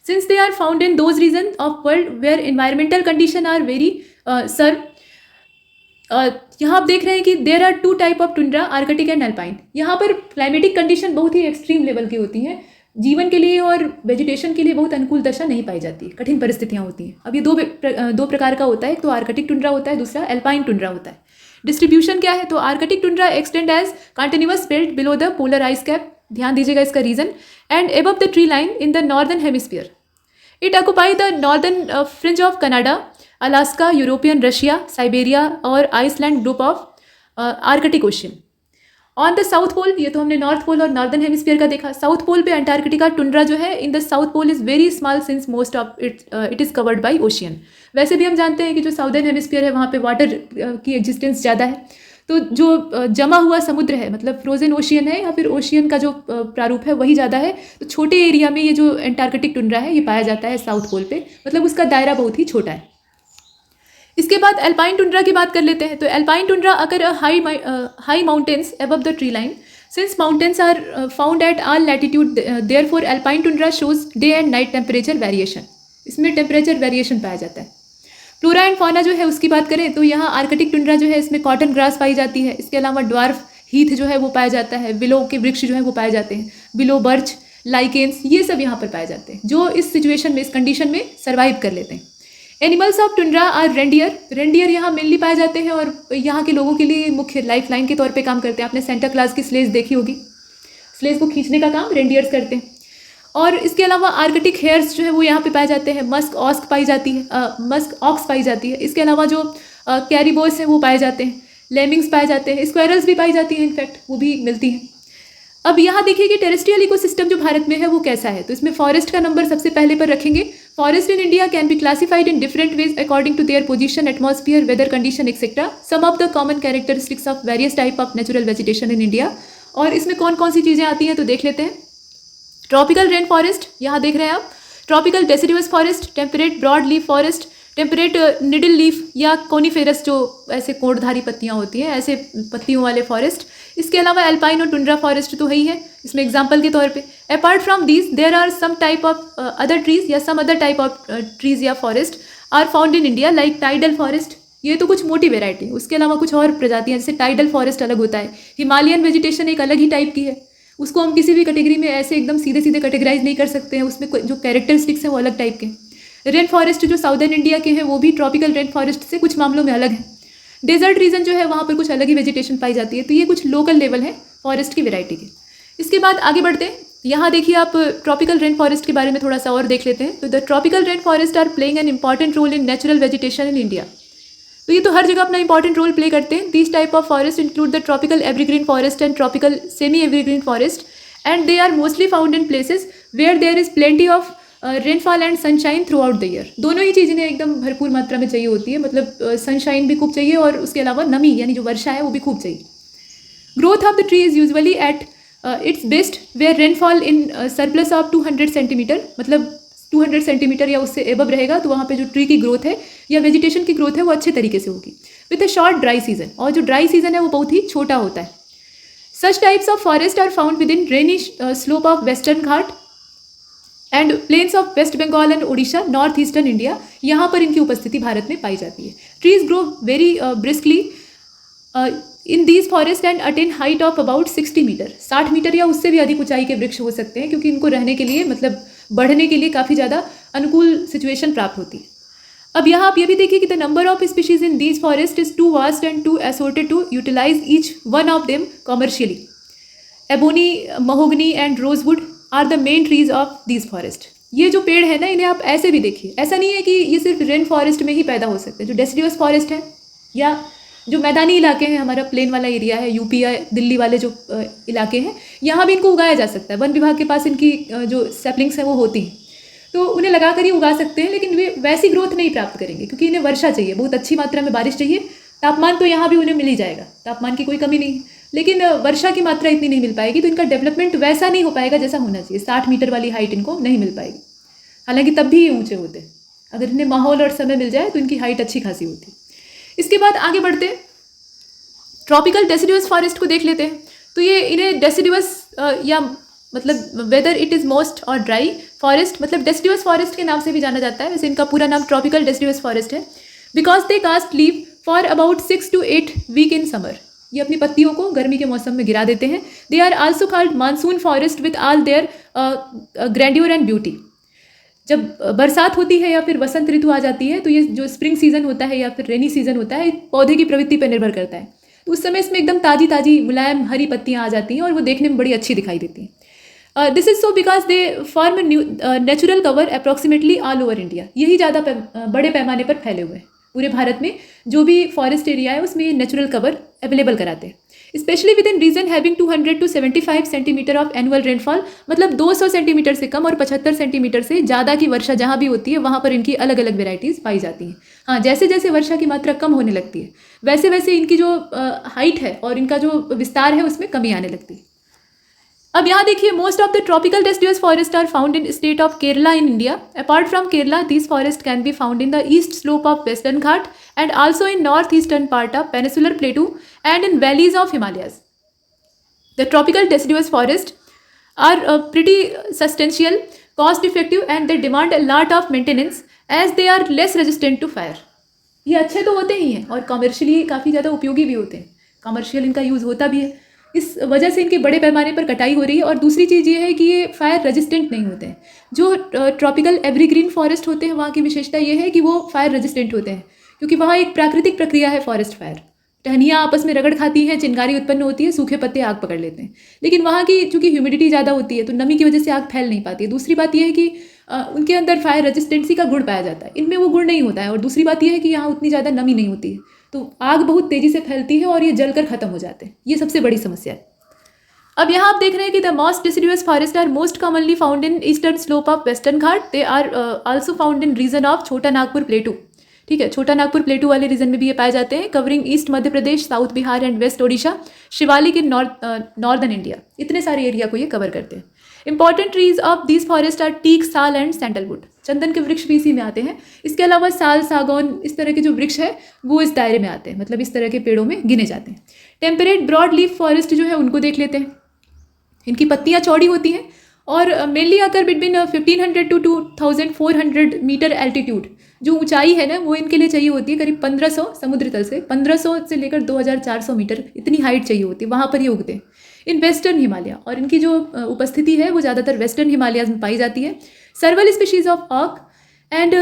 Since they are found in those region of world where environmental condition are very यहाँ आप देख रहे हैं कि there are two type of tundra, arctic and alpine. यहाँ पर क्लाइमेटिक कंडीशन बहुत ही एक्सट्रीम लेवल की होती हैं, जीवन के लिए और वेजिटेशन के लिए बहुत अनुकूल दशा नहीं पाई जाती, कठिन परिस्थितियाँ होती हैं। अब ये दो प्रकार का होता है, एक तो आर्कटिक टुंड्रा होता है, दूसरा अल्पाइन टुंड्रा होता है। डिस्ट्रीब्यूशन क्या है? तो Arctic tundra extend as continuous belt below the polar ice cap, ध्यान दीजिएगा इसका region, and above the tree line in the northern hemisphere. It occupy the northern fringe of Canada, Alaska, European Russia, Siberia और Iceland group of Arctic Ocean. On the south pole, ये तो हमने north pole और northern hemisphere का देखा। South pole पे Antarctica tundra जो है in the south pole is very small since most of it is covered by ocean. वैसे भी हम जानते हैं कि जो साउदर्न हेमिस्फीयर है वहाँ पे वाटर की एग्जिस्टेंस ज़्यादा है, तो जो जमा हुआ समुद्र है, मतलब फ्रोजन ओशियन है या फिर ओशियन का जो प्रारूप है वही ज़्यादा है। तो छोटे एरिया में ये जो अंटार्कटिक टुंड्रा है ये पाया जाता है साउथ पोल पे, मतलब उसका दायरा बहुत ही छोटा है। इसके बाद अल्पाइन टुंड्रा की बात कर लेते हैं। तो अल्पाइन टुंड्रा अगर high mountains above the tree line, since mountains are found at all latitude, therefore alpine tundra shows day and night temperature variation. इसमें टेम्परेचर वेरिएशन पाया जाता है। फ्लोरा एंड फौना जो है उसकी बात करें तो यहाँ आर्कटिक टुंड्रा जो है इसमें कॉटन ग्रास पाई जाती है। इसके अलावा ड्वार्फ हीथ जो है वो पाया जाता है, विलो के वृक्ष जो है वो पाए जाते हैं, विलो, बर्च, लाइकेन्स, ये सब यहाँ पर पाए जाते हैं जो इस सिचुएशन में, इस कंडीशन में सर्वाइव कर लेते हैं। Animals of tundra are reindeer. Reindeer यहाँ मेनली पाए जाते हैं और यहाँ के लोगों के लिए मुख्य लाइफ लाइन के तौर पे काम करते हैं। आपने सेंटा क्लास की स्लेज देखी होगी, स्लेज को खींचने का काम रेंडियर्स करते हैं। और इसके अलावा आर्कटिक हेयर्स जो है वो यहाँ पे पाए जाते हैं। मस्क ऑक्स पाई जाती है, मस्क ऑक्स पाई जाती है। इसके अलावा जो कैरिबोस हैं वो पाए जाते हैं, लेमिंग्स पाए जाते हैं, स्क्वायरल्स भी पाई जाती हैं, इनफैक्ट वो भी मिलती हैं। अब यहाँ देखिए कि टेरेस्ट्रियल इकोसिस्टम जो भारत में है वो कैसा है। तो इसमें फॉरेस्ट का नंबर सबसे पहले पर रखेंगे। Forest in India can be classified in different ways according to their position, atmosphere, weather condition etcetera. Some of the common characteristics of various type of natural vegetation in India. और इसमें कौन कौन सी चीज़ें आती हैं तो देख लेते हैं। ट्रॉपिकल रेन फॉरेस्ट, यहाँ देख रहे हैं आप। Tropical deciduous forest, temperate broad leaf forest, temperate needle leaf या कोनीफेरस जो ऐसे कोणधारी पत्तियाँ होती हैं, ऐसे पत्तियों वाले फॉरेस्ट। इसके अलावा एल्पाइन और टुंड्रा फॉरेस्ट तो है ही है इसमें एग्जाम्पल के तौर पे। Apart from these there are some type of other trees या some other type of trees या forest are found in India like tidal forest. ये तो कुछ मोटी वेराइटी। उसके अलावा कुछ और प्रजातियाँ, जैसे टाइडल फॉरेस्ट अलग होता है, हिमालयन वेजिटेशन एक अलग ही टाइप की है, उसको हम किसी भी कैटेगरी में ऐसे एकदम सीधे सीधे कैटेगराइज नहीं कर सकते हैं, उसमें जो कैरेक्टरिस्टिक्स हैं वो अलग टाइप के। रेन फॉरेस्ट जो साउदर्न इंडिया के हैं वो भी ट्रॉपिकल रेन फॉरेस्ट से कुछ मामलों में अलग है। डेजर्ट रीजन जो है वहाँ पर कुछ अलग ही वेजिटेशन पाई जाती है। तो ये कुछ लोकल लेवल है फॉरेस्ट की वेराइटी के। इसके बाद आगे बढ़ते हैं। यहाँ देखिए आप ट्रॉपिकल रेन फॉरेस्ट के बारे में थोड़ा सा और देख लेते हैं। तो the tropical rain forest are playing an important role in natural vegetation in India. तो ये तो हर जगह अपना इंपॉर्टेंट रोल प्ले करते हैं। This type of forest include the tropical evergreen forest and tropical semi evergreen forest and they are mostly found in places where there is plenty of rainfall and sunshine throughout the year. दोनों ही चीज़ें एकदम भरपूर मात्रा में चाहिए होती है, मतलब सनशाइन भी खूब चाहिए और उसके अलावा नमी यानी जो वर्षा है वो भी खूब चाहिए। Growth of the tree is usually at its best where rainfall in surplus of 200 centimetre, मतलब 200 सेंटीमीटर या उससे एबव रहेगा, तो वहाँ पे जो ट्री की ग्रोथ है या वेजिटेशन की ग्रोथ है वो अच्छे तरीके से होगी with a short dry season, और जो ड्राई सीजन है वो बहुत ही छोटा होता है. Such types of forest are found within rainy slope of western Ghat and plains of west Bengal and Orissa, north eastern India. यहाँ पर इनकी उपस्थिति भारत में पाई जाती है. Trees grow very briskly in these forest and attain height of about 60 meter. 60 meter या उससे भी अधिक ऊंचाई के वृक्ष हो सकते हैं, क्योंकि इनको रहने के लिए, मतलब बढ़ने के लिए काफ़ी ज़्यादा अनुकूल सिचुएशन प्राप्त होती है. अब यहाँ आप ये भी देखिए कि the number of species in these forest is too vast and too assorted to utilize each one of them commercially. Ebony, mahogany and rosewood are the main trees of these forest. ये जो पेड़ है ना, इन्हें आप ऐसे भी देखिए. ऐसा नहीं है कि ये सिर्फ रेन फॉरेस्ट में ही पैदा हो सकते हैं. जो डेसिडुअस फॉरेस्ट है या जो मैदानी इलाके हैं, हमारा प्लेन वाला एरिया है, यूपी या दिल्ली वाले जो इलाके हैं, यहाँ भी इनको उगाया जा सकता है. वन विभाग के पास इनकी जो सैपलिंग्स हैं वो होती हैं, तो उन्हें लगा कर ही उगा सकते हैं. लेकिन वे वैसी ग्रोथ नहीं प्राप्त करेंगे, क्योंकि इन्हें वर्षा चाहिए, बहुत अच्छी मात्रा में बारिश चाहिए. तापमान तो यहाँ भी उन्हें मिल ही जाएगा, तापमान की कोई कमी नहीं, लेकिन वर्षा की मात्रा इतनी नहीं मिल पाएगी, तो इनका डेवलपमेंट वैसा नहीं हो पाएगा जैसा होना चाहिए. 60 मीटर वाली हाइट इनको नहीं मिल पाएगी. हालांकि तब भी ये ऊँचे होते हैं. अगर इन्हें माहौल और समय मिल जाए तो इनकी हाइट अच्छी खासी होती है. इसके बाद आगे बढ़ते हैं, ट्रॉपिकल डेसिडुअस फॉरेस्ट को देख लेते हैं. तो ये इन्हें डेसिडुअस या मतलब वेदर इट इज़ मोस्ट और ड्राई फॉरेस्ट, मतलब डेसिडुअस फॉरेस्ट के नाम से भी जाना जाता है. वैसे इनका पूरा नाम ट्रॉपिकल डेसिडुअस फॉरेस्ट है. Because they cast leave for about 6 to 8 week in summer. ये अपनी पत्तियों को गर्मी के मौसम में गिरा देते हैं. They are also called monsoon forest with all their grandeur and beauty. जब बरसात होती है या फिर वसंत ऋतु आ जाती है, तो ये जो स्प्रिंग सीजन होता है या फिर रेनी सीजन होता है, पौधे की प्रवृत्ति पर निर्भर करता है. तो उस समय इसमें एकदम ताज़ी ताज़ी मुलायम हरी पत्तियाँ आ जाती हैं और वो देखने में बड़ी अच्छी दिखाई देती हैं. This is so because they form natural cover approximately all over India. यही ज़्यादा बड़े पैमाने पर फैले हुए हैं. पूरे भारत में जो भी फॉरेस्ट एरिया है उसमें ये नेचुरल कवर अवेलेबल कराते हैं. Specially within region having 200 to 75 centimeter of annual rainfall, मतलब 200 सेंटीमीटर से कम और 75 सेंटीमीटर से ज़्यादा की वर्षा जहाँ भी होती है वहाँ पर इनकी अलग अलग वेराइटीज़ पाई जाती हैं. हाँ, जैसे जैसे वर्षा की मात्रा कम होने लगती है वैसे वैसे इनकी जो हाइट है और इनका जो विस्तार है उसमें कमी आने लगती है. अब यहाँ देखिए, most of the tropical deciduous forest are found in state of Kerala in India. Apart from Kerala, this forest can be found in the east slope of western Ghat and also in northeastern part of peninsular plateau and in valleys of Himalayas. The tropical deciduous forests are pretty substantial, cost effective and they demand a lot of maintenance as they are less resistant to fire. ये अच्छे तो होते ही हैं और commercially काफ़ी ज़्यादा उपयोगी भी होते हैं. कमर्शियल इनका यूज़ होता भी है, इस वजह से इनके बड़े पैमाने पर कटाई हो रही है. और दूसरी चीज़ ये है कि ये फायर रेजिस्टेंट नहीं होते हैं. जो ट्रॉपिकल एवरीग्रीन फॉरेस्ट होते हैं वहाँ की विशेषता ये है कि वो फायर रेजिस्टेंट होते हैं, क्योंकि वहाँ एक प्राकृतिक प्रक्रिया है फॉरेस्ट फायर. टहनियाँ आपस में रगड़ खाती हैं, चिंगारी उत्पन्न होती है, सूखे पत्ते आग पकड़ लेते हैं. लेकिन वहाँ की चूँकि ह्यूमिडिटी ज़्यादा होती है तो नमी की वजह से आग फैल नहीं पाती है. दूसरी बात यह है कि उनके अंदर फायर रेजिस्टेंसी का गुण पाया जाता है, इनमें वो गुण नहीं होता है. और दूसरी बात यह है कि यहाँ उतनी ज़्यादा नमी नहीं होती है, तो आग बहुत तेज़ी से फैलती है और ये जलकर ख़त्म हो जाते हैं. ये सबसे बड़ी समस्या है. अब यहाँ आप देख रहे हैं कि the most deciduous forest are most commonly found in eastern slope of western Ghat. They are also found in region of Chota Nagpur प्लेटू. ठीक है, छोटा नागपुर प्लेटू वाले रीजन में भी ये पाए जाते हैं. Covering east Madhya Pradesh, south Bihar and west Odisha, Shivalik in northern India. इतने सारे एरिया को ये कवर करते हैं. Important trees of these forest are teak, sal and sandalwood. चंदन के वृक्ष भी इसी में आते हैं. इसके अलावा साल, सागौन, इस तरह के जो वृक्ष है वो इस दायरे में आते हैं, मतलब इस तरह के पेड़ों में गिने जाते हैं. टेम्परेट ब्रॉड लीफ फॉरेस्ट जो है उनको देख लेते हैं. इनकी पत्तियाँ चौड़ी होती हैं और मेनली आकर बिटवीन 1500 to 2400 मीटर एल्टीट्यूड. जो ऊंचाई है ना वो इनके लिए चाहिए होती है करीब 1500 समुद्र तल से, 1500 से लेकर 2400 मीटर इतनी हाइट चाहिए होती है. वहाँ पर ये उगते हैं इन वेस्टर्न हिमालय. और इनकी जो उपस्थिति है वो ज़्यादातर वेस्टर्न हिमालयाज में पाई जाती है. Several species of oak and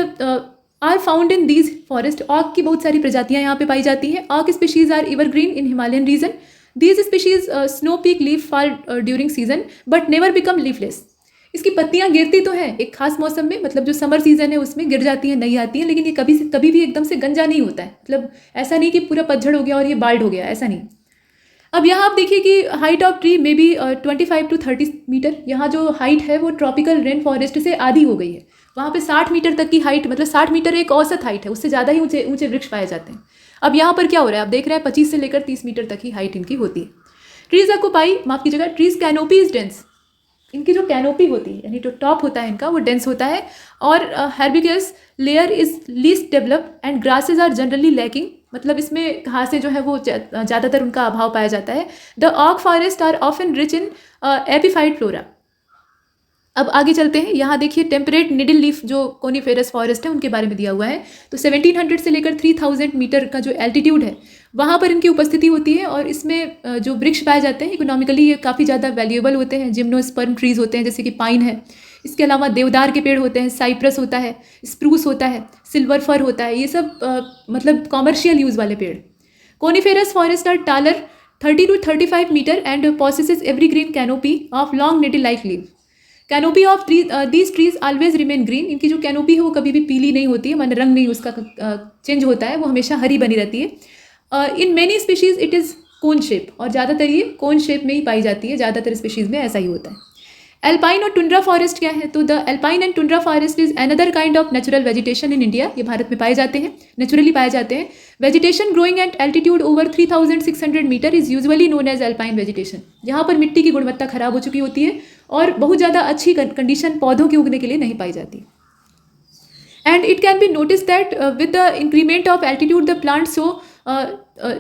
are found in these forest. Oak की बहुत सारी प्रजातियाँ यहाँ पे पाई जाती हैं. Oak species are evergreen in Himalayan region. These species snow peak leaf fall during season but never become leafless. इसकी पत्तियाँ गिरती तो हैं एक खास मौसम में, मतलब जो समर सीजन है उसमें गिर जाती हैं, नहीं आती हैं, लेकिन ये कभी भी एकदम से गंजा नहीं होता है. मतलब ऐसा नहीं कि पूरा पतझड़ हो गया और ये बाल्ड हो गया, ऐसा नहीं. अब यहाँ आप देखिए कि हाइट ऑफ ट्री में भी 25 to 30 मीटर. यहाँ जो हाइट है वो ट्रॉपिकल रेन फॉरेस्ट से आधी हो गई है. वहाँ पे 60 मीटर तक की हाइट, मतलब 60 मीटर एक औसत हाइट है, उससे ज़्यादा ही ऊंचे वृक्ष पाए जाते हैं. अब यहाँ पर क्या हो रहा है, आप देख रहे हैं 25 से लेकर 30 मीटर तक ही हाइट इनकी होती है. ट्रीज ऑक्यूपाई, माफ कीजिएगा, ट्रीज कैनोपी इज डेंस, इनकी जो कैनोपी होती है यानी जो टॉप होता है इनका वो डेंस होता है, और herbaceous layer is least developed and grasses are generally lacking, मतलब इसमें घासें जो है वो ज़्यादातर उनका अभाव पाया जाता है। The oak forest are often rich in epiphyte flora. अब आगे चलते हैं, यहाँ देखिए टेम्परेट निडल लीफ जो कोनीफेरस फॉरेस्ट है उनके बारे में दिया हुआ है। तो 1700 से लेकर 3000 मीटर का जो एल्टीट्यूड है वहाँ पर इनकी उपस्थिति होती है, और इसमें जो वृक्ष पाए जाते हैं इकोनॉमिकली ये काफ़ी ज़्यादा वैल्यूएबल होते हैं। जिम्नोस्पर्म ट्रीज़ होते हैं जैसे कि पाइन है, इसके अलावा देवदार के पेड़ होते हैं, साइप्रस होता है, स्प्रूस होता है, सिल्वर फर होता है, ये सब मतलब कॉमर्शियल यूज़ वाले पेड़। Coniferous forest are taller 30 to 35 meter and possesses evergreen canopy of long needle like leave. Canopy of these trees always remain green, इनकी जो कैनोपी है वो कभी भी पीली नहीं होती है, मान रंग नहीं उसका चेंज होता है, वो हमेशा हरी बनी रहती है। In many species it is cone shape, और ज़्यादातर ये कोन शेप में ही पाई जाती है, ज़्यादातर स्पीशीज़ में ऐसा ही होता है। एल्पाइन और टुंड्रा फॉरेस्ट क्या है? तो the alpine and tundra forest is another kind of natural vegetation in India, ये भारत में पाए जाते हैं, नेचुरली पाए जाते हैं। Vegetation growing at altitude over 3600 meter is usually known as alpine vegetation. यहाँ पर मिट्टी की गुणवत्ता खराब हो चुकी होती है और बहुत ज़्यादा अच्छी कंडीशन पौधों के उगने के लिए नहीं पाई जाती। And it can be noticed that with the increment of altitude, the plants show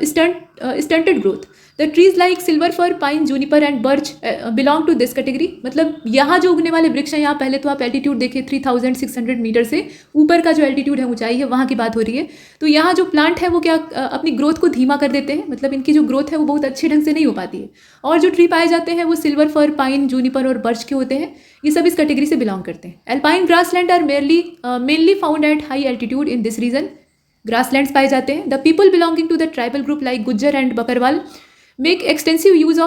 stunted growth. The trees like silver fir, pine, juniper and birch belong to this category. मतलब यहाँ जो उगने वाले वृक्ष हैं, यहाँ पहले तो आप एल्टीट्यूड देखिए 3600 मीटर से ऊपर का जो एल्टीट्यूड है, ऊंचाई है, वहाँ की बात हो रही है। तो यहाँ जो प्लांट है वो क्या अपनी ग्रोथ को धीमा कर देते हैं, मतलब इनकी जो ग्रोथ है वो बहुत अच्छे ढंग से नहीं हो पाती है। और जो ट्री पाए जाते हैं वो सिल्वर फर, पाइन, जूनिपर और बर्च के होते हैं, ये सब इस कैटेगरी से बिलोंग करते हैं। Alpine grassland are mainly found at high altitude in this region. Grasslands पाए जाते हैं। The people belonging to the tribal group like Gujjar and Bakarwal make extensive use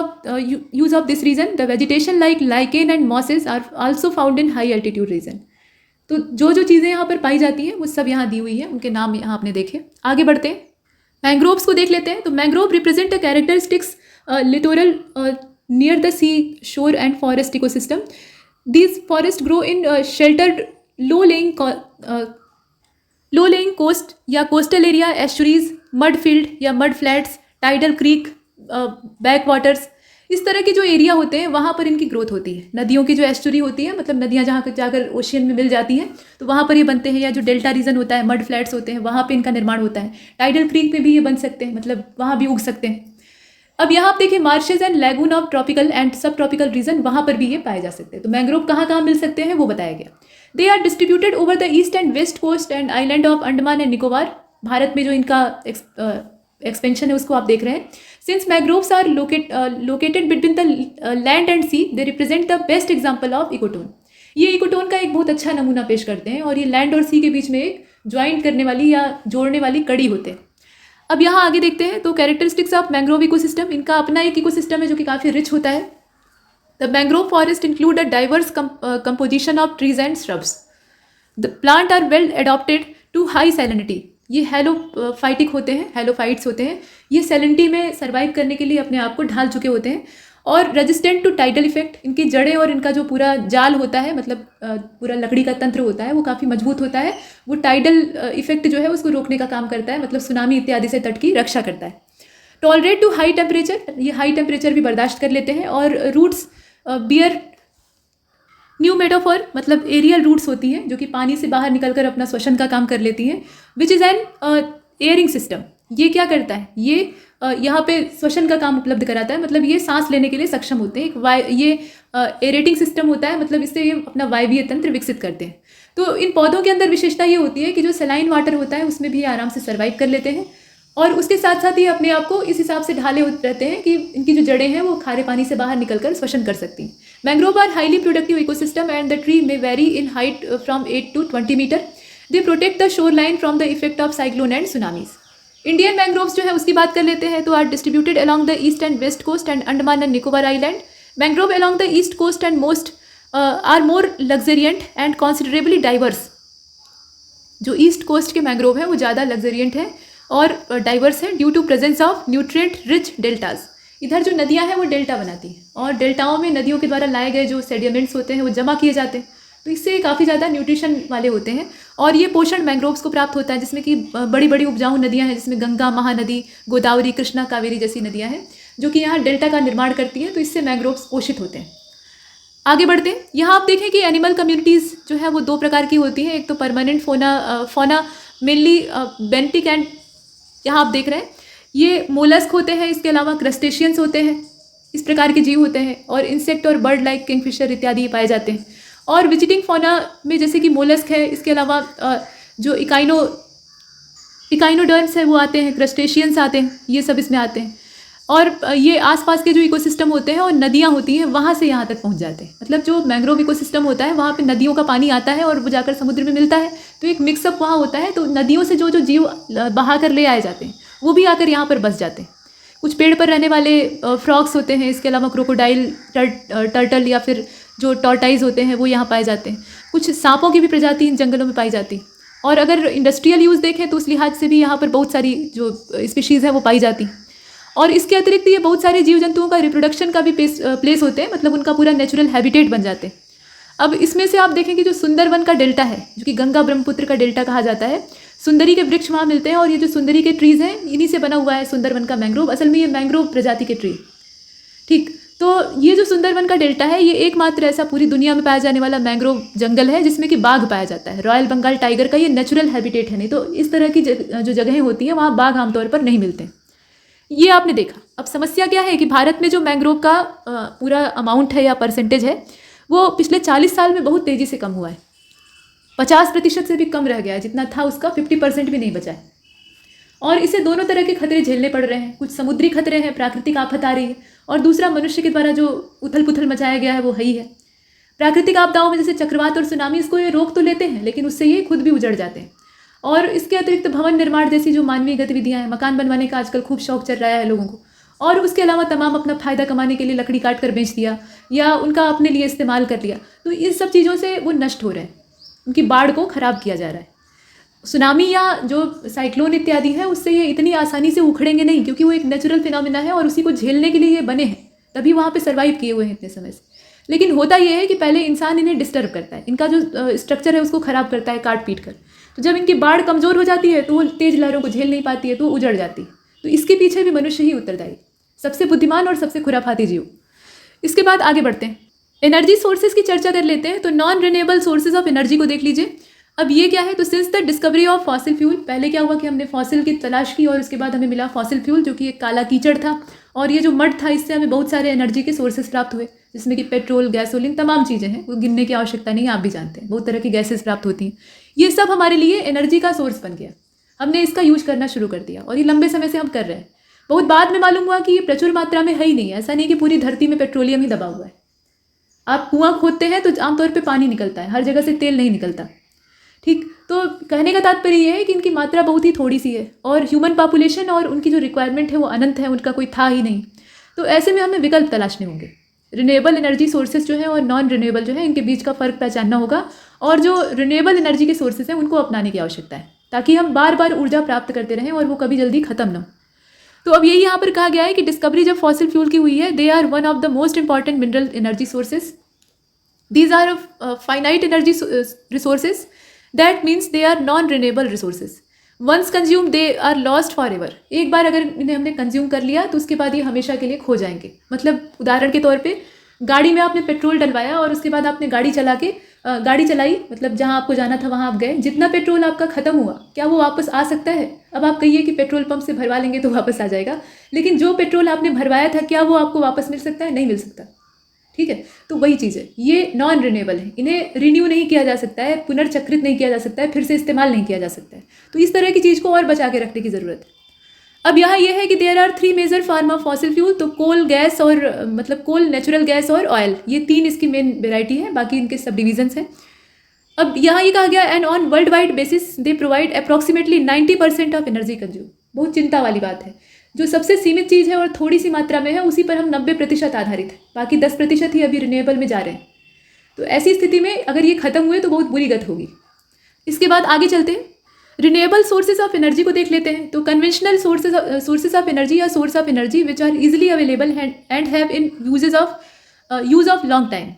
of this region. The vegetation like lichen and mosses are also found in high altitude region. तो जो जो चीज़ें यहाँ पर पाई जाती हैं वो सब यहाँ दी हुई है, उनके नाम यहाँ आपने देखे। आगे बढ़ते हैं, मैंग्रोव्स को देख लेते हैं। तो mangrove represent the characteristics littoral near the sea shore and forest ecosystem. These forest grow in sheltered low lying coast या coastal area, estuaries, mud field या mud flats, tidal creek, back waters, इस तरह के जो area होते हैं वहाँ पर इनकी ग्रोथ होती है। नदियों की जो एस्चुरी होती है, मतलब नदियाँ जहाँ जाकर ओशियन में मिल जाती हैं तो वहाँ पर ये बनते हैं, या जो डेल्टा रीजन होता है, मड फ्लैट्स होते हैं, वहाँ पे इनका निर्माण होता है। टाइडल क्रीक में भी ये बन सकते हैं, मतलब वहाँ भी उग सकते हैं। अब यहाँ आप देखिए marshes and lagoon of tropical and सब ट्रॉपिकल रीजन, वहाँ पर भी ये पाए जा सकते हैं। तो मैंग्रोव कहाँ कहाँ मिल सकते हैं वो बताया गया। They are distributed over the east and west coast and island of Andaman and Nicobar. भारत में जो इनका एक्सपेंशन है उसको आप देख रहे हैं। Since mangroves are located between the land and sea, they represent the best example of ecotone. ये इकोटोन का एक बहुत अच्छा नमूना पेश करते हैं, और ये लैंड और सी के बीच में एक ज्वाइंट करने वाली या जोड़ने वाली कड़ी होते हैं। अब यहाँ आगे देखते हैं, तो कैरेक्टरिस्टिक्स ऑफ मैंग्रोव इकोसिस्टम, इनका अपना एक इकोसिस्टम है जो कि काफ़ी रिच होता है। The mangrove forest include a diverse composition of trees and shrubs. The plant are well adapted to high salinity. ये हेलोफाइटिक होते हैं, हेलोफाइट्स होते हैं, ये सैलिनिटी में सर्वाइव करने के लिए अपने आप को ढाल चुके होते हैं। और रेजिस्टेंट टू टाइडल इफेक्ट, इनकी जड़ें और इनका जो पूरा जाल होता है, मतलब पूरा लकड़ी का तंत्र होता है, वो काफ़ी मजबूत होता है। वो टाइडल इफेक्ट जो है उसको रोकने का काम करता है, मतलब सुनामी इत्यादि से तट की रक्षा करता है। टॉलरेट टू हाई टेम्परेचर, ये हाई टेम्परेचर भी बर्दाश्त कर लेते हैं। और रूट्स बियर न्यू मेटाफोर, मतलब एरियल रूट्स होती हैं जो कि पानी से बाहर निकलकर अपना श्वसन का काम कर लेती हैं। Which is an airing system, ये क्या करता है, ये यहाँ पे श्वसन का काम उपलब्ध कराता है, मतलब ये सांस लेने के लिए सक्षम होते हैं। ये एरेटिंग सिस्टम होता है, मतलब इससे ये अपना वायवीय तंत्र विकसित करते हैं। तो इन पौधों के अंदर विशेषता ये होती है कि जो सेलाइन वाटर होता है उसमें भी आराम से सर्वाइव कर लेते हैं, और उसके साथ साथ ये अपने आप को इस हिसाब से ढाले रहते हैं कि इनकी जो जड़ें हैं वो खारे पानी से बाहर निकलकर श्वसन कर सकती हैं। Mangrove are highly productive ecosystem and the tree may vary in height from 8 to 20 metre. They protect the shore line from the effect of cyclone and tsunamis. Indian mangroves जो है उसकी बात कर लेते हैं, तो are distributed along the east and west coast and Andaman and Nicobar island. Mangrove along the east coast and most are more luxuriant and considerably diverse. जो east coast के मैंग्रोव हैं वो ज़्यादा लग्जरियंट है और डाइवर्स है due to presence of nutrient rich deltas. इधर जो नदियाँ हैं वो डेल्टा बनाती हैं, और डेल्टाओं में नदियों के द्वारा लाए गए जो सेडिमेंट्स होते हैं वो जमा किए जाते हैं, तो इससे काफ़ी ज़्यादा न्यूट्रिशन वाले होते हैं। और ये पोषण मैंग्रोव्स को प्राप्त होता है, जिसमें कि बड़ी बड़ी उपजाऊ नदियाँ हैं, जिसमें गंगा, महानदी, गोदावरी, कृष्णा, कावेरी जैसी नदियाँ हैं। जो कि यहाँ डेल्टा का निर्माण करती है, तो इससे मैंग्रोव्स पोषित होते हैं। आगे बढ़ते हैं। यहाँ आप देखें कि एनिमल कम्युनिटीज़ जो है वो दो प्रकार की होती हैं। एक तो परमानेंट फोना मेनली बेंटिक एंड यहाँ आप देख रहे हैं ये मोलस्क होते हैं, इसके अलावा क्रस्टेशियंस होते हैं, इस प्रकार के जीव होते हैं, और इंसेक्ट और बर्ड लाइक किंगफिशर इत्यादि पाए जाते हैं। और विजिटिंग फोना में जैसे कि मोलस्क है, इसके अलावा जो इकाइनोडर्म्स है वो आते हैं, क्रस्टेशियंस आते हैं, ये सब इसमें आते हैं। और ये आसपास के जो इकोसिस्टम होते हैं और नदियाँ होती हैं वहाँ से यहाँ तक पहुँच जाते हैं। मतलब जो मैंग्रोव इकोसिस्टम होता है वहाँ पे नदियों का पानी आता है और वो जाकर समुद्र में मिलता है, तो एक मिक्सअप वहाँ होता है। तो नदियों से जो जो जीव बहा कर ले आए जाते हैं वो भी आकर यहाँ पर बस जाते हैं। कुछ पेड़ पर रहने वाले फ्रॉग्स होते हैं, इसके अलावा क्रोकोडाइल, टर्टल या फिर जो टॉर्टाइज होते हैं वो यहाँ पाए जाते हैं। कुछ सांपों की भी प्रजाति इन जंगलों में पाई जाती है। और अगर इंडस्ट्रियल यूज़ देखें तो उस लिहाज से भी यहाँ पर बहुत सारी जो स्पीशीज़ हैं वो पाई जाती हैं। और इसके अतिरिक्त ये बहुत सारे जीव जंतुओं का रिप्रोडक्शन का भी प्लेस होते हैं, मतलब उनका पूरा नेचुरल हैबिटेट बन जाते हैं। अब इसमें से आप देखें कि जो सुंदरवन का डेल्टा है, जो कि गंगा ब्रह्मपुत्र का डेल्टा कहा जाता है, सुंदरी के वृक्ष वहाँ मिलते हैं। और ये जो सुंदरी के ट्रीज़ हैं इन्हीं से बना हुआ है सुंदरवन का मैंग्रोव। असल में ये मैंग्रोव प्रजाति के ट्री, ठीक। तो ये जो सुंदरवन का डेल्टा है ये एकमात्र ऐसा पूरी दुनिया में पाया जाने वाला मैंग्रोव जंगल है जिसमें कि बाघ पाया जाता है। रॉयल बंगाल टाइगर का ये नेचुरल हैबिटेट है, नहीं तो इस तरह की जो जगहें होती हैं वहाँ बाघ आमतौर पर नहीं मिलते। ये आपने देखा। अब समस्या क्या है कि भारत में जो मैंग्रोव का पूरा अमाउंट है या परसेंटेज है वो पिछले 40 साल में बहुत तेज़ी से कम हुआ है। 50% से भी कम रह गया है, जितना था उसका 50% भी नहीं बचा है। और इसे दोनों तरह के खतरे झेलने पड़ रहे हैं। कुछ समुद्री खतरे हैं, प्राकृतिक आफत आ रही है, और दूसरा मनुष्य के द्वारा जो उथल पुथल मचाया गया है वो है ही है। प्राकृतिक आपदाओं में जैसे चक्रवात और सुनामी, इसको ये रोक तो लेते हैं लेकिन उससे ये खुद भी उजड़ जाते हैं। और इसके अतिरिक्त भवन निर्माण जैसी जो मानवीय गतिविधियां हैं, मकान बनवाने का आजकल खूब शौक चल रहा है लोगों को, और उसके अलावा तमाम अपना फ़ायदा कमाने के लिए लकड़ी काट कर बेच दिया या उनका अपने लिए इस्तेमाल कर लिया, तो इन सब चीज़ों से वो नष्ट हो रहे हैं, उनकी बाढ़ को ख़राब किया जा रहा है। सुनामी या जो साइक्लोन इत्यादि है उससे ये इतनी आसानी से उखड़ेंगे नहीं, क्योंकि वो एक नेचुरल फिनोमिना है और उसी को झेलने के लिए ये बने हैं, तभी वहाँ पे सर्वाइव किए हुए हैं इतने समय से। लेकिन होता ये है कि पहले इंसान इन्हें डिस्टर्ब करता है, इनका जो स्ट्रक्चर है उसको ख़राब करता है काट पीट कर। तो जब इनकी बाढ़ कमज़ोर हो जाती है तो वो तेज़ लहरों को झेल नहीं पाती है, तो वो उजड़ जाती है। तो इसके पीछे भी मनुष्य ही उत्तरदायी, सबसे बुद्धिमान और सबसे खुराफाती जीव। इसके बाद आगे बढ़ते हैं, एनर्जी सोर्सेज की चर्चा कर लेते हैं। तो non renewable sources of energy को देख लीजिए। अब ये क्या है, तो since the discovery of fossil fuel, पहले क्या हुआ कि हमने फॉसिल की तलाश की और उसके बाद हमें मिला फॉसिल फ्यूल, जो कि एक काला कीचड़ था, और ये जो मड था इससे हमें बहुत सारे एनर्जी के सोर्सेज प्राप्त हुए, जिसमें कि पेट्रोल, गैसोलीन, तमाम चीज़ें हैं, वो गिनने की आवश्यकता नहीं है, आप भी जानते हैं बहुत तरह की गैसेज प्राप्त होती हैं। ये सब हमारे लिए एनर्जी का सोर्स बन गया, हमने इसका यूज करना शुरू कर दिया और ये लंबे समय से हम कर रहे हैं। बहुत बाद में मालूम हुआ कि ये प्रचुर मात्रा में है ही नहीं, ऐसा नहीं कि पूरी धरती में पेट्रोलियम ही दबा हुआ है। आप कुआं खोदते हैं तो आमतौर पर पानी निकलता है, हर जगह से तेल नहीं निकलता, ठीक। तो कहने का तात्पर्य ये है कि इनकी मात्रा बहुत ही थोड़ी सी है और ह्यूमन पॉपुलेशन और उनकी जो रिक्वायरमेंट है वो अनंत है, उनका कोई था ही नहीं। तो ऐसे में हमें विकल्प तलाशने होंगे। रिन्यूएबल एनर्जी सोर्सेज जो है और नॉन रिन्यूएबल जो है, इनके बीच का फ़र्क पहचानना होगा, और जो रिन्यूएबल एनर्जी के सोर्सेज हैं उनको अपनाने की आवश्यकता है, ताकि हम बार बार ऊर्जा प्राप्त करते रहें और वो कभी जल्दी ख़त्म ना हो। तो अब यही यहाँ पर कहा गया है कि डिस्कवरी जब फॉसिल फ्यूल की हुई है, they are one of the most important mineral energy sources. These are finite energy resources, that means they are non renewable resources. Once consume they are lost for ever. एक बार अगर इन्हें हमने consume कर लिया तो उसके बाद ये हमेशा के लिए खो जाएंगे। मतलब उदाहरण के तौर पे गाड़ी में आपने पेट्रोल डलवाया और उसके बाद आपने गाड़ी चलाई, मतलब जहाँ आपको जाना था वहाँ आप गए, जितना पेट्रोल आपका ख़त्म हुआ क्या वो वापस आ सकता है? अब आप कहिए कि पेट्रोल पंप से भरवा लेंगे तो वापस आ जाएगा, लेकिन जो पेट्रोल आपने भरवाया था क्या वो आपको वापस मिल सकता है? नहीं मिल सकता, ठीक है। तो वही चीज़ है, ये नॉन रिन्यूएबल है, इन्हें रिन्यू नहीं किया जा सकता है, पुनर्चक्रित नहीं किया जा सकता है, फिर से इस्तेमाल नहीं किया जा सकता है। तो इस तरह की चीज़ को और बचा के रखने की ज़रूरत है। अब यहाँ ये है कि there are 3 major form of fossil fuel. तो कोल, गैस और मतलब कोल, नेचुरल गैस और ऑयल, ये 3 इसकी मेन वेराइटी है, बाकी इनके सब डिविजन्स हैं। अब यहाँ ये कहा गया and on world wide basis they provide approximately 90% of energy consume. बहुत चिंता वाली बात है, जो सबसे सीमित चीज़ है और थोड़ी सी मात्रा में है उसी पर हम 90% आधारित है, बाकी 10% ही अभी रिन्यूएबल में जा रहे हैं। तो ऐसी स्थिति में अगर ये खत्म हुए तो बहुत बुरी गत होगी। इसके बाद आगे चलते हैं, रिन्यूएबल सोर्सेज ऑफ एनर्जी को देख लेते हैं। तो कन्वेंशनल सोर्सेज ऑफ एनर्जी या source of energy which are easily available and have in use of long time.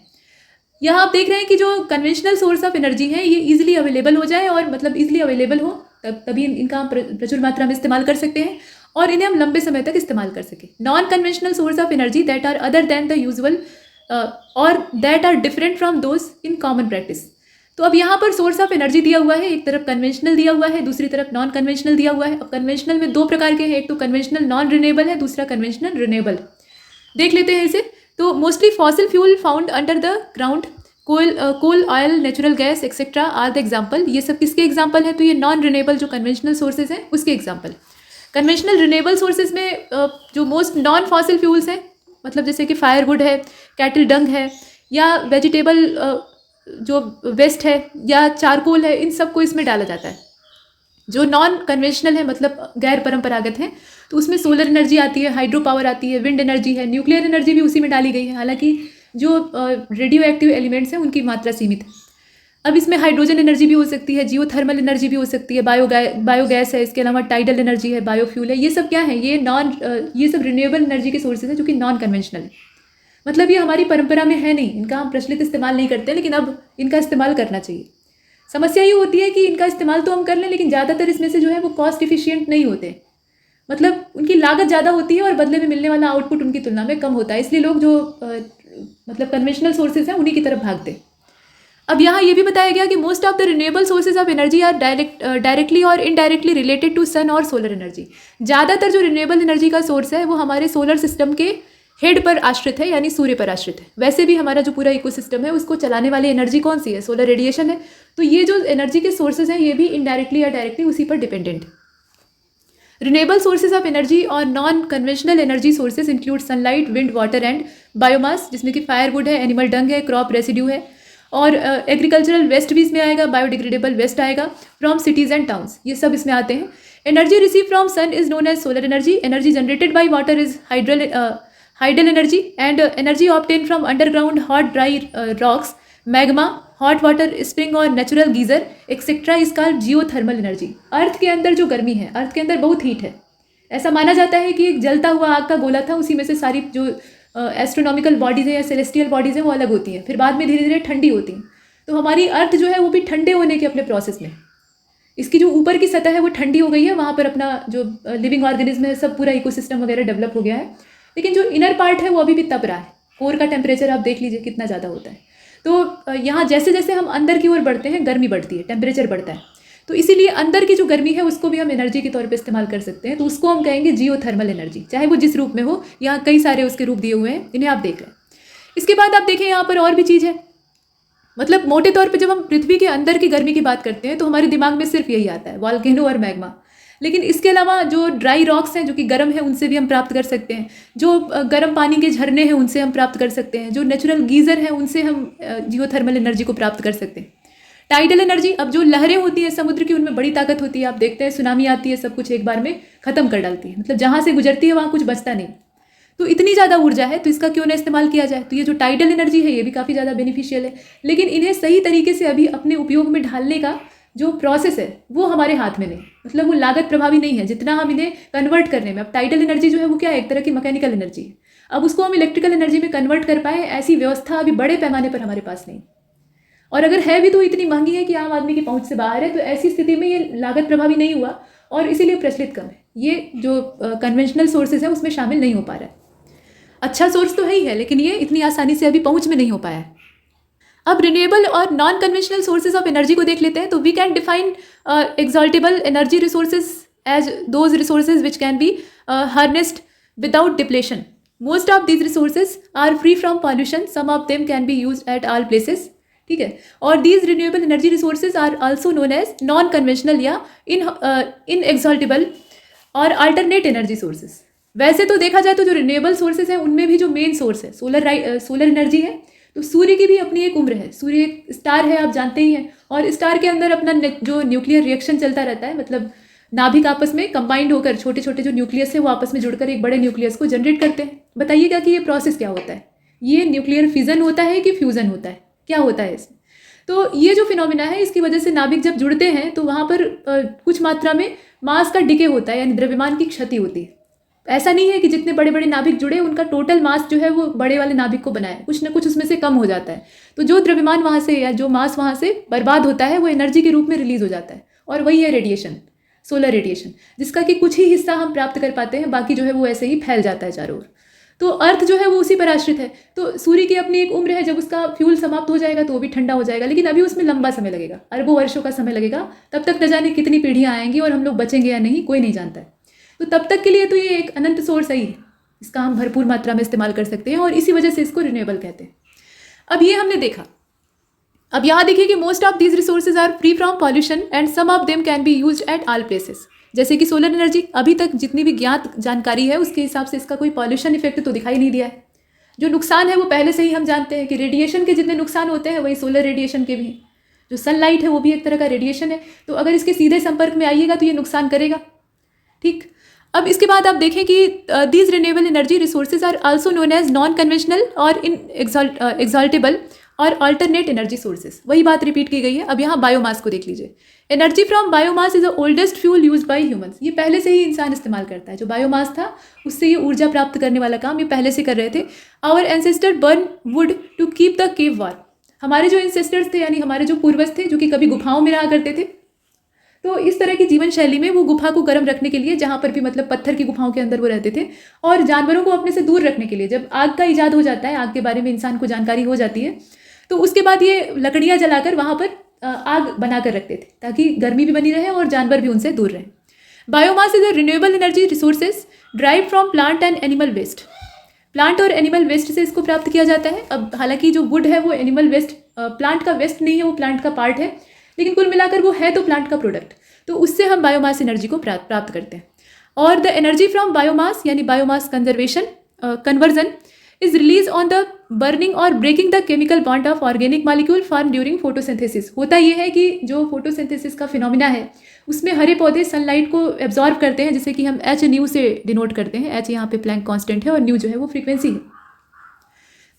यहाँ आप देख रहे हैं कि जो कन्वेंशनल सोर्स ऑफ एनर्जी है ये इजिली अवेलेबल हो जाए, और मतलब इजिली अवेलेबल हो तभी इनका हम प्रचुर मात्रा में इस्तेमाल कर सकते हैं, और इन्हें हम लंबे समय तक इस्तेमाल कर सकें। Non conventional source of energy that are other than the usual और that are different from those in common practice. तो अब यहाँ पर सोर्स ऑफ एनर्जी दिया हुआ है, एक तरफ कन्वेंशनल दिया हुआ है, दूसरी तरफ नॉन कन्वेंशनल दिया हुआ है। अब कन्वेंशनल में दो प्रकार के हैं, एक तो कन्वेंशनल नॉन रिन्यूएबल है, दूसरा कन्वेंशनल रिन्यूएबल। देख लेते हैं इसे। तो mostly fossil fuel found under the ground, coal, oil, natural gas etcetera are the example. ये सब किसके एग्जाम्पल है? तो ये नॉन रिन्यूएबल जो कन्वेंशनल सोर्सेज हैं उसके एग्जाम्पल। कन्वेंशनल रिन्यूएबल सोर्सेज में जो मोस्ट नॉन फॉसिल फ्यूल्स हैं, मतलब जैसे कि फायरवुड है, कैटल डंग है, या वेजिटेबल जो वेस्ट है, या चारकोल है, इन सबको इसमें डाला जाता है। जो नॉन कन्वेंशनल है मतलब गैर परंपरागत है, तो उसमें सोलर एनर्जी आती है, हाइड्रो पावर आती है, विंड एनर्जी है, न्यूक्लियर एनर्जी भी उसी में डाली गई है। हालांकि जो रेडियो एक्टिव एलिमेंट्स हैं उनकी मात्रा सीमित है। अब इसमें हाइड्रोजन एनर्जी भी हो सकती है, जियोथर्मल एनर्जी भी हो सकती है, बायोगैस है, इसके अलावा टाइडल एनर्जी है, बायोफ्यूल है। ये सब क्या है? ये सब रिन्यूएबल एनर्जी के सोर्सेज हैं जो कि नॉन कन्वेंशनल है। मतलब ये हमारी परंपरा में है नहीं, इनका हम प्रचलित इस्तेमाल नहीं करते, लेकिन अब इनका इस्तेमाल करना चाहिए। समस्या ये होती है कि इनका इस्तेमाल तो हम कर लें, लेकिन ज़्यादातर इसमें से जो है वो कॉस्ट इफिशिएंट नहीं होते। मतलब उनकी लागत ज़्यादा होती है और बदले में मिलने वाला आउटपुट उनकी तुलना में कम होता है, इसलिए लोग जो मतलब कन्वेंशनल सोर्सेज हैं उन्हीं की तरफ भागते हैं। अब यहाँ ये भी बताया गया कि most of the renewable sources of energy are directly और इनडायरेक्टली रिलेटेड टू सन और सोलर एनर्जी। ज़्यादातर जो रिन्यूएबल एनर्जी का सोर्स है वो हमारे सोलर सिस्टम के हेड पर आश्रित है, यानी सूर्य पर आश्रित है। वैसे भी हमारा जो पूरा इकोसिस्टम है उसको चलाने वाली एनर्जी कौन सी है? सोलर रेडिएशन है। तो ये जो एनर्जी के सोर्सेज हैं ये भी इनडायरेक्टली या डायरेक्टली उसी पर डिपेंडेंट है। रिन्यूएबल सोर्सेज ऑफ एनर्जी और non conventional energy sources include sunlight, wind, water and biomass, जिसमें कि फायरवुड है, एनिमल डंग है, क्रॉप रेसिड्यू है, और एग्रीकल्चरल वेस्ट भी इसमें आएगा, बायोडिग्रेडेबल वेस्ट आएगा फ्रॉम सिटीज एंड टाउन्स, ये सब इसमें आते हैं। Energy receive from sun is known as solar energy. Energy generated by water is hydel energy, and energy obtain from underground hot dry rocks, magma, hot water spring और natural geyser etcetera is called geothermal energy. Earth के अंदर जो गर्मी है, अर्थ के अंदर बहुत heat है। ऐसा माना जाता है कि एक जलता हुआ आग का गोला था, उसी में से सारी जो एस्ट्रोनॉमिकल बॉडीज़ हैं या सेलेस्टियल बॉडीज़ हैं वो अलग होती हैं, फिर बाद में धीरे धीरे ठंडी होती हैं। तो हमारी अर्थ जो है वो भी ठंडे होने के अपने प्रोसेस में, इसकी जो ऊपर की सतह है वो ठंडी हो गई है, वहाँ पर अपना जो लिविंग ऑर्गेनिज्म है सब पूरा इकोसिस्टम वगैरह डेवलप हो गया है। लेकिन जो इनर पार्ट है वो अभी भी तप रहा है। कोर का टेम्परेचर आप देख लीजिए कितना ज़्यादा होता है। तो यहाँ जैसे जैसे हम अंदर की ओर बढ़ते हैं गर्मी बढ़ती है, टेम्परेचर बढ़ता है। तो इसीलिए अंदर की जो गर्मी है उसको भी हम एनर्जी के तौर पे इस्तेमाल कर सकते हैं। तो उसको हम कहेंगे जियोथर्मल एनर्जी, चाहे वो जिस रूप में हो। यहाँ कई सारे उसके रूप दिए हुए हैं, इन्हें आप देख रहे हैं। इसके बाद आप देखें यहाँ पर और भी चीज़ है। मतलब मोटे तौर पे जब हम पृथ्वी के अंदर की गर्मी की बात करते हैं तो हमारे दिमाग में सिर्फ यही आता है, वॉल्केनो और मैग्मा। लेकिन इसके अलावा जो ड्राई रॉक्स हैं जो कि गर्म है उनसे भी हम प्राप्त कर सकते हैं, जो गर्म पानी के झरने हैं उनसे हम प्राप्त कर सकते हैं, जो नेचुरल गीज़र हैं उनसे हम जियोथर्मल एनर्जी को प्राप्त कर सकते हैं। टाइडल एनर्जी, अब जो लहरें होती हैं समुद्र की उनमें बड़ी ताकत होती है। आप देखते हैं सुनामी आती है, सब कुछ एक बार में ख़त्म कर डालती है, मतलब जहाँ से गुजरती है वहाँ कुछ बचता नहीं। तो इतनी ज़्यादा ऊर्जा है तो इसका क्यों ना इस्तेमाल किया जाए। तो ये जो टाइडल एनर्जी है ये भी काफ़ी ज़्यादा बेनिफिशियल है, लेकिन इन्हें सही तरीके से अभी अपने उपयोग में ढालने का जो प्रोसेस है वो हमारे हाथ में नहीं, मतलब वो लागत प्रभावी नहीं है जितना हम इन्हें कन्वर्ट करने में। अब टाइडल एनर्जी जो है वो क्या है, एक तरह की मैकेनिकल एनर्जी है। अब उसको हम इलेक्ट्रिकल एनर्जी में कन्वर्ट कर पाए ऐसी व्यवस्था अभी बड़े पैमाने पर हमारे पास नहीं, और अगर है भी तो इतनी महंगी है कि आम आदमी की पहुंच से बाहर है। तो ऐसी स्थिति में ये लागत प्रभावी नहीं हुआ और इसीलिए प्रचलित कम है। ये जो कन्वेंशनल सोर्सेज है उसमें शामिल नहीं हो पा रहा है। अच्छा सोर्स तो है ही है, लेकिन ये इतनी आसानी से अभी पहुंच में नहीं हो पाया है। अब रिन्यूएबल और non conventional sources of energy को देख लेते हैं। तो we can define exhaustible energy resources as those resources which can be harnessed without depletion. Most of these resources are free from pollution, some of them can be used at all places, ठीक है। और these renewable energy resources are also known as non conventional या इन एक्सॉल्टेबल और alternate energy sources. वैसे तो देखा जाए तो जो रिन्यूएबल सोर्सेज हैं उनमें भी जो मेन सोर्स है सोलर एनर्जी है। तो सूर्य की भी अपनी एक उम्र है, सूर्य एक स्टार है, आप जानते ही हैं। और स्टार के अंदर अपना जो न्यूक्लियर रिएक्शन चलता रहता है, मतलब नाभिक आपस में कंबाइंड होकर छोटे छोटे जो न्यूक्लियस है वो आपस में जुड़कर एक बड़े न्यूक्लियस को जनरेट करते हैं। बताइएगा कि ये प्रोसेस क्या होता है, ये न्यूक्लियर फिजन होता है कि फ्यूज़न होता है, क्या होता है इसमें। तो ये जो फिनोमिना है इसकी वजह से नाभिक जब जुड़ते हैं तो वहाँ पर कुछ मात्रा में मास का डिके होता है, यानी द्रव्यमान की क्षति होती है। ऐसा नहीं है कि जितने बड़े बड़े नाभिक जुड़े उनका टोटल मास जो है वो बड़े वाले नाभिक को बनाए, कुछ ना कुछ उसमें से कम हो जाता है। तो जो द्रव्यमान वहाँ से या जो मास वहाँ से बर्बाद होता है वो एनर्जी के रूप में रिलीज हो जाता है, और वही है रेडिएशन। सोलर रेडिएशन, जिसका कि कुछ ही हिस्सा हम प्राप्त कर पाते हैं, बाकी जो है वो ऐसे ही फैल जाता है चारों ओर। तो अर्थ जो है वो उसी पर आश्रित है। तो सूर्य की अपनी एक उम्र है, जब उसका फ्यूल समाप्त हो जाएगा तो वो भी ठंडा हो जाएगा, लेकिन अभी उसमें लंबा समय लगेगा, अरबों वर्षों का समय लगेगा। तब तक न जाने कितनी पीढ़ियाँ आएंगी और हम लोग बचेंगे या नहीं, कोई नहीं जानता है। तो तब तक के लिए तो ये एक अनंत सोर्स ही है, इसका हम भरपूर मात्रा में इस्तेमाल कर सकते हैं और इसी वजह से इसको रिन्यूएबल कहते हैं। अब ये हमने देखा। अब यहाँ देखिए कि most of these resources are free from pollution and some of them can be used at all places. जैसे कि सोलर एनर्जी, अभी तक जितनी भी ज्ञात जानकारी है उसके हिसाब से इसका कोई पॉल्यूशन इफेक्ट तो दिखाई नहीं दिया है। जो नुकसान है वो पहले से ही हम जानते हैं कि रेडिएशन के जितने नुकसान होते हैं वही सोलर रेडिएशन के भी हैं। जो सनलाइट है वो भी एक तरह का रेडिएशन है, तो अगर इसके सीधे संपर्क में आइएगा तो ये नुकसान करेगा। ठीक, अब इसके बाद आप देखें कि these renewable energy resources are also known as non conventional और इन एग्जॉल्टेबल और अल्टरनेट एनर्जी सोर्सेज। वही बात रिपीट की गई है। अब यहाँ बायोमास को देख लीजिए। Energy from biomass is the oldest fuel use by humans. ये पहले से ही इंसान इस्तेमाल करता है। जो बायोमास था उससे ये ऊर्जा प्राप्त करने वाला काम ये पहले से कर रहे थे। Our ancestor burn wood to keep the cave warm. हमारे जो एंसेस्टर्स थे, यानी हमारे जो पूर्वज थे, जो कि कभी गुफाओं में रहा करते थे, तो इस तरह की जीवन शैली में वो गुफा को गर्म रखने के लिए, जहाँ पर भी मतलब पत्थर की गुफाओं के अंदर वो रहते थे, और जानवरों को अपने से दूर रखने के लिए, जब आग का इजाद हो जाता है, आग के बारे में इंसान को जानकारी हो जाती है, तो उसके बाद ये लकड़ियाँ जलाकर वहाँ पर आग बनाकर रखते थे ताकि गर्मी भी बनी रहे और जानवर भी उनसे दूर रहें। Biomass is a renewable energy resources drive from plant and animal waste. Plant और एनिमल वेस्ट से इसको प्राप्त किया जाता है। अब हालांकि जो वुड है वो एनिमल वेस्ट, प्लांट का वेस्ट नहीं है, वो प्लांट का पार्ट है, लेकिन कुल मिलाकर वो है तो प्लांट का प्रोडक्ट। तो उससे हम बायोमास एनर्जी को प्राप्त करते हैं। और द एनर्जी फ्रॉम बायोमास यानी biomass conversion is release on the burning और breaking the chemical bond of organic molecule form during photosynthesis. होता यह है कि जो फोटोसिंथेसिस का फिनोमिना है उसमें हरे पौधे सनलाइट को एब्जॉर्ब करते हैं, जिसे कि हम एच न्यू से डिनोट करते हैं। एच यहाँ पे प्लैंक कांस्टेंट है और न्यू जो है वो फ्रीक्वेंसी है।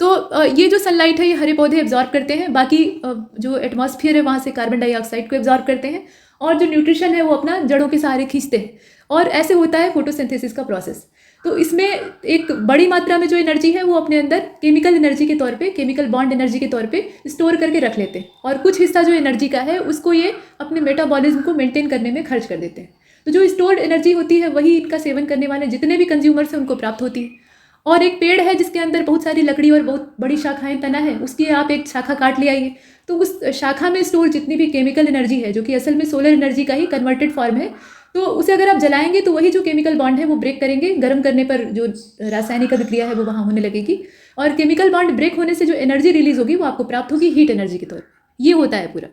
तो ये जो सनलाइट है ये हरे पौधे एब्जॉर्ब करते हैं, बाकी जो एटमॉस्फेयर है वहाँ से कार्बन डाइऑक्साइड को एब्जॉर्ब करते हैं, और जो न्यूट्रिशन है वो अपना जड़ों के सहारे खींचते हैं, और ऐसे होता है फोटोसिंथेसिस का प्रोसेस। तो इसमें एक बड़ी मात्रा में जो एनर्जी है वो अपने अंदर केमिकल एनर्जी के तौर पे, केमिकल बॉन्ड एनर्जी के तौर पे स्टोर करके रख लेते हैं, और कुछ हिस्सा जो एनर्जी का है उसको ये अपने मेटाबॉलिज्म को मेंटेन करने में खर्च कर देते हैं। तो जो स्टोर्ड एनर्जी होती है वही इनका सेवन करने वाले जितने भी कंज्यूमर्स हैं उनको प्राप्त होती है। और एक पेड़ है जिसके अंदर बहुत सारी लकड़ी और बहुत बड़ी शाखाएं तना है, उसकी आप एक शाखा काट ले आइए, तो उस शाखा में स्टोर जितनी भी केमिकल एनर्जी है, जो कि असल में सोलर एनर्जी का ही कन्वर्टेड फॉर्म है, तो उसे अगर आप जलाएंगे तो वही जो केमिकल बॉन्ड है वो ब्रेक करेंगे। गर्म करने पर जो रासायनिक अभिक्रिया है वो वहाँ होने लगेगी, और केमिकल बॉन्ड ब्रेक होने से जो एनर्जी रिलीज होगी वो आपको प्राप्त होगी हीट एनर्जी के तौर पर। ये होता है पूरा।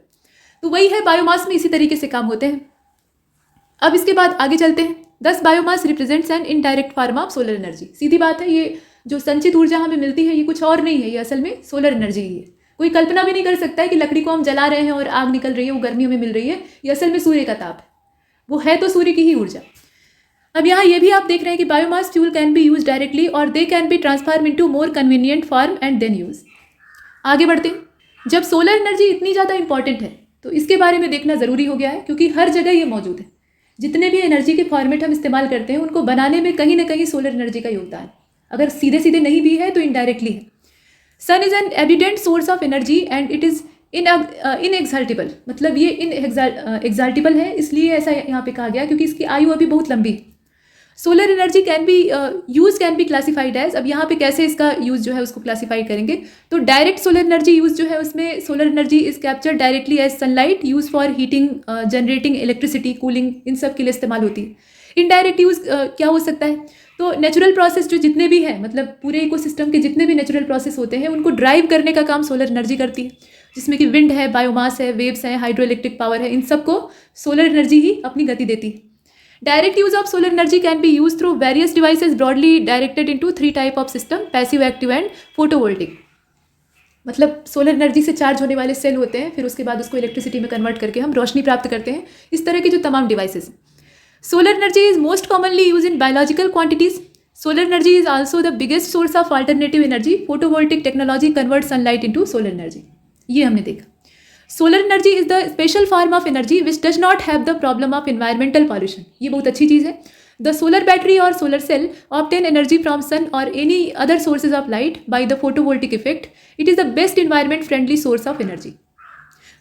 तो वही है, बायोमास में इसी तरीके से काम होते हैं। अब इसके बाद आगे चलते हैं। 10 biomass represents an indirect form of solar energy. सीधी बात है, ये जो संचित ऊर्जा हमें मिलती है ये कुछ और नहीं है, ये असल में सोलर एनर्जी ही है। कोई कल्पना भी नहीं कर सकता है कि लकड़ी को हम जला रहे हैं और आग निकल रही है, वो गर्मी हमें मिल रही है। ये असल में सूर्य का ताप है, वो है तो सूर्य की ही ऊर्जा। अब यहाँ ये भी आप देख रहे हैं कि biomass fuel can be use directly और they can be transform into more convenient form and then use. आगे बढ़ते हैं। जब सोलर एनर्जी इतनी ज़्यादा इंपॉर्टेंट है तो इसके बारे में देखना ज़रूरी हो गया है, क्योंकि हर जगह ये मौजूद है। जितने भी एनर्जी के फॉर्मेट हम इस्तेमाल करते हैं उनको बनाने में कहीं ना कहीं सोलर एनर्जी का योगदान, अगर सीधे सीधे नहीं भी है तो इनडायरेक्टली है। Sun is an evident source of energy and it is inexhaustible. मतलब ये इनएग्जाल्टेबल है, इसलिए ऐसा यहाँ पे कहा गया क्योंकि इसकी आयु अभी बहुत लंबी है। Solar energy can be classified as, अब यहाँ पे कैसे इसका यूज़ जो है उसको क्लासीफाई करेंगे, तो डायरेक्ट सोलर एनर्जी यूज़ जो है उसमें solar energy is capture directly as sunlight use for heating, generating electricity, cooling, इन सब के लिए इस्तेमाल होती है। इनडायरेक्ट यूज़ क्या हो सकता है, तो नेचुरल प्रोसेस जो जितने भी हैं, मतलब पूरे इकोसिस्टम के जितने भी नेचुरल प्रोसेस होते हैं उनको ड्राइव करने का काम सोलर एनर्जी करती है, जिसमें कि विंड है, बायोमास है, वेव्स है, हाइड्रो इलेक्ट्रिक पावर है, इन सबको सोलर एनर्जी ही अपनी गति देती है। Direct use of solar energy can be use through various devices broadly directed into 3 type of system, passive, active and photovoltaic. मतलब सोलर एनर्जी से चार्ज होने वाले सेल होते हैं, फिर उसके बाद उसको इलेक्ट्रिसिटी में कन्वर्ट करके हम रोशनी प्राप्त करते हैं। इस तरह के जो तमाम devices. Solar energy is most commonly use in biological quantities. Solar energy is also the biggest source of alternative energy. Photovoltaic technology converts sunlight into solar energy. ये हमने देखा. Solar energy is the special form of energy which does not have the problem of environmental pollution. ये बहुत अच्छी चीज़ है. The solar battery or solar cell obtain energy from sun or any other sources of light by the photovoltaic effect. It is the best environment friendly source of energy.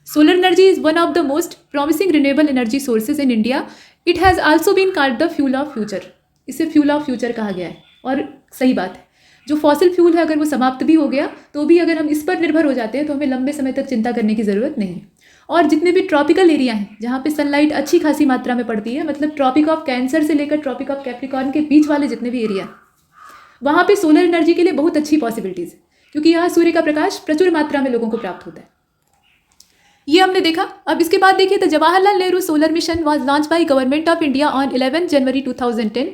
Solar energy is one of the most promising renewable energy sources in India it has also been called the fuel of future, इसे fuel of future कहा गया है। और सही बात है, जो fossil fuel है अगर वो समाप्त भी हो गया तो भी अगर हम इस पर निर्भर हो जाते हैं तो हमें लंबे समय तक चिंता करने की ज़रूरत नहीं है। और जितने भी ट्रॉपिकल एरिया हैं जहाँ पे सनलाइट अच्छी खासी मात्रा में पड़ती है, मतलब ट्रॉपिक ऑफ कैंसर से लेकर ट्रॉपिक ऑफ कैप्रिकॉर्न के बीच वाले जितने भी एरिया, वहाँ पे सोलर एनर्जी के लिए बहुत अच्छी पॉसिबिलिटीज़ है, क्योंकि यहाँ सूर्य का प्रकाश प्रचुर मात्रा में लोगों को प्राप्त होता है। ये हमने देखा। अब इसके बाद देखिए, the Jawaharlal Nehru solar mission was launch by government of India on 11 January 2010।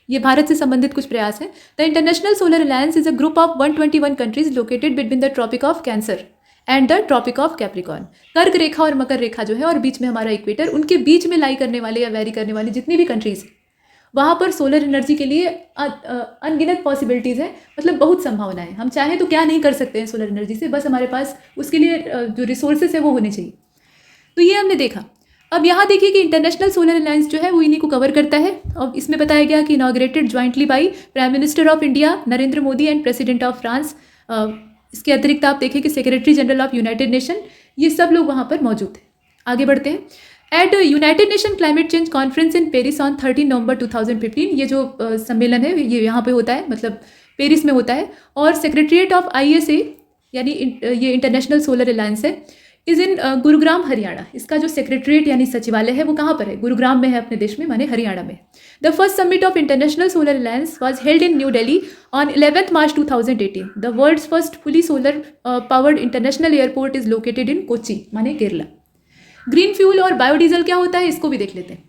ये भारत से संबंधित कुछ प्रयास हैं। The international solar alliance is a group of 121 countries located between the tropic of cancer and the tropic of capricorn. कर्क रेखा और मकर रेखा जो है और बीच में हमारा इक्वेटर, उनके बीच में लाई करने वाले या वैरी करने वाली जितनी भी कंट्रीज हैं, वहाँ पर सोलर एनर्जी के लिए अनगिनत पॉसिबिलिटीज़ है, मतलब बहुत संभावनाएं। हम चाहें तो क्या नहीं कर सकते हैं सोलर एनर्जी से, बस हमारे पास उसके लिए जो रिसोर्सेज है वो होने चाहिए। तो ये हमने देखा। अब यहाँ देखिए कि इंटरनेशनल सोलर अलायंस जो है वो इन्हीं को कवर करता है। अब इसमें बताया गया कि inaugurated jointly by prime minister of India Narendra Modi and president of France. इसके अतिरिक्त आप देखें कि secretary general of United nation, ये सब लोग वहाँ पर मौजूद हैं। आगे बढ़ते हैं। At united nation climate change conference in Paris on 13 November 2015, ये जो सम्मेलन है ये यहाँ पे होता है, मतलब पेरिस में होता है। और सेक्रेटरीट ऑफ ISA यानी ये इंटरनेशनल सोलर अलायंस है, इज़ इन गुरुग्राम हरियाणा। इसका जो सेक्रेटरीट यानी सचिवालय है वो कहाँ पर है? गुरुग्राम में है अपने देश में, माने हरियाणा में। The first summit of international solar alliance was held in new Delhi on 11 March 2018। The world's first fully solar powered international airport is located in Kochi, माने केरला। ग्रीन फ्यूल और बायोडीजल क्या होता है, इसको भी देख लेते हैं।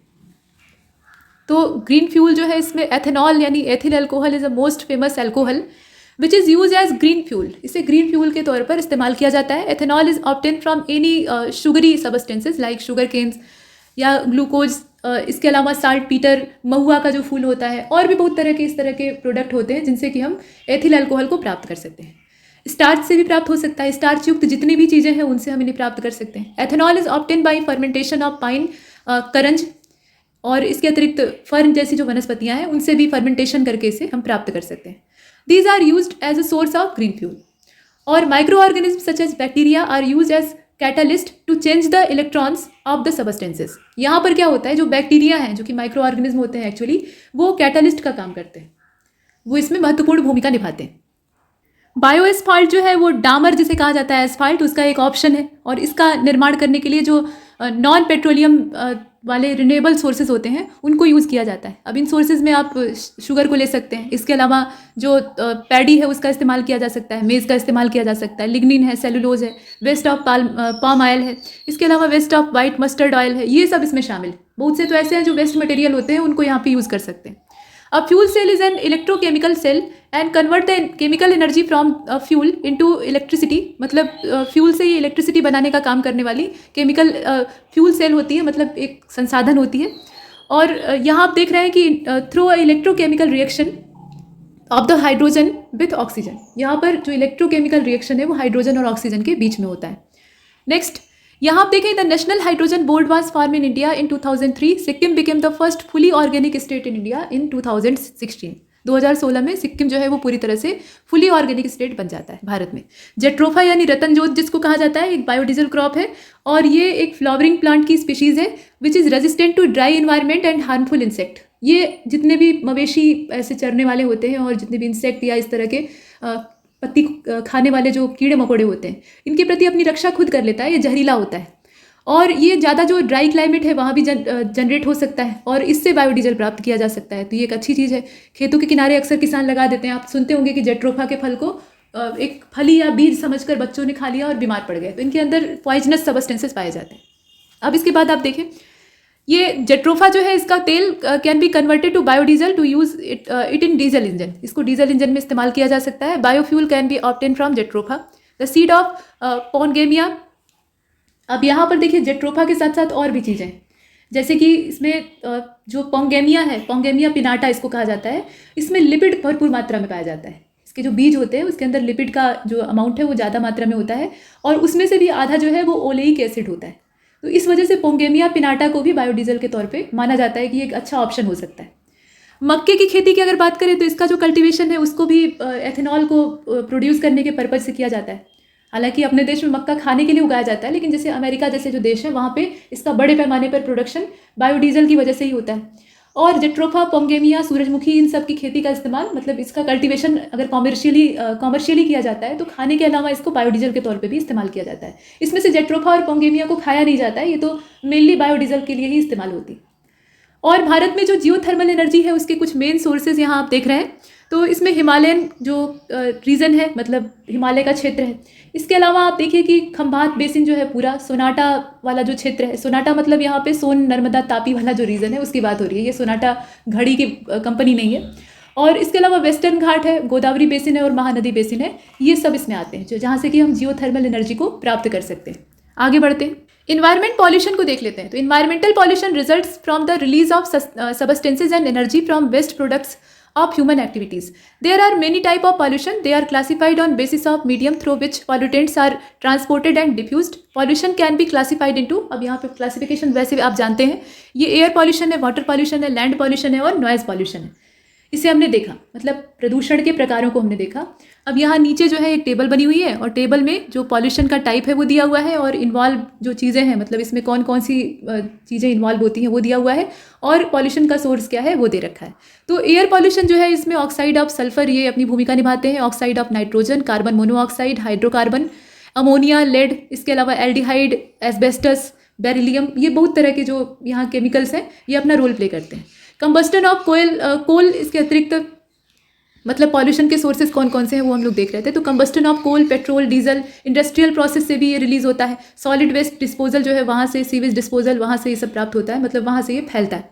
तो ग्रीन फ्यूल जो है, इसमें एथेनॉल यानी ethyl alcohol is a most famous alcohol which is use as green fuel. इसे ग्रीन फ्यूल के तौर पर इस्तेमाल किया जाता है। Ethanol is obtain from any sugary substances like sugar canes या ग्लूकोज। इसके अलावा साल्ट पीटर, महुआ का जो फूल होता है, और भी बहुत तरह के इस तरह के प्रोडक्ट होते हैं जिनसे कि हम एथिल अल्कोहल को प्राप्त कर सकते हैं। स्टार्च से भी प्राप्त हो सकता है, स्टार्च युक्त जितनी भी चीज़ें हैं उनसे हम इन्हें प्राप्त कर सकते हैं। Ethanol is obtain by fermentation of pine, karanj, और इसके अतिरिक्त फर्न जैसी जो वनस्पतियां हैं उनसे भी फर्मेंटेशन करके इसे हम प्राप्त कर सकते हैं। These are used as a source of green fuel. और micro organism such as bacteria are use as catalyst to change the electrons of the substances. यहाँ पर क्या होता है, जो बैक्टीरिया हैं, जो कि माइक्रो ऑर्गेनिज्म होते हैं एक्चुअली, वो कैटलिस्ट का काम करते हैं, वो इसमें महत्वपूर्ण भूमिका निभाते हैं। बायो एस्फाल्ट जो है वो डामर जिसे कहा जाता है एस्फाल्ट, उसका एक ऑप्शन है। और इसका निर्माण करने के लिए जो नॉन पेट्रोलियम वाले रिन्यूएबल सोर्सेज होते हैं उनको यूज़ किया जाता है। अब इन सोर्सेज में आप शुगर को ले सकते हैं, इसके अलावा जो पैडी है उसका इस्तेमाल किया जा सकता है, मेज़ का इस्तेमाल किया जा सकता है, लिग्निन है, सेलुलोज है, वेस्ट ऑफ पाम ऑयल है, इसके अलावा waste of white mustard oil है, ये सब इसमें शामिल है। बहुत से तो ऐसे हैं जो वेस्ट मटेरियल होते हैं, उनको यहाँ पे यूज़ कर सकते हैं। A fuel cell is an electrochemical cell and convert the chemical energy from fuel into electricity। मतलब फ्यूल से ये इलेक्ट्रिसिटी बनाने का काम करने वाली केमिकल फ्यूल सेल होती है, मतलब एक संसाधन होती है। और यहाँ आप देख रहे हैं कि through a electrochemical reaction of the hydrogen with oxygen, यहाँ पर जो इलेक्ट्रोकेमिकल रिएक्शन है वो हाइड्रोजन और ऑक्सीजन के बीच में होता है। नेक्स्ट, यहाँ आप देखें, the national hydrogen board was form in India in 2003। Sikkim became the first fully organic state in India in 2016। 2016 में सिक्किम जो है वो पूरी तरह से फुली ऑर्गेनिक स्टेट बन जाता है भारत में। जेट्रोफा यानी रतन जोत जिसको कहा जाता है, एक बायोडीजल क्रॉप है और ये एक फ्लावरिंग प्लांट की स्पीशीज़ है which is resistant to dry environment and harmful insect. ये जितने भी मवेशी ऐसे चरने वाले होते हैं और जितने भी इंसेक्ट या इस तरह के पत्ती खाने वाले जो कीड़े मकोड़े होते हैं, इनके प्रति अपनी रक्षा खुद कर लेता है। ये जहरीला होता है और ये ज़्यादा जो ड्राई क्लाइमेट है वहाँ भी जनरेट हो सकता है और इससे बायोडीजल प्राप्त किया जा सकता है। तो ये एक अच्छी चीज़ है। खेतों के किनारे अक्सर किसान लगा देते हैं। आप सुनते होंगे कि जेट्रोफा के फल को एक फली या बीज समझकर बच्चों ने खा लिया और बीमार पड़ गए, तो इनके अंदर पॉइजनस सबस्टेंसेस पाए जाते हैं। अब इसके बाद आप देखें, ये जेट्रोफा जो है इसका तेल can be converted to biodiesel to use it in diesel engine. इसको डीजल इंजन में इस्तेमाल किया जा सकता है। Biofuel can be obtain from jatropha. The seed of pongamia. अब यहाँ पर देखिए जेट्रोफा के साथ साथ और भी चीज़ें हैं, जैसे कि इसमें जो पोंगेमिया है, पोंगेमिया पिनाटा इसको कहा जाता है, इसमें लिपिड भरपूर मात्रा में पाया जाता है। इसके जो बीज होते हैं उसके अंदर लिपिड का जो अमाउंट है वो ज़्यादा मात्रा में होता है और उसमें से भी आधा जो है वो ओलेइक एसिड होता है। तो इस वजह से पोंगेमिया पिनाटा को भी बायोडीजल के तौर पे माना जाता है कि एक अच्छा ऑप्शन हो सकता है। मक्के की खेती की अगर बात करें तो इसका जो कल्टीवेशन है उसको भी एथेनॉल को प्रोड्यूस करने के पर्पज़ से किया जाता है। हालांकि अपने देश में मक्का खाने के लिए उगाया जाता है, लेकिन जैसे अमेरिका जैसे जो देश है वहाँ पे इसका बड़े पैमाने पर प्रोडक्शन बायोडीजल की वजह से ही होता है। और जेट्रोफा, पोंगेमिया, सूरजमुखी, इन सब की खेती का इस्तेमाल, मतलब इसका कल्टीवेशन अगर कॉमर्शियली किया जाता है तो खाने के अलावा इसको बायोडीजल के तौर पे भी इस्तेमाल किया जाता है। इसमें से जेट्रोफा और पोंगेमिया को खाया नहीं जाता है, ये तो मेनली बायोडीजल के लिए ही इस्तेमाल होती है। और भारत में जो जियोथर्मल एनर्जी है उसके कुछ मेन सोर्सेज यहाँ आप देख रहे हैं। तो इसमें हिमालयन जो रीजन है, मतलब हिमालय का क्षेत्र है। इसके अलावा आप देखिए कि खंभात बेसिन जो है पूरा, सोनाटा वाला जो क्षेत्र है, सोनाटा मतलब यहाँ पे सोन नर्मदा तापी वाला जो रीजन है उसकी बात हो रही है, ये सोनाटा घड़ी की कंपनी नहीं है। और इसके अलावा वेस्टर्न घाट है, गोदावरी बेसिन है और महानदी बेसिन है, ये सब इसमें आते हैं जो जहाँ से कि हम जियोथर्मल एनर्जी को प्राप्त कर सकते हैं। आगे बढ़ते हैं, इन्वायरमेंट पॉल्यूशन को देख लेते हैं। तो environmental pollution results from the release of substances and energy from waste products of human activities. There are many type of pollution. They are classified on basis of medium through which pollutants are transported and diffused. Pollution can be classified into, अब यहाँ पे classification वैसे आप जानते हैं, ये air pollution है, water pollution है, land pollution है और noise pollution है। इसे हमने देखा, मतलब प्रदूषण के प्रकारों को हमने देखा। अब यहाँ नीचे जो है एक टेबल बनी हुई है और टेबल में जो पॉल्यूशन का टाइप है वो दिया हुआ है और इन्वॉल्व जो चीज़ें हैं, मतलब इसमें कौन कौन सी चीज़ें इन्वॉल्व होती हैं वो दिया हुआ है और पॉल्यूशन का सोर्स क्या है वो दे रखा है। तो एयर पॉल्यूशन जो है इसमें ऑक्साइड ऑफ सल्फर ये अपनी भूमिका निभाते हैं, oxide of nitrogen, carbon monoxide, hydrocarbon, ammonia, lead, इसके अलावा एल्डिहाइड, एस्बेस्टस, बेरिलियम, ये बहुत तरह के जो यहाँ केमिकल्स हैं ये अपना रोल प्ले करते हैं। कंबस्टन ऑफ कोल, इसके अतिरिक्त मतलब पॉल्यूशन के सोर्सेज कौन कौन से हैं वो हम लोग देख रहे थे। तो combustion of coal, petrol, diesel, industrial process से भी ये रिलीज होता है। सॉलिड वेस्ट डिस्पोजल जो है वहाँ से, सीवेज डिस्पोजल वहाँ से ये सब प्राप्त होता है, मतलब वहाँ से ये फैलता है।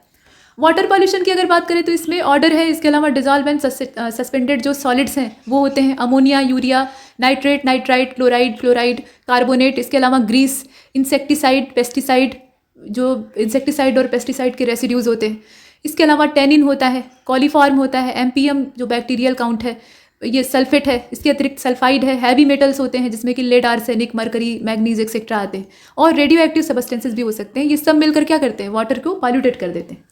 वाटर पॉल्यूशन की अगर बात करें तो इसमें ऑर्डर है, इसके अलावा डिजॉल्व एंड सस्पेंडेड जो सॉलिड्स हैं वो होते हैं, ammonia, urea, nitrate, nitrite, chloride, fluoride, carbonate, इसके अलावा ग्रीस, इंसेक्टिसाइड, पेस्टिसाइड, जो इंसेक्टिसाइड और पेस्टिसाइड के रेसिड्यूज होते हैं। इसके अलावा टेनिन होता है, कॉलीफॉर्म होता है, एमपीएम जो बैक्टीरियल काउंट है, ये सल्फेट है, इसके अतिरिक्त सल्फाइड है, हैवी मेटल्स होते हैं जिसमें कि lead, arsenic, mercury, manganese etcetera आते हैं और रेडियो एक्टिव सब्सटेंसेस भी हो सकते हैं। ये सब मिलकर क्या करते हैं, वाटर को पॉल्यूटेट कर देते हैं।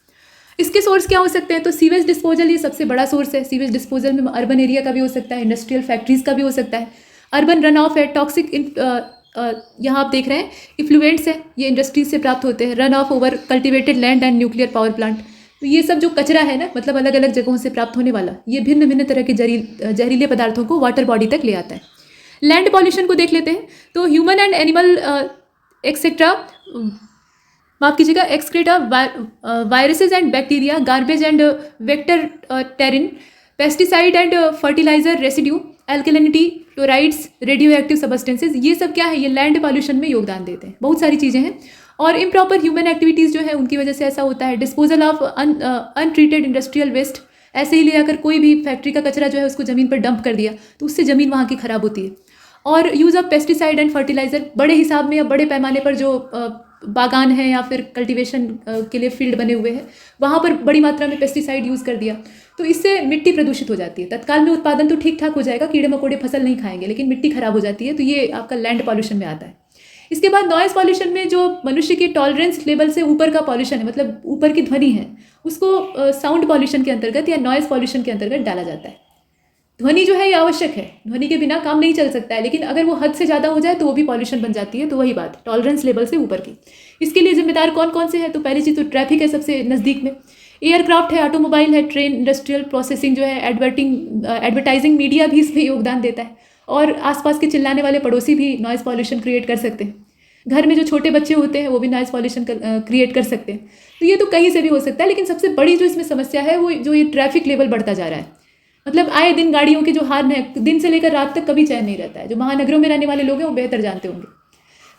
इसके सोर्स क्या हो सकते हैं, तो सीवेज डिस्पोजल ये सबसे बड़ा सोर्स है। सीवेज डिस्पोजल में अर्बन एरिया का भी हो सकता है, इंडस्ट्रियल फैक्ट्रीज का भी हो सकता है, अर्बन रन ऑफ है, टॉक्सिक यहाँ आप देख रहे हैं इफ्लुएंट्स है, ये इंडस्ट्रीज से प्राप्त होते हैं, run of over cultivated land and nuclear power plant. तो ये सब जो कचरा है ना, मतलब अलग अलग जगहों से प्राप्त होने वाला, ये भिन्न भिन्न तरह के जहरीले पदार्थों को वाटर बॉडी तक ले आता है। लैंड पॉल्यूशन को देख लेते हैं। तो ह्यूमन एंड एनिमल एक्सेट्रा, माफ कीजिएगा, excreta, viruses and bacteria, garbage and vector terrain, pesticide and fertiliser residue, alkalinity, chlorides, radioactive substances, ये सब क्या है, ये लैंड पॉल्यूशन में योगदान देते हैं। बहुत सारी चीज़ें हैं और इम्प्रॉपर ह्यूमन एक्टिविटीज़ जो है उनकी वजह से ऐसा होता है। Disposal of untreated industrial waste, ऐसे ही ले आकर कोई भी फैक्ट्री का कचरा जो है उसको ज़मीन पर डंप कर दिया तो उससे ज़मीन वहाँ की ख़राब होती है। और use of pesticide and fertiliser, बड़े हिसाब में या बड़े पैमाने पर जो बागान है या फिर कल्टीवेशन के लिए फील्ड बने हुए हैं वहाँ पर बड़ी मात्रा में पेस्टिसाइड यूज़ कर दिया तो इससे मिट्टी प्रदूषित हो जाती है। तत्काल में उत्पादन तो ठीक ठाक हो जाएगा, कीड़े मकोड़े फसल नहीं खाएंगे, लेकिन मिट्टी खराब हो जाती है, तो ये आपका लैंड पॉल्यूशन में आता है। इसके बाद नॉइज़ पॉल्यूशन में जो मनुष्य के टॉलरेंस लेवल से ऊपर का पॉल्यूशन है, मतलब ऊपर की ध्वनि है, उसको साउंड पॉल्यूशन के अंतर्गत या नॉइज़ पॉल्यूशन के अंतर्गत डाला जाता है। ध्वनि जो है ये आवश्यक है, ध्वनि के बिना काम नहीं चल सकता है, लेकिन अगर वो हद से ज़्यादा हो जाए तो वो भी पॉल्यूशन बन जाती है। तो वही बात, टॉलरेंस लेवल से ऊपर की। इसके लिए जिम्मेदार कौन कौन से हैं, तो पहली चीज़ तो ट्रैफिक है सबसे नज़दीक में, एयरक्राफ्ट है, ऑटोमोबाइल है, ट्रेन, इंडस्ट्रियल प्रोसेसिंग जो है, एडवर्टाइजिंग मीडिया भी इसमें योगदान देता है, और आसपास के चिल्लाने वाले पड़ोसी भी नॉइज़ पॉल्यूशन क्रिएट कर सकते हैं। घर में जो छोटे बच्चे होते हैं वो भी नॉइज़ पॉल्यूशन क्रिएट कर सकते हैं। तो ये तो कहीं से भी हो सकता है, लेकिन सबसे बड़ी जो इसमें समस्या है वो जो ये ट्रैफिक लेवल बढ़ता जा रहा है। मतलब आए दिन गाड़ियों के जो हार्न है, दिन से लेकर रात तक कभी चैन नहीं रहता है। जो महानगरों में रहने वाले लोग हैं वो बेहतर जानते होंगे।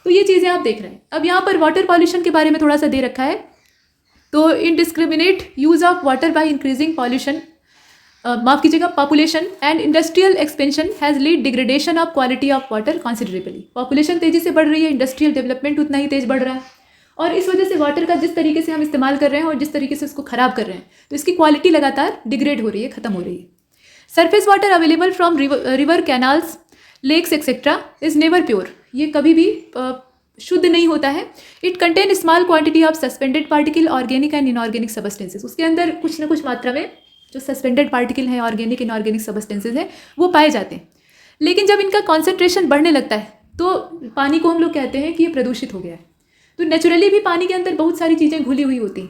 तो ये चीज़ें आप देख रहे हैं। अब यहाँ पर वाटर पॉल्यूशन के बारे में थोड़ा सा दे रखा है। तो indiscriminate use of water by increasing pollution, माफ कीजिएगा, population and industrial expansion has lead degradation of quality of water considerably. Population तेज़ी से बढ़ रही है, इंडस्ट्रियल डेवलपमेंट उतना ही तेज़ बढ़ रहा है, और इस वजह से वाटर का जिस तरीके से हम इस्तेमाल कर रहे हैं और जिस तरीके से उसको ख़राब कर रहे हैं, तो इसकी क्वालिटी लगातार डिग्रेड हो रही है, ख़त्म हो रही है। Surface water available from river, canals, lakes etcetera is never pure. ये कभी भी शुद्ध नहीं होता है। It contain small quantity of suspended particle, organic and inorganic substances. उसके अंदर कुछ न कुछ मात्रा में जो सस्पेंडेड पार्टिकल हैं, ऑर्गेनिक इनऑर्गेनिक सब्सटेंसेस हैं, वो पाए जाते हैं। लेकिन जब इनका कॉन्सेंट्रेशन बढ़ने लगता है तो पानी को हम लोग कहते हैं कि ये प्रदूषित हो गया है। तो नेचुरली भी पानी के अंदर बहुत सारी चीज़ें घुली हुई होती हैं।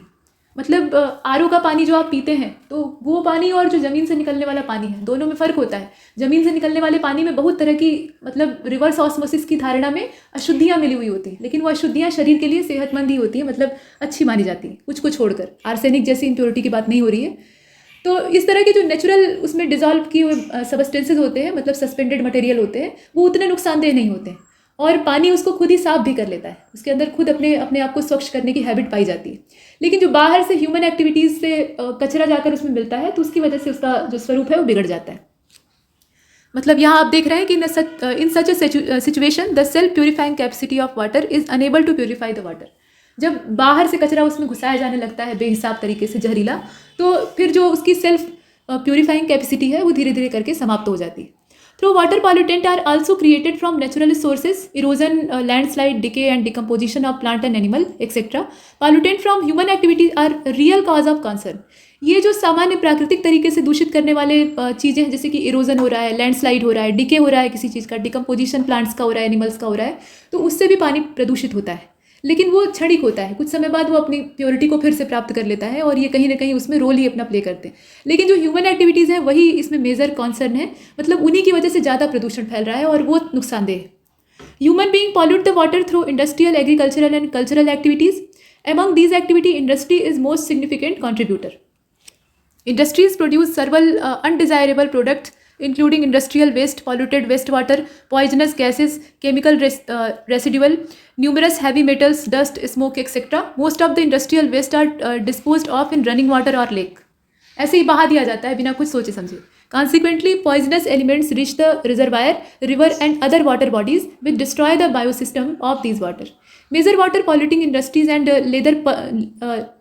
मतलब आरओ का पानी जो आप पीते हैं तो वो पानी और जो ज़मीन से निकलने वाला पानी है दोनों में फ़र्क होता है। ज़मीन से निकलने वाले पानी में बहुत तरह की मतलब रिवर्स ऑस्मोसिस की धारणा में अशुद्धियाँ मिली हुई होती हैं, लेकिन वो अशुद्धियाँ शरीर के लिए सेहतमंद ही होती हैं, मतलब अच्छी मानी जाती हैं, कुछ को छोड़कर। आर्सेनिक जैसी इम्प्योरिटी की बात नहीं हो रही है। तो इस तरह के जो नेचुरल उसमें डिजॉल्व किए हुए सबस्टेंसेज होते हैं, मतलब सस्पेंडेड मटेरियल होते हैं, वो उतने नुकसानदेह नहीं होते हैं और पानी उसको खुद ही साफ भी कर लेता है। उसके अंदर खुद अपने आप को स्वच्छ करने की हैबिट पाई जाती है। लेकिन जो बाहर से ह्यूमन एक्टिविटीज़ से कचरा जाकर उसमें मिलता है तो उसकी वजह से उसका जो स्वरूप है वो बिगड़ जाता है। मतलब यहाँ आप देख रहे हैं कि in such a situation the self purifying capacity of water is unable to purify the water. जब बाहर से कचरा उसमें घुसाया जाने लगता है बेहिसाब तरीके से जहरीला, तो फिर जो उसकी सेल्फ प्यूरिफाइंग कैपेसिटी है वो धीरे धीरे करके समाप्त हो जाती है। Through water pollutant are also created from natural sources, erosion, landslide, decay and decomposition of plant and animal, etc. Pollutant from human activities are real cause of concern. ये जो सामान्य प्राकृतिक तरीके से दूषित करने वाले चीज़ें हैं, जैसे कि इरोजन हो रहा है, लैंडस्लाइड हो रहा है, डिके हो रहा है किसी चीज़ का, डिकम्पोजिशन प्लांट्स का हो रहा है, एनिमल्स का हो रहा है, तो उससे भी पानी प्रदूषित होता है। लेकिन वो क्षणिक होता है, कुछ समय बाद वो अपनी प्योरिटी को फिर से प्राप्त कर लेता है और ये कहीं ना कहीं उसमें रोल ही अपना प्ले करते हैं। लेकिन जो ह्यूमन एक्टिविटीज़ हैं वही इसमें मेजर कॉन्सर्न है, मतलब उन्हीं की वजह से ज़्यादा प्रदूषण फैल रहा है और वो नुकसानदेह है। Human being pollute the water through industrial, agricultural and cultural activities. Among these activity, industry is most significant contributor. Industries produce several undesirable products, including industrial waste, polluted wastewater, poisonous gases, chemical residual, numerous heavy metals, dust, smoke, etc. Most of the industrial waste are disposed of in running water or lake. ऐसे ही बहा दिया जाता है बिना कुछ सोचे समझे. Consequently, poisonous elements reach the reservoir, river and other water bodies which destroy the biosystem of these water. Major water polluting industries and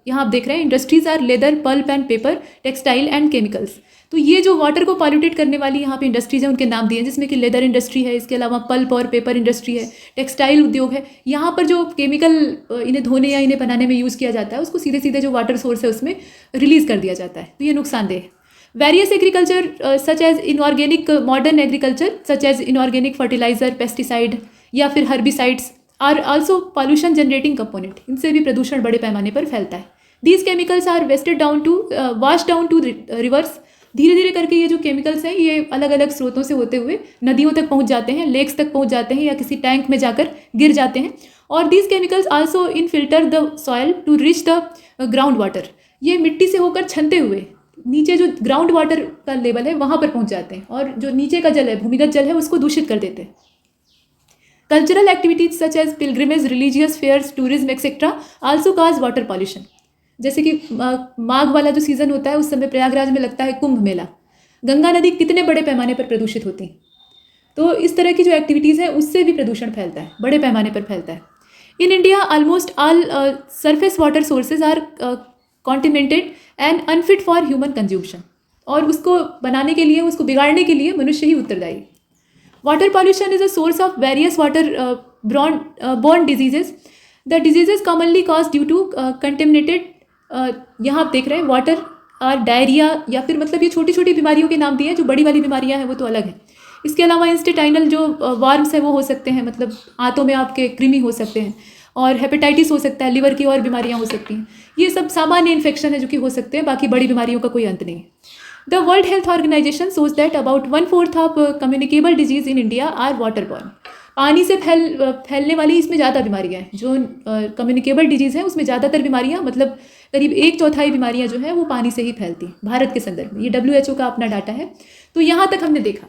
यहाँ आप देख रहे हैं industries are leather, pulp and paper, textile and chemicals. तो ये जो water को पॉल्यूटेट करने वाली यहाँ पे इंडस्ट्रीज हैं उनके नाम दिए हैं, जिसमें कि लेदर इंडस्ट्री है, इसके अलावा पल्प और पेपर इंडस्ट्री है, टेक्सटाइल उद्योग है. यहाँ पर जो केमिकल इन्हें धोने या इन्हें बनाने में यूज़ किया जाता है उसको सीधे सीधे जो वाटर सोर्स है उसमें रिलीज़ कर दिया जाता है, तो ये नुकसानदेह है. Various agriculture such as inorganic modern agriculture such as inorganic fertilizer, pesticide या फिर herbicides are also pollution generating component. इनसे भी प्रदूषण बड़े पैमाने पर फैलता है. These chemicals are washed down to rivers. धीरे धीरे करके ये जो केमिकल्स हैं ये अलग अलग स्रोतों से होते हुए नदियों तक पहुंच जाते हैं, लेक्स तक पहुंच जाते हैं या किसी टैंक में जाकर गिर जाते हैं. और these chemicals also infiltrate the soil to reach the ground water. ये मिट्टी से होकर छनते हुए नीचे जो ग्राउंड वाटर का लेवल है वहाँ पर पहुँच जाते हैं और जो नीचे का जल है, भूमिगत जल है, उसको दूषित कर देते हैं. Cultural activities such as pilgrimage, religious fairs, tourism etcetera also cause water pollution. जैसे कि माघ वाला जो सीज़न होता है उस समय प्रयागराज में लगता है कुंभ मेला. गंगा नदी कितने बड़े पैमाने पर प्रदूषित होती है. तो इस तरह की जो एक्टिविटीज़ हैं उससे भी प्रदूषण फैलता है, बड़े पैमाने पर फैलता है. In India almost all surface water sources are contaminated and unfit for human consumption. और उसको बनाने के लिए, उसको बिगाड़ने के लिए मनुष्य ही उत्तरदायी. Water pollution is a source of various water borne diseases. The diseases commonly cause due to contaminated, यहाँ आप देख रहे हैं वाटर और डायरिया, या फिर मतलब ये छोटी छोटी बीमारियों के नाम दिए हैं. जो बड़ी वाली बीमारियाँ हैं वो तो अलग है. इसके अलावा इंस्टेटाइनल जो वार्म्स है वो हो सकते हैं, मतलब आंतों में आपके कृमि हो सकते हैं, और हेपेटाइटिस हो सकता है, लिवर की और बीमारियां हो सकती हैं. ये सब सामान्य इन्फेक्शन है जो कि हो सकते हैं, बाकी बड़ी बीमारियों का कोई अंत नहीं है. द वर्ल्ड हेल्थ ऑर्गेनाइजेशन सोच that about 1/4 of communicable disease in India are water borne. पानी से फैलने वाली इसमें ज़्यादा बीमारियां हैं. जो कम्युनिकेबल डिजीज़ हैं उसमें ज़्यादातर बीमारियां, मतलब करीब 1/4 बीमारियां जो हैं वो पानी से ही फैलती हैं भारत के संदर्भ में. ये WHO का अपना डाटा है. तो यहाँ तक हमने देखा